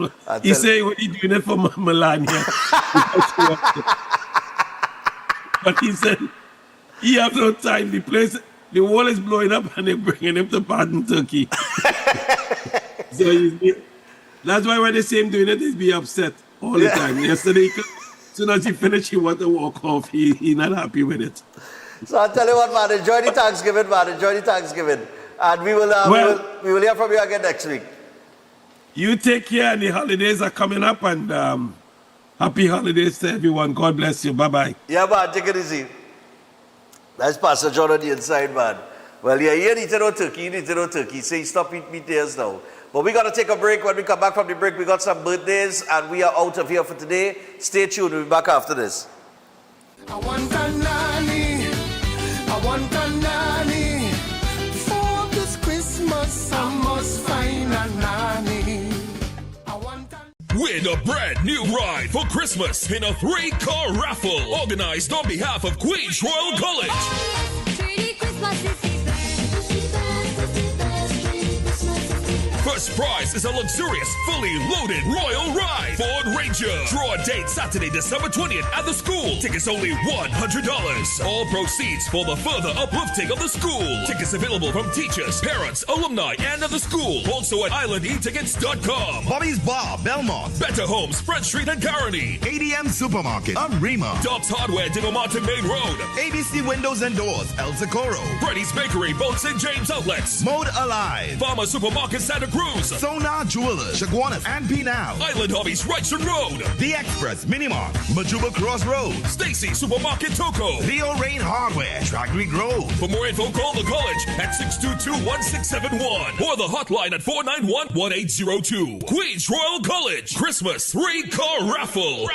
he say what he doing it for Melania. But he said he have no time. The wall is blowing up and they're bringing him to pardon turkey. So that's why when they see him doing it, he's be upset all the time. Yesterday, as soon as he finished, he want to walk off. He not happy with it. So I'll tell you what, man, enjoy the Thanksgiving, man. Enjoy the Thanksgiving. And we will hear from you again next week. You take care, and the holidays are coming up, and Happy holidays to everyone. God bless you. Bye-bye. Yeah, man, take it easy. That's Pastor John on the inside, man. Well, yeah, you need to know turkey. You need to know turkey. Say, stop eating meat ears now. But we got to take a break. When we come back from the break, we got some birthdays, and we are out of here for today. Stay tuned. We'll be back after this. I want a nanny. I want a nanny. For this Christmas, I must find a nanny. Win a brand new ride for Christmas in a 3-car raffle organized on behalf of Queen's Royal College. First prize is a luxurious, fully loaded Royal Ride Ford Ranger. Draw a date Saturday, December 20th at the school. Tickets only $100. All proceeds for the further uplifting of the school. Tickets available from teachers, parents, alumni, and of the school. Also at islandetickets.com. Bobby's Bar, Belmont. Better Homes, Front Street and Caroni. ADM Supermarket, Rima. Dobbs Hardware, Dingle Martin Main Road. ABC Windows and Doors, El Socorro. Freddy's Bakery, both St. James Outlets. Mode Alive. Farmer Supermarket, Santa Cruz. Sonar Jewelers, Chaguanas, and P-Now. Island Hobbies, Wrightson Road. The Express, Minimart, Majuba Crossroads. Stacy Supermarket, Toco. Leo Rain Hardware, Tragri Grove. For more info, call the college at 622-1671 or the hotline at 491-1802. Queen's Royal College Christmas 3-car raffle.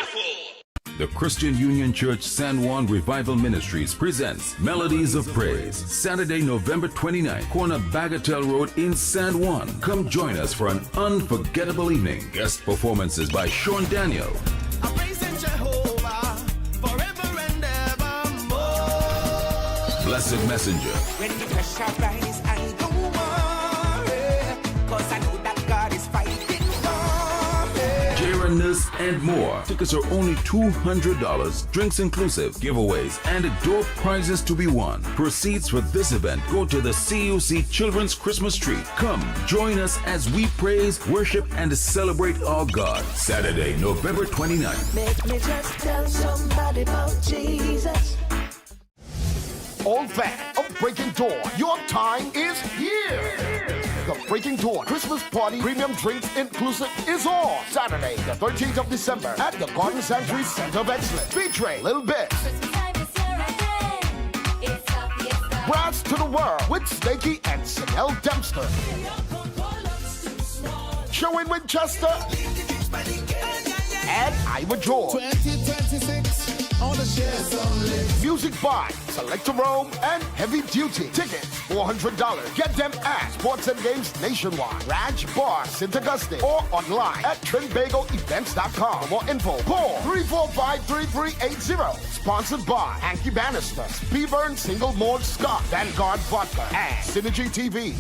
The Christian Union Church San Juan Revival Ministries presents Melodies of Praise, Saturday, November 29th, corner Bagatelle Road in San Juan. Come join us for an unforgettable evening. Guest performances by Sean Daniel, Blessed Messenger, When the pressure rise, I don't worry, 'cause I know that God is fighting for me. Jaranus, and more. Tickets are only $200, drinks inclusive, giveaways, and door prizes to be won. Proceeds for this event go to the CUC Children's Christmas Tree. Come, join us as we praise, worship, and celebrate our God. Saturday, November 29th. Make me just tell somebody about Jesus. All fan of Breaking Dawn, your time is here. The Breaking Dawn Christmas Party Premium Drinks Inclusive is on Saturday, the 13th of December at the Garden Sanctuary Center of Excellence, featuring Lil Bit, Brass to the World with Snakey and Chanel Dempster, Sherwin Winchester, and Ivor George. 2026, I wanna share some lips. Music by Selector Rome and Heavy Duty. Tickets $400. Get them at Sports and Games Nationwide, Ranch Bar, St. Augustine, or online at TrinBagoEvents.com. For more info, call 345-3380. Sponsored by Hanky Bannister, Speedburn Single Malt Scott, Vanguard Vodka, and Synergy TV.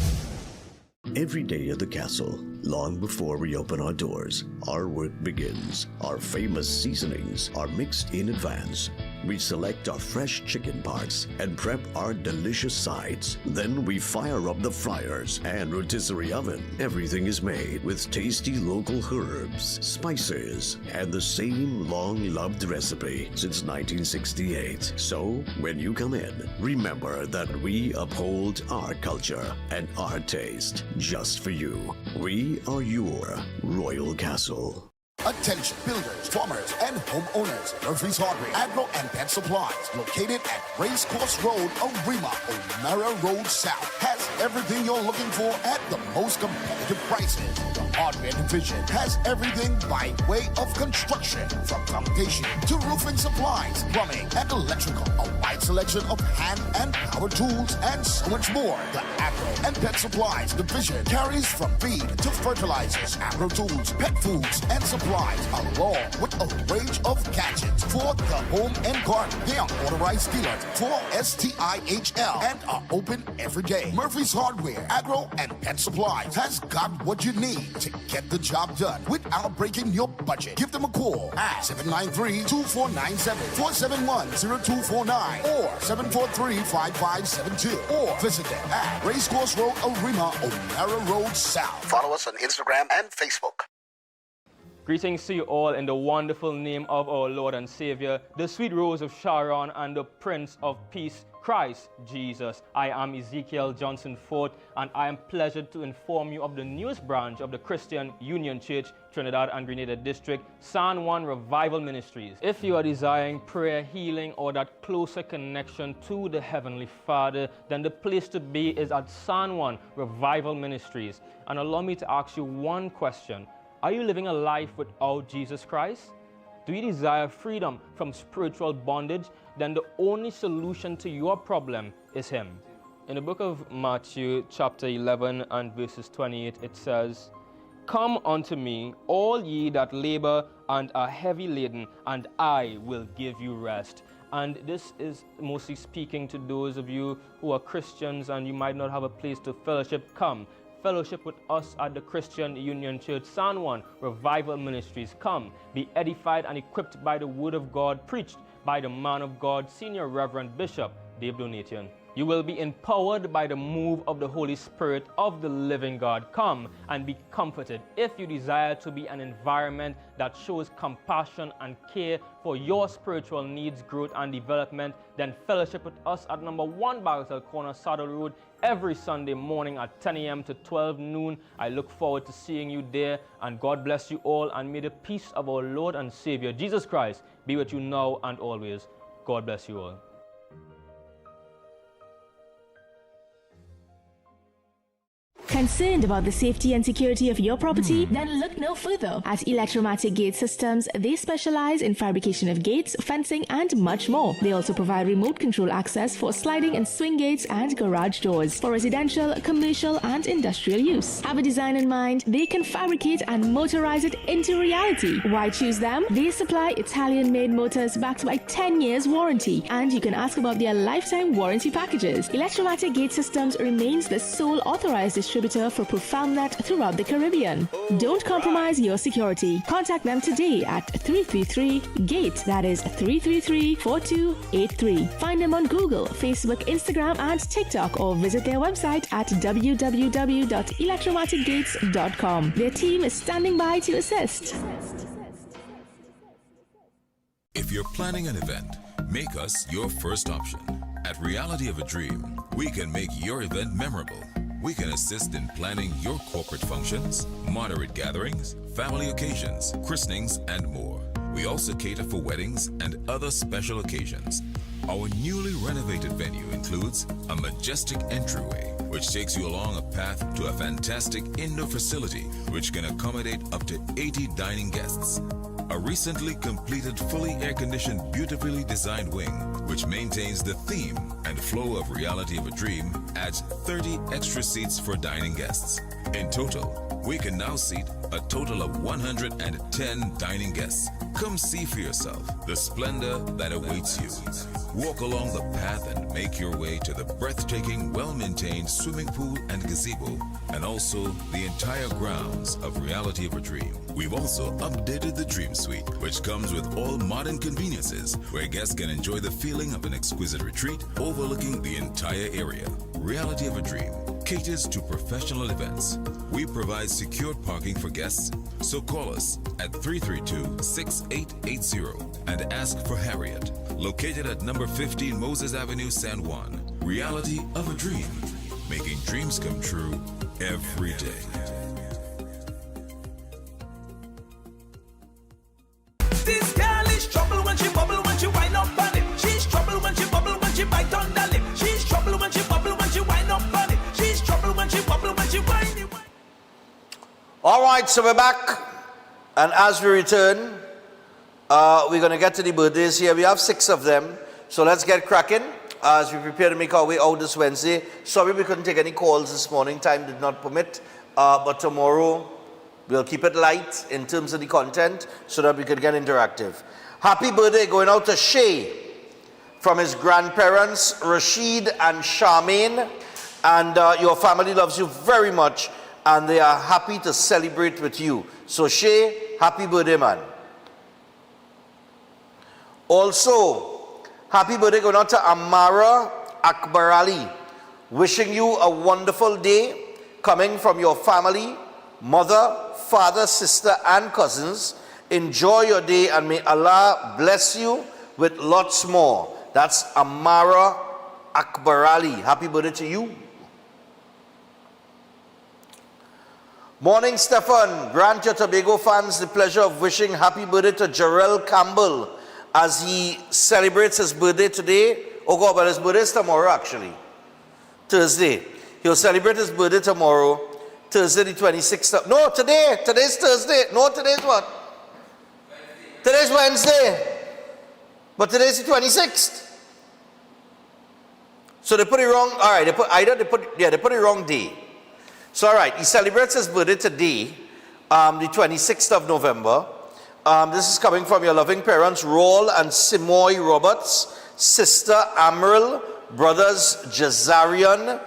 Every day at the castle, long before we open our doors, our work begins. Our famous seasonings are mixed in advance. We select our fresh chicken parts and prep our delicious sides. Then we fire up the fryers and rotisserie oven. Everything is made with tasty local herbs, spices, and the same long-loved recipe since 1968. So, when you come in, remember that we uphold our culture and our taste just for you. We are your Royal Castle. Attention builders, farmers, and homeowners. Murphy's Hardware, Agro and Pet Supplies, located at Racecourse Road, Arima, O'Mara Road South, has everything you're looking for at the most competitive prices. The hardware division has everything by way of construction, from foundation to roofing supplies, plumbing, and electrical. A wide selection of hand and power tools, and so much more. The Agro and Pet Supplies division carries from feed to fertilizers, agro tools, pet foods, and supplies, along with a range of gadgets for the home and garden. They are authorized dealers for STIHL and are open every day. Murphy's Hardware, Agro, and Pet Supplies has got what you need to get the job done without breaking your budget. Give them a call at 793-2497, 471-0249, or 743-5572, or visit them at Racecourse Road, Arima, O'Mara Road South. Follow us on Instagram and Facebook. Greetings to you all in the wonderful name of our Lord and Savior, the sweet rose of Sharon and the Prince of Peace, Christ Jesus. I am Ezekiel Johnson Fort, and I am pleasured to inform you of the newest branch of the Christian Union Church, Trinidad and Grenada District, San Juan Revival Ministries. If you are desiring prayer, healing, or that closer connection to the Heavenly Father, then the place to be is at San Juan Revival Ministries. And allow me to ask you one question. Are you living a life without Jesus Christ? Do you desire freedom from spiritual bondage? Then the only solution to your problem is Him. In the book of Matthew chapter 11 and verses 28, it says, "Come unto me, all ye that labor and are heavy laden, and I will give you rest." And this is mostly speaking to those of you who are Christians and you might not have a place to fellowship. Come. Fellowship with us at the Christian Union Church, San Juan Revival Ministries. Come, be edified and equipped by the Word of God preached by the man of God, Senior Reverend Bishop Dave Donation. You will be empowered by the move of the Holy Spirit of the living God. Come and be comforted. If you desire to be an environment that shows compassion and care for your spiritual needs, growth, and development, then fellowship with us at number 1 Bagatelle Corner, Saddle Road, every Sunday morning at 10 a.m. to 12 noon. I look forward to seeing you there, and God bless you all, and may the peace of our Lord and Savior, Jesus Christ, be with you now and always. God bless you all. Concerned about the safety and security of your property? Then look no further. At Electromatic Gate Systems, they specialize in fabrication of gates, fencing, and much more. They also provide remote control access for sliding and swing gates and garage doors for residential, commercial, and industrial use. Have a design in mind? They can fabricate and motorize it into reality. Why choose them? They supply Italian-made motors backed by 10 years warranty, and you can ask about their lifetime warranty packages. Electromatic Gate Systems remains the sole authorized distributor for ProfoundNet throughout the Caribbean. Don't compromise your security. Contact them today at 333-GATE, that is 333-4283. Find them on Google, Facebook, Instagram, and TikTok, or visit their website at www.electromaticgates.com. Their team is standing by to assist. If you're planning an event, make us your first option. At Reality of a Dream, we can make your event memorable. We can assist in planning your corporate functions, moderate gatherings, family occasions, christenings, and more. We also cater for weddings and other special occasions. Our newly renovated venue includes a majestic entryway, which takes you along a path to a fantastic indoor facility which can accommodate up to 80 dining guests. A recently completed, fully air-conditioned, beautifully designed wing, which maintains the theme and flow of Reality of a Dream, adds 30 extra seats for dining guests. In total, we can now seat a total of 110 dining guests. Come see for yourself the splendor that awaits you. Walk along the path and make your way to the breathtaking, well-maintained swimming pool and gazebo, and also the entire grounds of Reality of a Dream. We've also updated the Dream Suite, which comes with all modern conveniences, where guests can enjoy the feeling of an exquisite retreat overlooking the entire area. Reality of a Dream caters to professional events. We provide secured parking for guests, so call us at 332-6880 and ask for Harriet, located at number 15 Moses Avenue, San Juan. Reality of a Dream, making dreams come true every day. This girl is trouble when she bubble, when she wind up on it. She's trouble when she bubble, when she bite on the lip. She's trouble when she bubble, when she wind up on it. She's trouble when she bubble, when she wind it. All right, so we're back. And as we return, we're going to get to the birthdays here. We have 6 of them. So let's get cracking as we prepare to make our way out this Wednesday. Sorry we couldn't take any calls this morning. Time did not permit. But tomorrow, we'll keep it light in terms of the content so that we could get interactive. Happy birthday going out to Shay from his grandparents, Rashid and Charmaine. And your family loves you very much, and they are happy to celebrate with you. So Shay, happy birthday, man. Also, happy birthday going out to Amara Akbar Ali. Wishing you a wonderful day coming from your family, mother, father, sister, and cousins. Enjoy your day and may Allah bless you with lots more. That's Amara Akbarali. Happy birthday to you. Morning, Stefan. Grant your Tobago fans the pleasure of wishing happy birthday to Jarrell Campbell as he celebrates his birthday today. Oh God, but his birthday is tomorrow actually. Thursday. He'll celebrate his birthday tomorrow, Thursday the 26th. No, today. Today's Thursday. No, today's what? Today's Wednesday. But today's the 26th. So they put it wrong. All right, they put it wrong day. So all right, he celebrates his birthday today, the 26th of November. This is coming from your loving parents, Raul and Simoy Roberts, sister Amaryl, brothers Jazarian,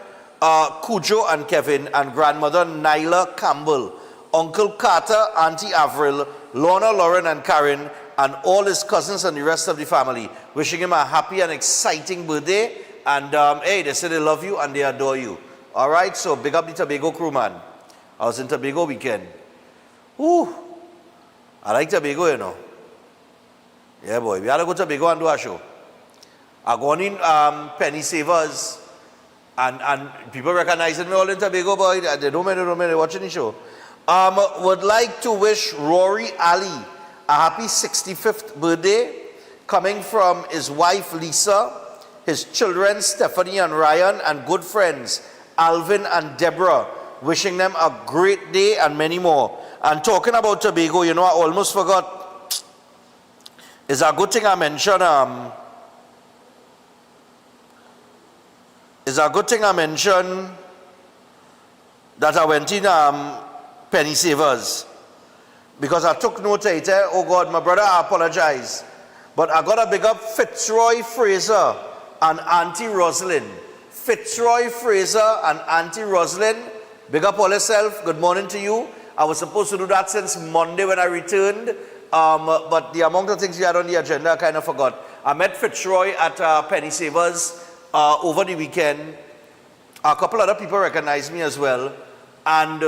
Cujo and Kevin, and grandmother Nyla Campbell, Uncle Carter, Auntie Avril, Lorna, Lauren, and Karen, and all his cousins and the rest of the family. Wishing him a happy and exciting birthday. And hey, they say they love you and they adore you. All right, so big up the Tobago crew, man. I was in Tobago weekend. Woo! I like Tobago, you know. Yeah, boy. We had to go to Tobago and do a show. I go on in Penny Savers, and people recognizing me all in Tobago, boy. They don't mind, they're watching the show. Would like to wish Rory Ali a happy 65th birthday, coming from his wife Lisa, his children Stephanie and Ryan, and good friends Alvin and Deborah, wishing them a great day and many more. And talking about Tobago, you know, I almost forgot. It's a good thing I mentioned. It's a good thing I mentioned that I went in Penny Savers, because I took note of it. Oh God, my brother, I apologize, but I got to big up Fitzroy Fraser and Auntie Rosalind. Fitzroy Fraser and Auntie Rosalind, big up all yourself. Good morning to you. I was supposed to do that since Monday when I returned, but the amount of things we had on the agenda, I kind of forgot. I met Fitzroy at Penny Savers over the weekend. A couple other people recognized me as well. And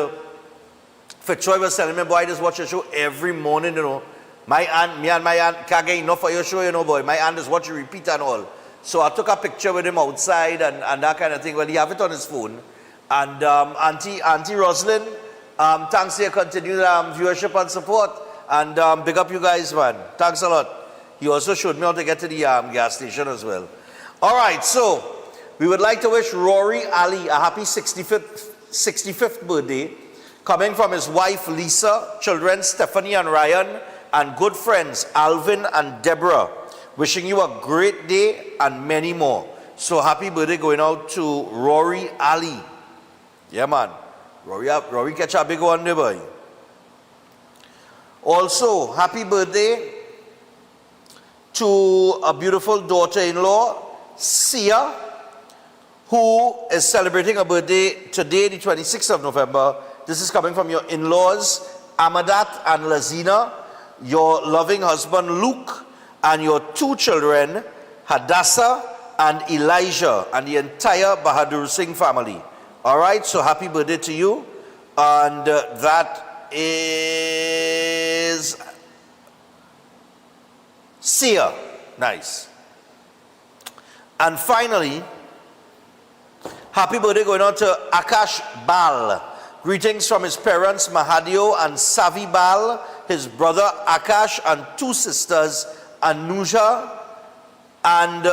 Fitzroy was telling me, boy, I just watch your show every morning, you know. Me and my aunt can't get enough for your show, you know, boy. My aunt just watch you repeat and all. So I took a picture with him outside and that kind of thing. Well, he have it on his phone. And Auntie Rosalind, thanks for your continued viewership and support. And big up you guys, man. Thanks a lot. He also showed me how to get to the gas station as well. All right, so we would like to wish Rory Ali a happy 65th birthday, coming from his wife Lisa, children Stephanie and Ryan, and good friends Alvin and Deborah. Wishing you a great day and many more. So happy birthday going out to Rory Ali. Yeah, man. Rory catch a big one there, boy. Also, happy birthday to a beautiful daughter-in-law, Sia, who is celebrating a birthday today, the 26th of November. This is coming from your in-laws, Amadat and Lazina, your loving husband, Luke, and your two children, Hadassah and Elijah, and the entire Bahadur Singh family. All right, so happy birthday to you. And that is Sia. Nice. And finally, happy birthday going on to Akash Bal. Greetings from his parents, Mahadio and Savi Bal, his brother Akash, and two sisters, Anuja and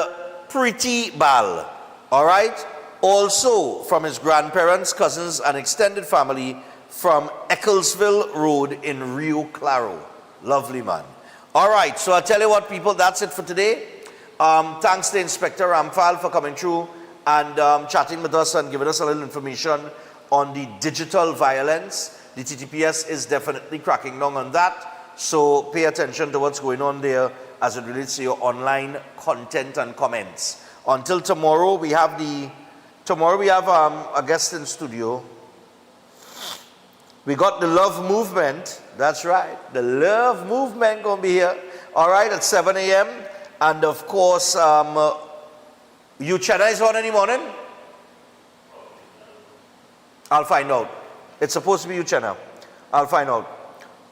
Preeti Bal. All right? Also from his grandparents, cousins, and extended family from Ecclesville Road in Rio Claro. Lovely, man. All right, so I'll tell you what, people, that's it for today. Thanks to Inspector Ramphal for coming through and chatting with us and giving us a little information on the digital violence. The TTPS is definitely cracking down on that. So pay attention to what's going on there as it relates to your online content and comments. Until tomorrow, we have a guest in studio. We got the Love Movement. That's right. The Love Movement going to be here. All right, at 7 a.m. And of course, Uchenna is on in the morning? I'll find out. It's supposed to be Uchenna. I'll find out.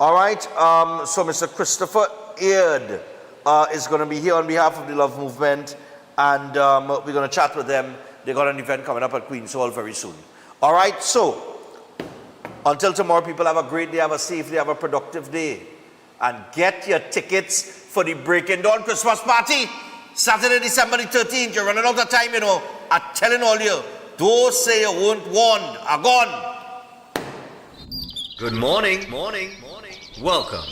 All right, so Mr. Christopher Aird is going to be here on behalf of the Love Movement, and we're going to chat with them. They got an event coming up at Queen's Hall very soon. All right, so until tomorrow, people, have a great day, have a safe day, have a productive day, and get your tickets for the Breaking Dawn Christmas party, Saturday, December the 13th. You're running out of time, you know. I'm telling all you, don't say you weren't warned. Are gone. Good morning. Welcome